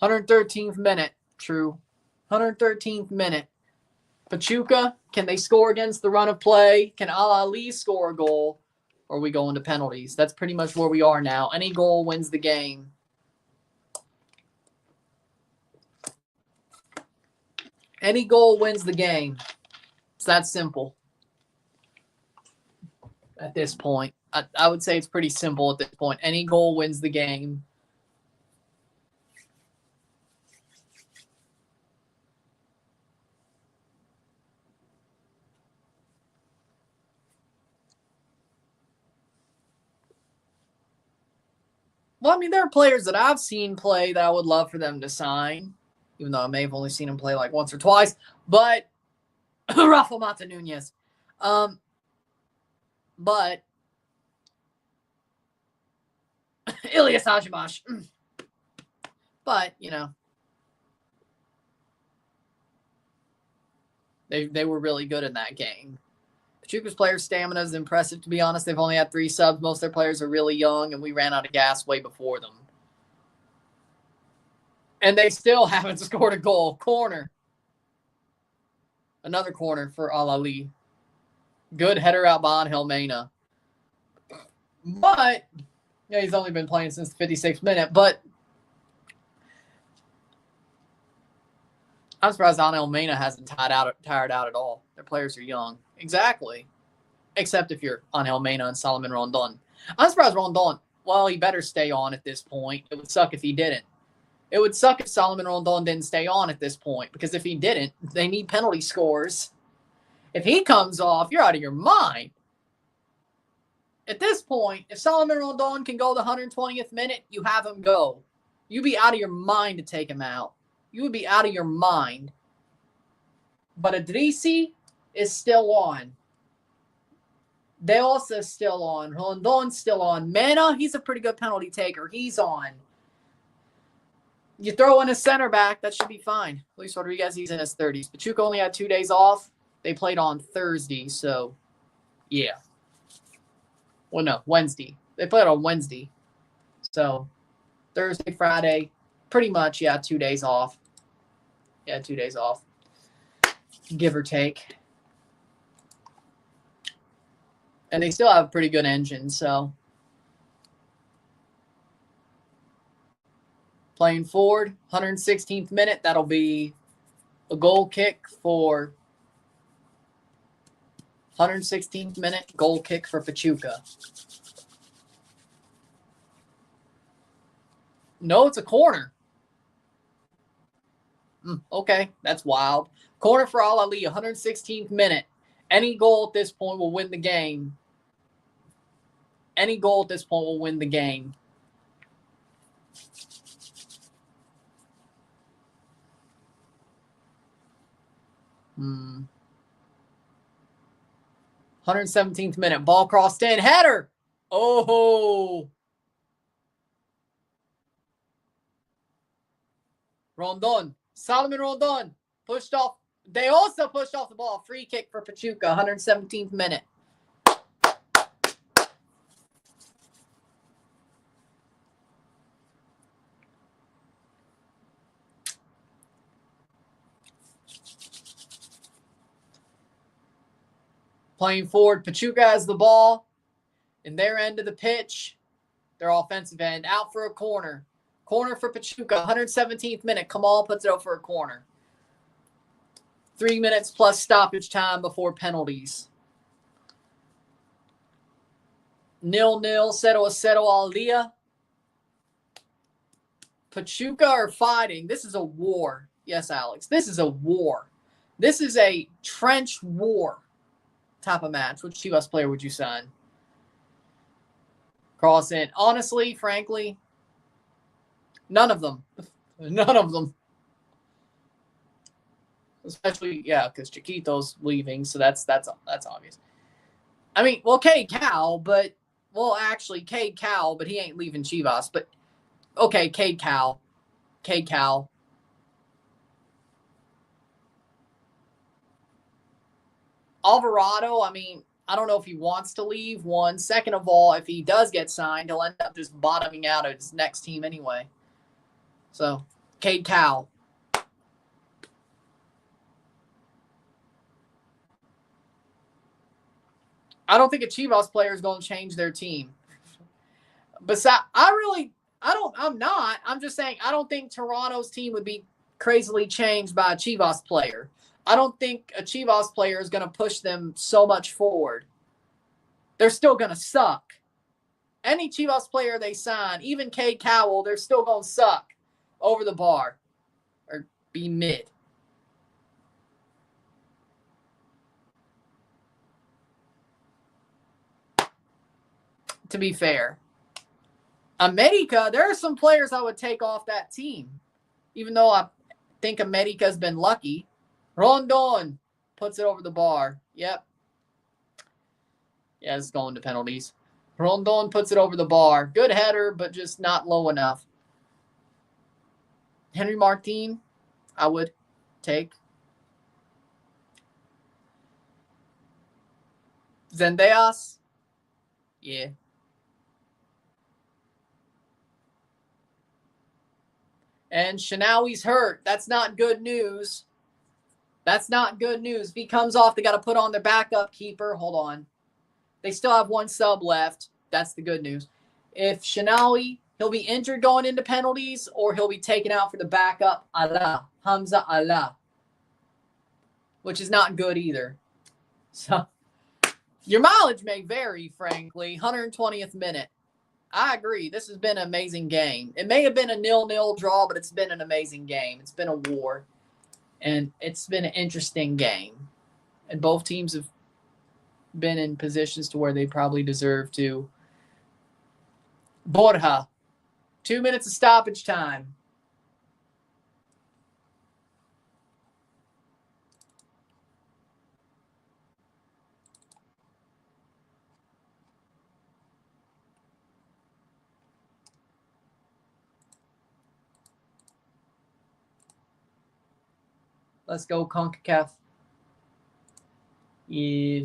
113th minute. True. 113th minute. Pachuca, can they score against the run of play? Can Ahly score a goal? Or are we going to penalties? That's pretty much where we are now. Any goal wins the game. Any goal wins the game. It's that simple. At this point. I would say it's pretty simple at this point. Any goal wins the game. Well, I mean, there are players that I've seen play that I would love for them to sign, even though I may have only seen him play like once or twice. But Rafa Mata Nunez. But Ilyas Hajimash. But, you know, they were really good in that game. Pachuca's player stamina is impressive, to be honest. They've only had 3 subs. Most of their players are really young, and we ran out of gas way before them. And they still haven't scored a goal. Corner. Another corner for Ahly. Good header out by Angel Mena. But, yeah, he's only been playing since the 56th minute. But I'm surprised Angel Mena hasn't tired out at all. Their players are young. Exactly. Except if you're Angel Mena and Solomon Rondon. I'm surprised Rondon, well, he better stay on at this point. It would suck if he didn't. It would suck if Solomon Rondon didn't stay on at this point. Because if he didn't, they need penalty scores. If he comes off, you're out of your mind. At this point, if Solomon Rondon can go the 120th minute, you have him go. You'd be out of your mind to take him out. You would be out of your mind. But Idrissi is still on. De Osa is still on. Rondon's still on. Mena, he's a pretty good penalty taker. He's on. You throw in a center back, that should be fine. Luis Rodriguez, he's in his 30s. Pachuca only had 2 days off. They played on Thursday, so yeah. Well, no, Wednesday. They played on Wednesday. So Thursday, Friday, pretty much, yeah, 2 days off. Yeah, 2 days off. Give or take. And they still have a pretty good engine, so. Playing forward, 116th minute. That'll be a goal kick for 116th minute. Goal kick for Pachuca. No, it's a corner. Okay, that's wild. Corner for Ahly, 116th minute. Any goal at this point will win the game. Any goal at this point will win the game. Hmm. 117th minute. Ball crossed in. Header. Oh. Rondon. Solomon Rondon. Pushed off. They also pushed off the ball. Free kick for Pachuca. 117th minute. Playing forward, Pachuca has the ball in their end of the pitch. Their offensive end. Out for a corner. Corner for Pachuca. 117th minute. Kamal puts it out for a corner. 3 minutes plus stoppage time before penalties. 0-0. 0-0 Aldia. Pachuca are fighting. This is a war. Yes, Alex. This is a war. This is a trench war type of match. Which Chivas player would you sign? Cross in. Honestly, frankly, none of them. None of them. Especially, yeah, because Chiquito's leaving, so that's obvious. I mean, well, Cade Cowell, but Cade Cowell, but he ain't leaving Chivas. But okay, Cade Cowell. Alvarado, I mean, I don't know if he wants to leave, one. Second of all, if he does get signed, he'll end up just bottoming out at his next team anyway. So, Cade Cowell. I don't think a Chivas player is going to change their team. I'm just saying, I don't think Toronto's team would be crazily changed by a Chivas player. I don't think a Chivas player is going to push them so much forward. They're still going to suck. Any Chivas player they sign, even Cade Cowell, they're still going to suck over the bar or be mid. To be fair. America, there are some players I would take off that team, even though I think America's been lucky. Rondon puts it over the bar. Yep. Yeah, it's going to penalties. Rondon puts it over the bar. Good header, but just not low enough. Henry Martin, I would take. Zendejas, yeah. And Shinawi's hurt. That's not good news. That's not good news. If he comes off, they got to put on their backup keeper. Hold on. They still have one sub left. That's the good news. If Shinawi, he'll be injured going into penalties, or he'll be taken out for the backup, Hamza Allah, which is not good either. So your mileage may vary, frankly. 120th minute. I agree. This has been an amazing game. It may have been a 0-0 draw, but it's been an amazing game. It's been a war, and it's been an interesting game. And both teams have been in positions to where they probably deserve to. Borja, 2 minutes of stoppage time. Let's go, CONCACAF. Yeah.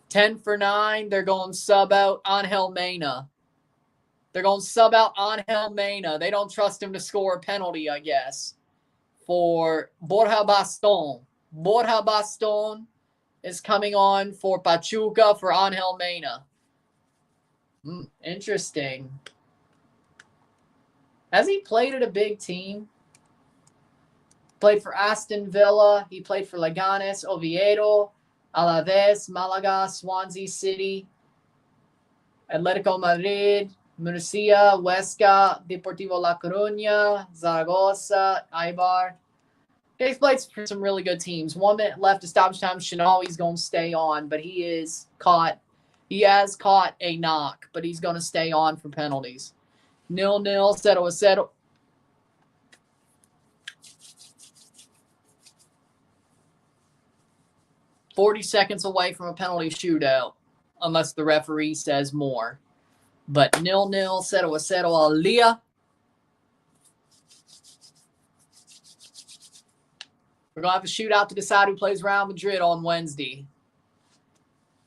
10 for 9. They're going sub out Angel Mena. They're going sub out Angel Mena. They don't trust him to score a penalty, I guess, for Borja Baston. Borja Baston is coming on for Pachuca for Angel Mena. Interesting. Has he played at a big team? Played for Aston Villa. He played for Leganes, Oviedo, Alaves, Malaga, Swansea City, Atletico Madrid, Murcia, Huesca, Deportivo La Coruña, Zaragoza, Eibar. He's played for some really good teams. 1 minute left to stoppage time. Shinawi's going to stay on, but he has caught a knock, but he's going to stay on for penalties. 0-0, 0-0. 40 seconds away from a penalty shootout, unless the referee says more. But 0-0, 0-0, Alia. We're going to have a shootout to decide who plays Real Madrid on Wednesday.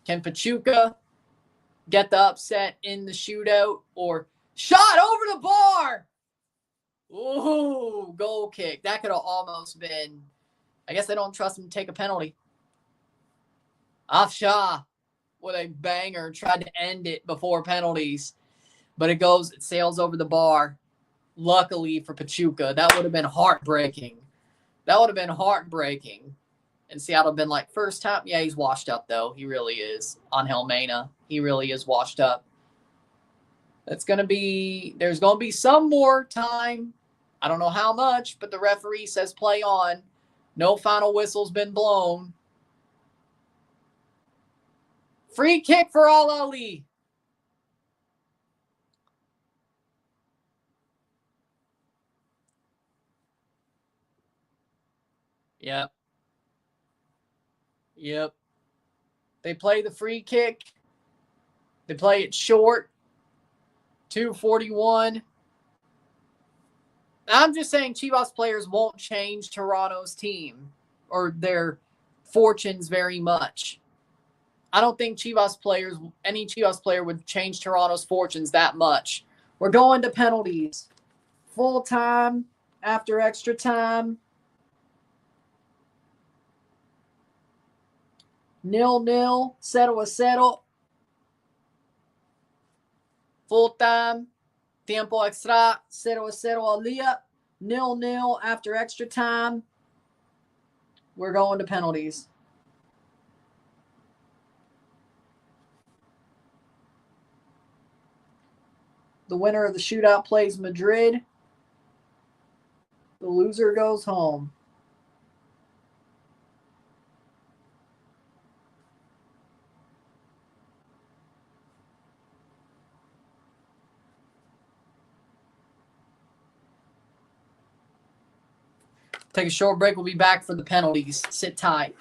Can Pachuca get the upset in the shootout, or shot over the bar? Ooh, goal kick. That could have almost been. I guess they don't trust him to take a penalty. Afshah with a banger tried to end it before penalties, but it sails over the bar. Luckily for Pachuca, that would have been heartbreaking. And Seattle been like, first time? Yeah, he's washed up, though. He really is. Angel Mena. He really is washed up. There's going to be some more time. I don't know how much, but the referee says play on. No final whistle's been blown. Free kick for Al Ali. Yep. They play the free kick. They play it short. 2:41. I'm just saying Chivas players won't change Toronto's team or their fortunes very much. I don't think any Chivas player would change Toronto's fortunes that much. We're going to penalties. Full time after extra time. 0-0, 0-0. Full time, tiempo extra, 0-0 al día. 0-0 after extra time. We're going to penalties. The winner of the shootout plays Madrid. The loser goes home. Take a short break. We'll be back for the penalties. Sit tight.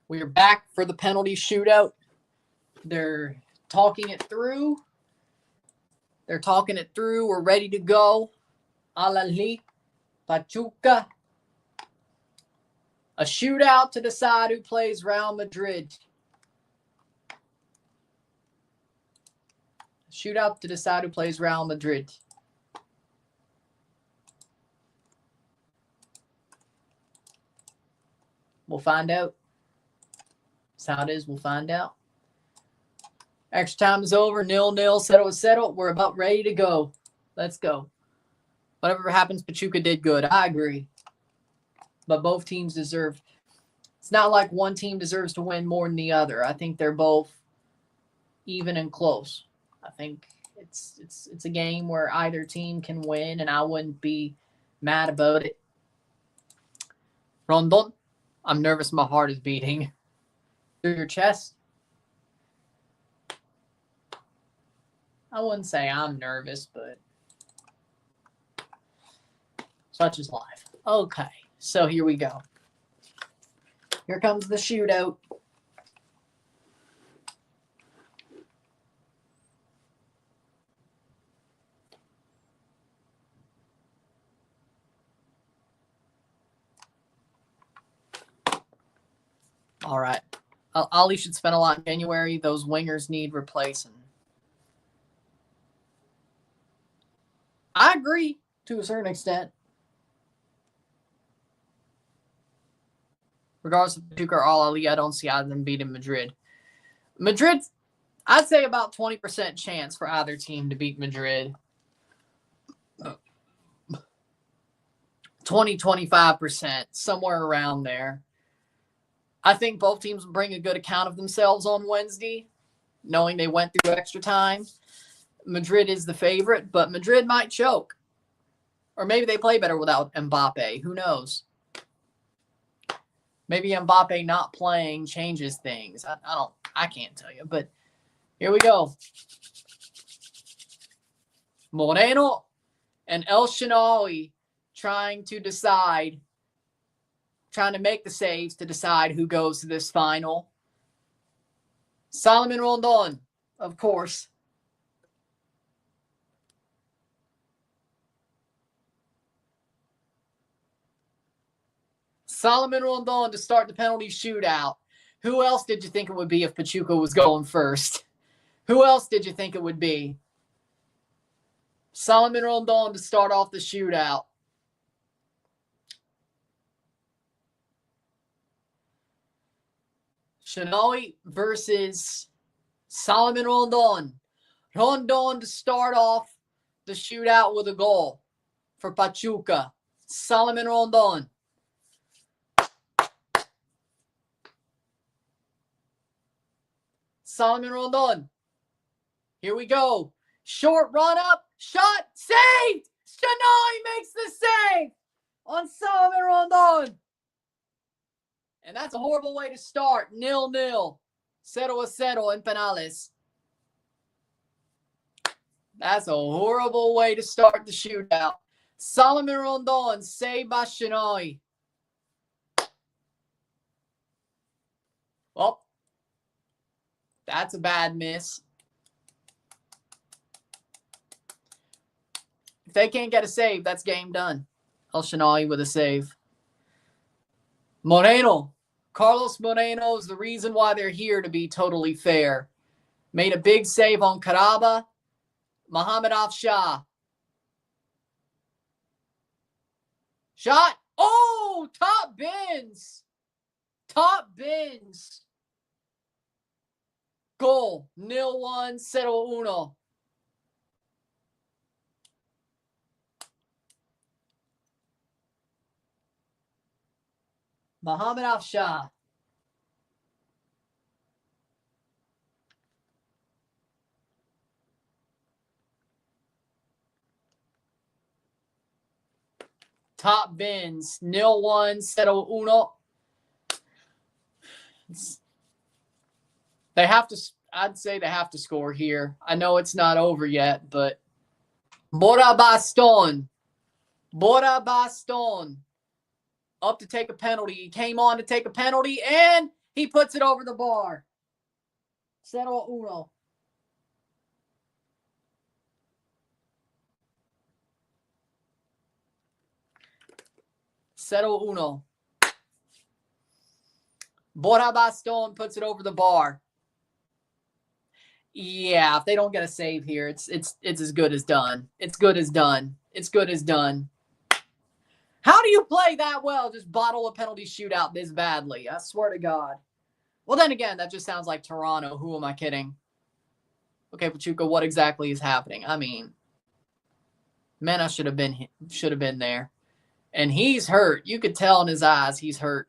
We are back for the penalty shootout. They're talking it through. We're ready to go. Ahly Pachuca. A shootout to decide who plays Real Madrid. Shootout to decide who plays Real Madrid. We'll find out. That's how it is. We'll find out. Extra time is over. 0-0. 0-0. We're about ready to go. Let's go. Whatever happens, Pachuca did good. I agree. But both teams deserve. It's not like one team deserves to win more than the other. I think they're both even and close. I think it's a game where either team can win, and I wouldn't be mad about it. Rondon, I'm nervous. My heart is beating. Through your chest? I wouldn't say I'm nervous, but such is life. Okay, so here we go. Here comes the shootout. All right. Ahly should spend a lot in January. Those wingers need replacing. I agree to a certain extent. Regardless of Pachuca or Ahly, I don't see either of them beating Madrid. Madrid, I'd say about 20% chance for either team to beat Madrid. 20-25%, somewhere around there. I think both teams will bring a good account of themselves on Wednesday, knowing they went through extra time. Madrid is the favorite, but Madrid might choke. Or maybe they play better without Mbappe. Who knows? Maybe Mbappe not playing changes things. I can't tell you, but here we go. Moreno and El Shaarawy trying to make the saves to decide who goes to this final. Salomon Rondon, of course. Salomon Rondon to start the penalty shootout. Who else did you think it would be if Pachuca was going first? Who else did you think it would be? Salomon Rondon to start off the shootout. Shaarawy versus Salomon Rondon. Rondon to start off the shootout with a goal for Pachuca. Salomon Rondon. Solomon Rondon. Here we go. Short run up. Shot. Saved. Shanoy makes the save on Solomon Rondon. And that's a horrible way to start. 0-0. 0-0 in penales. That's a horrible way to start the shootout. Solomon Rondon, saved by Shanoy. Well, that's a bad miss. If they can't get a save, that's game done. El Shanawi with a save. Moreno. Carlos Moreno is the reason why they're here, to be totally fair. Made a big save on Karaba. Mohamed Afshah. Shot. Oh, top bins. Top bins. Goal. 0-1, 0-1. Mohamed Afshah. Top bins. 0-1, 0-1. They have to, I'd say they have to score here. I know it's not over yet, but Bora Baston. Bora Baston. Up to take a penalty. He came on to take a penalty, and he puts it over the bar. 0-1. Cero uno. Bora Baston puts it over the bar. Yeah, if they don't get a save here, it's as good as done. It's good as done. It's good as done. How do you play that well? Just bottle a penalty shootout this badly. I swear to God. Well, then again, that just sounds like Toronto. Who am I kidding? Okay, Pachuca, what exactly is happening? I mean, Mena should have been there. And he's hurt. You could tell in his eyes he's hurt.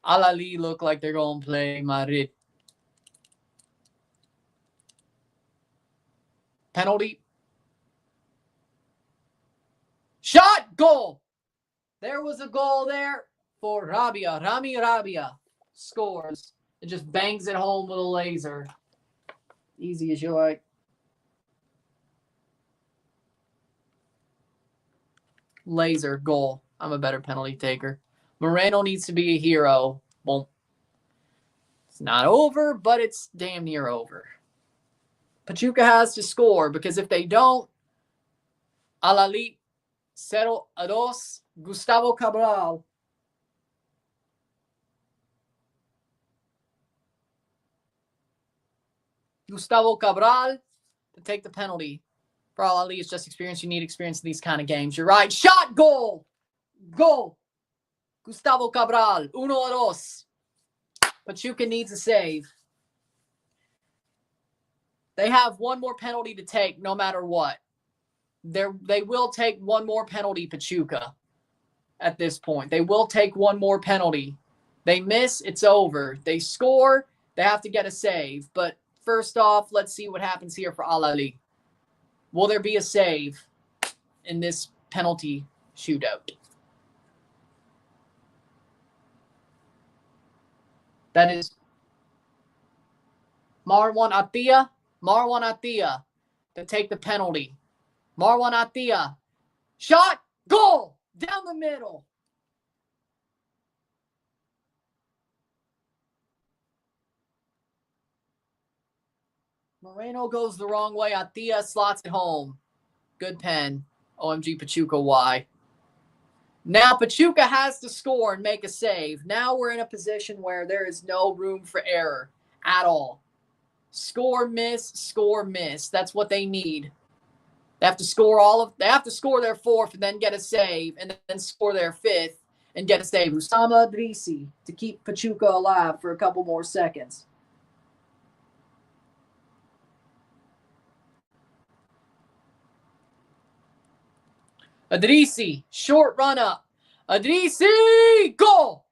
Ahly look like they're going to play Madrid. Penalty. Shot, goal. There was a goal there for Rabia. Rami Rabia scores. It just bangs it home with a laser. Easy as you like. Laser, goal. I'm a better penalty taker. Moreno needs to be a hero. Well, it's not over, but it's damn near over. Pachuca has to score, because if they don't, Ahly 0-2, Gustavo Cabral. Gustavo Cabral to take the penalty. For Ahly, it's just experience. You need experience in these kind of games. You're right. Shot, goal. Goal. Gustavo Cabral. 1-2. Pachuca needs a save. They have one more penalty to take no matter what. They will take one more penalty, Pachuca, at this point. They will take one more penalty. They miss, it's over. They score, they have to get a save. But first off, let's see what happens here for Ahly. Will there be a save in this penalty shootout? That is Marwan Atiyah. Marwan Atiyah to take the penalty. Marwan Atiyah. Shot. Goal. Down the middle. Moreno goes the wrong way. Atiyah slots it home. Good pen. OMG Pachuca Y. Now Pachuca has to score and make a save. Now we're in a position where there is no room for error at all. Score, miss. That's what they need. They have to score their fourth and then get a save, and then score their fifth and get a save. Usama Adrisi to keep Pachuca alive for a couple more seconds. Adrisi, short run up. Adrisi, goal.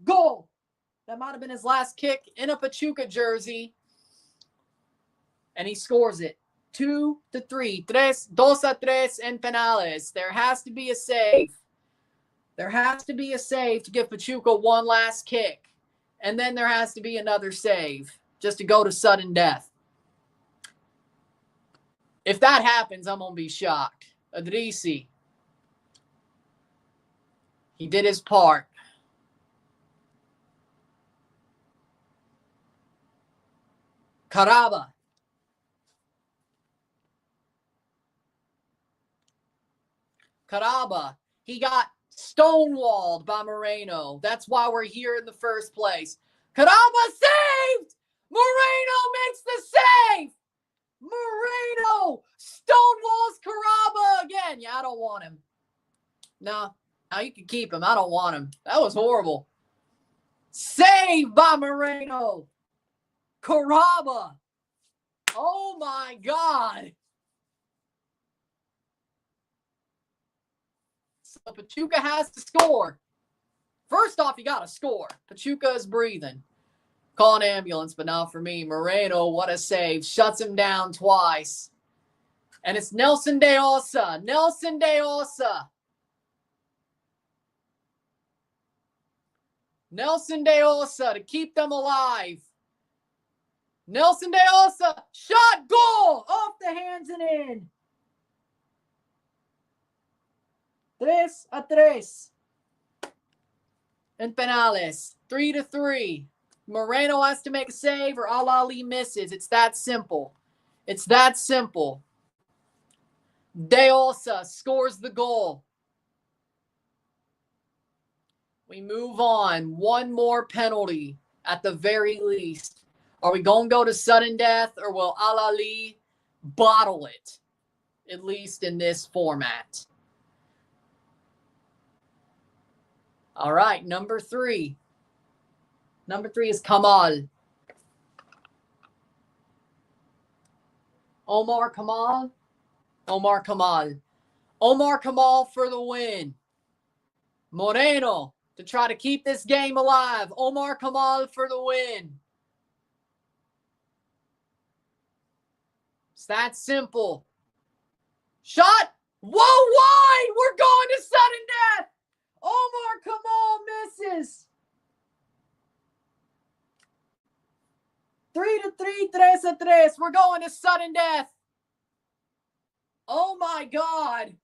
Goal. That might have been his last kick in a Pachuca jersey. And he scores it. 2-3. 2-3 en penales. There has to be a save. There has to be a save to give Pachuca one last kick. And then there has to be another save just to go to sudden death. If that happens, I'm going to be shocked. Adrisi. He did his part. Caraba. Caraba. He got stonewalled by Moreno. That's why we're here in the first place. Caraba saved! Moreno makes the save! Moreno stonewalls Caraba again. Yeah, I don't want him. No, you can keep him. I don't want him. That was horrible. Saved by Moreno. Caraba. Oh my God. So Pachuca has to score. First off, you got to score. Pachuca is breathing. Call an ambulance, but not for me. Moreno, what a save. Shuts him down twice. And it's Nelson de Osa. Nelson de Osa. Nelson de Osa to keep them alive. Nelson de Osa. Shot, goal. Off the hands and in. 3-3. En penales. 3-3. Moreno has to make a save or Ahly misses. It's that simple. It's that simple. De Osa scores the goal. We move on. One more penalty at the very least. Are we going to go to sudden death or will Ahly bottle it? At least in this format. All right, number 3. Number 3 is Kamal. Omar Kamal. Omar Kamal. Omar Kamal for the win. Moreno to try to keep this game alive. Omar Kamal for the win. It's that simple. Shot. Whoa, wide. We're going to sudden death. Omar Kamal misses. 3-3, 3-3. We're going to sudden death. Oh my God.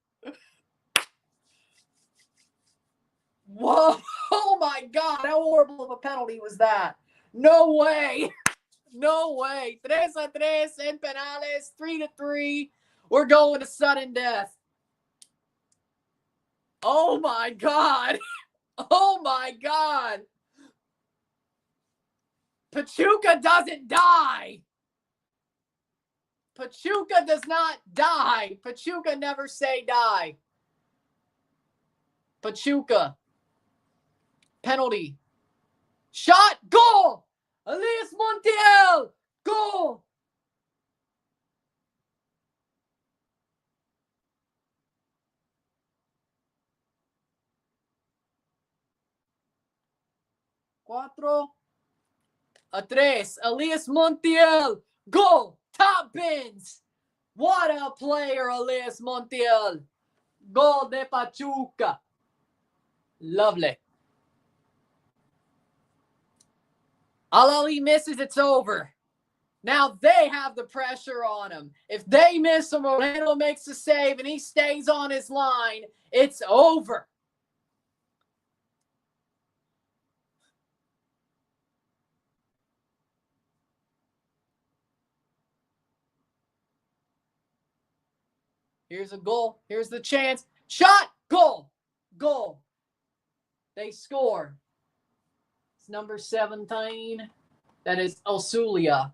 Whoa. Oh my God. How horrible of a penalty was that? No way. No way. 3-3 en penales. 3-3. We're going to sudden death. Oh my God. Oh my God. Pachuca doesn't die. Pachuca does not die. Pachuca never say die. Pachuca. Penalty. Shot. Goal. Elias Montiel. Goal. Cuatro a tres. Elias Montiel. Goal. Top bins. What a player, Elias Montiel. Goal de Pachuca. Lovely. Ahly misses, it's over. Now they have the pressure on him. If they miss him, Moreno makes the save and he stays on his line, it's over. Here's a goal. Here's the chance. Shot. Goal. Goal. They score. It's number 17. That is Elsulia.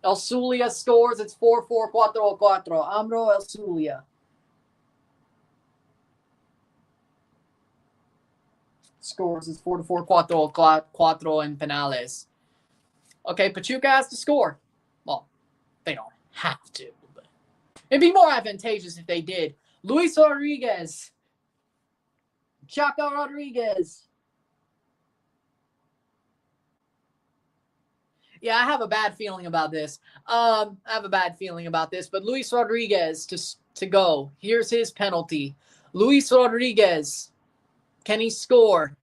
Elsulia scores. It's 4-4, 4-4. Amro Elsulia. Scores. It's 4-4, 4-4 in penales. Okay, Pachuca has to score. Well, they don't have to, but it'd be more advantageous if they did. Luis Rodriguez. Chaco Rodriguez. Yeah, I have a bad feeling about this. But Luis Rodriguez to go. Here's his penalty. Luis Rodriguez. Can he score?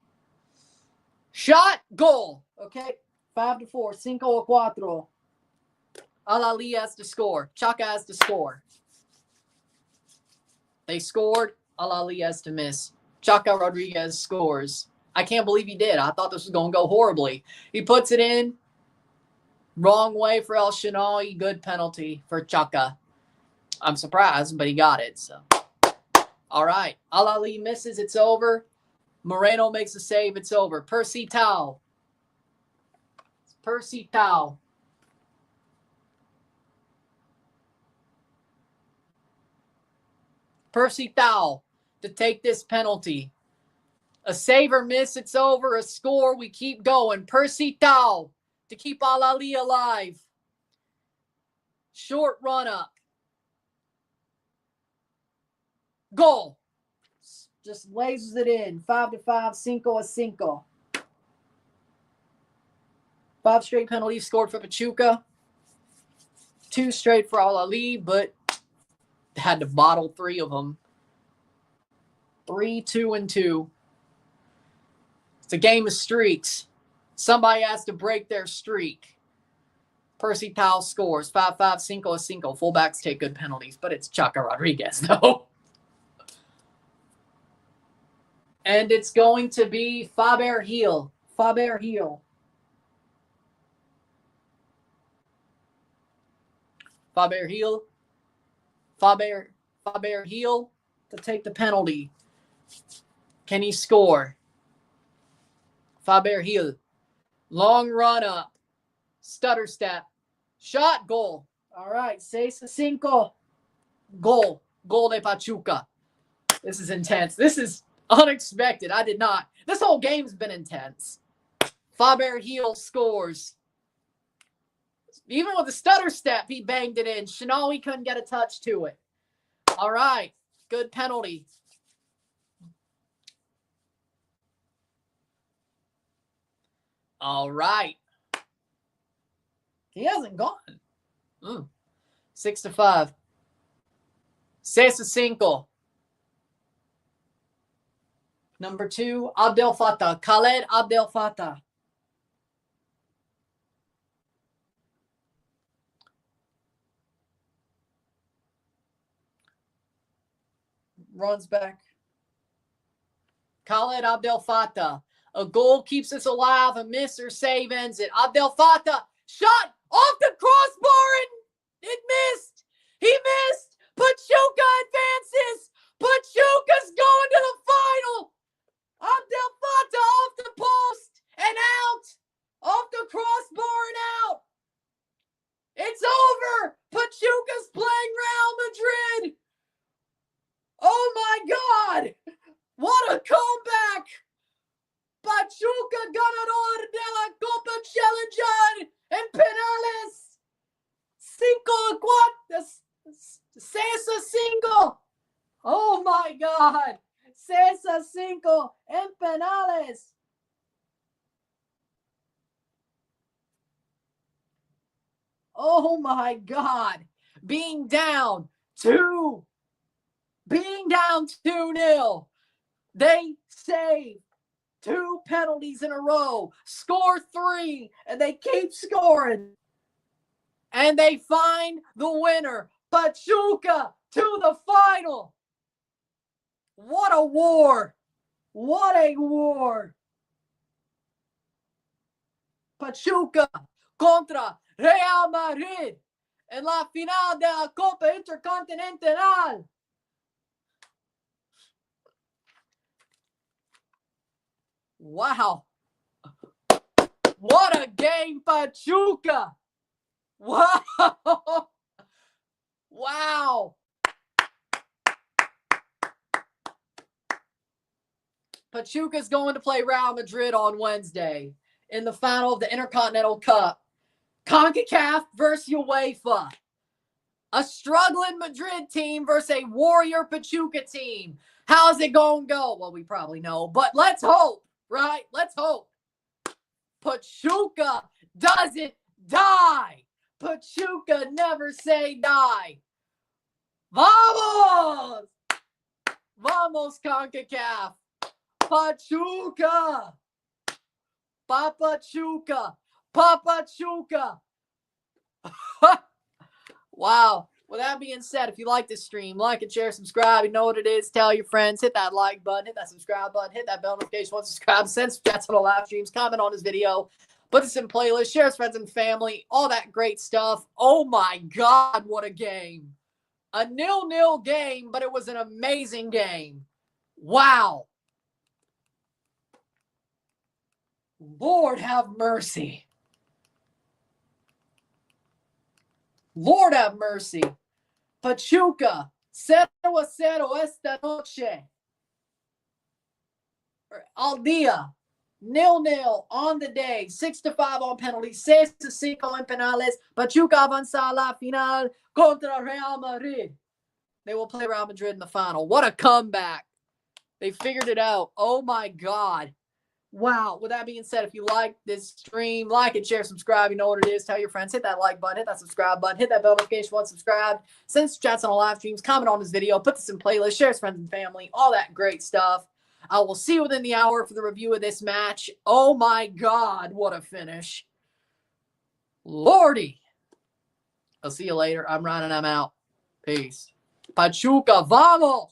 Shot, goal. Okay, 5-4, 5-4. Ahly has to score. Chaka has to score. They scored. Ahly has to miss. Chaka Rodriguez scores. I can't believe he did. I thought this was going to go horribly. He puts it in. Wrong way for El Shaarawy. Good penalty for Chaka. I'm surprised, but he got it. So, all right. Ahly misses. It's over. Moreno makes a save. It's over. Percy Tau. Percy Tau. Percy Tau to take this penalty. A save or miss, it's over. A score, we keep going. Percy Tau to keep Ahly alive. Short run up. Goal. Just lasers it in. 5-5, 5-5. 5 straight penalties scored for Pachuca. 2 straight for Ahly, but had to bottle 3 of them. 3, 2, and 2. It's a game of streaks. Somebody has to break their streak. Percy Tau scores. 5-5, 5-5. Fullbacks take good penalties, but it's Chaka Rodriguez, though. And it's going to be Faber Hill. Faber Hill. Faber Hill. Faber Hill to take the penalty. Can he score? Faber Hill. Long run up. Stutter step. Shot, goal. All right. 6-5. Goal. Goal de Pachuca. This is intense. This is unexpected. I did not. This whole game's been intense. Faber Hill scores. Even with the stutter step, he banged it in. Shaarawy couldn't get a touch to it. All right. Good penalty. All right. He hasn't gone. 6-5. 6-5. Number 2, Abdel Fattah. Khaled Abdel Fattah. Runs back. Khaled Abdel Fattah. A goal keeps us alive. A miss or save ends it. Abdel Fattah. Shot off the crossbar and it missed. He missed. Pachuca advances. Pachuca's going to the final. Abdel Fattah off the post and out. Off the crossbar and out. It's over. Pachuca's playing Real Madrid. Oh my God. What a comeback. Pachuca ganador de la Copa Challenger en penales. 6-5. Oh my God. 6-5 en penales. Oh my God. Being down 2-0. They save 2 penalties in a row, score 3, and they keep scoring. And they find the winner, Pachuca, to the final. What a war. What a war. Pachuca contra Real Madrid en la final de la Copa Intercontinental. Wow. What a game, Pachuca. Wow. Wow. Pachuca's going to play Real Madrid on Wednesday in the final of the Intercontinental Cup. CONCACAF versus UEFA. A struggling Madrid team versus a warrior Pachuca team. How's it going to go? Well, we probably know, but let's hope, right? Let's hope. Pachuca doesn't die. Pachuca never say die. Vamos! Vamos, CONCACAF. Pachuca. Papachuca. Papachuca. Wow. With that being said, if you like this stream, like and share, subscribe. You know what it is. Tell your friends. Hit that like button. Hit that subscribe button. Hit that bell notification once subscribe. Send chats on the live streams. Comment on this video. Put this in playlist. Share with friends and family. All that great stuff. Oh my God, what a game. A 0-0 game, but it was an amazing game. Wow. Lord have mercy. Lord have mercy. Pachuca, 0-0 esta noche. Al dia, 0-0 on the day, 6-5 on penalties, 6-5 en penales. Pachuca avanza a la final contra Real Madrid. They will play Real Madrid in the final. What a comeback. They figured it out. Oh my God. Wow. With that being said, if you like this stream, like and share, subscribe. You know what it is. Tell your friends. Hit that like button. Hit that subscribe button. Hit that bell notification once subscribed. Send chats on the live streams. Comment on this video. Put this in playlist. Share with friends and family. All that great stuff. I will see you within the hour for the review of this match. Oh my God. What a finish. Lordy. I'll see you later. I'm Ryan and I'm out. Peace. Pachuca, vamos!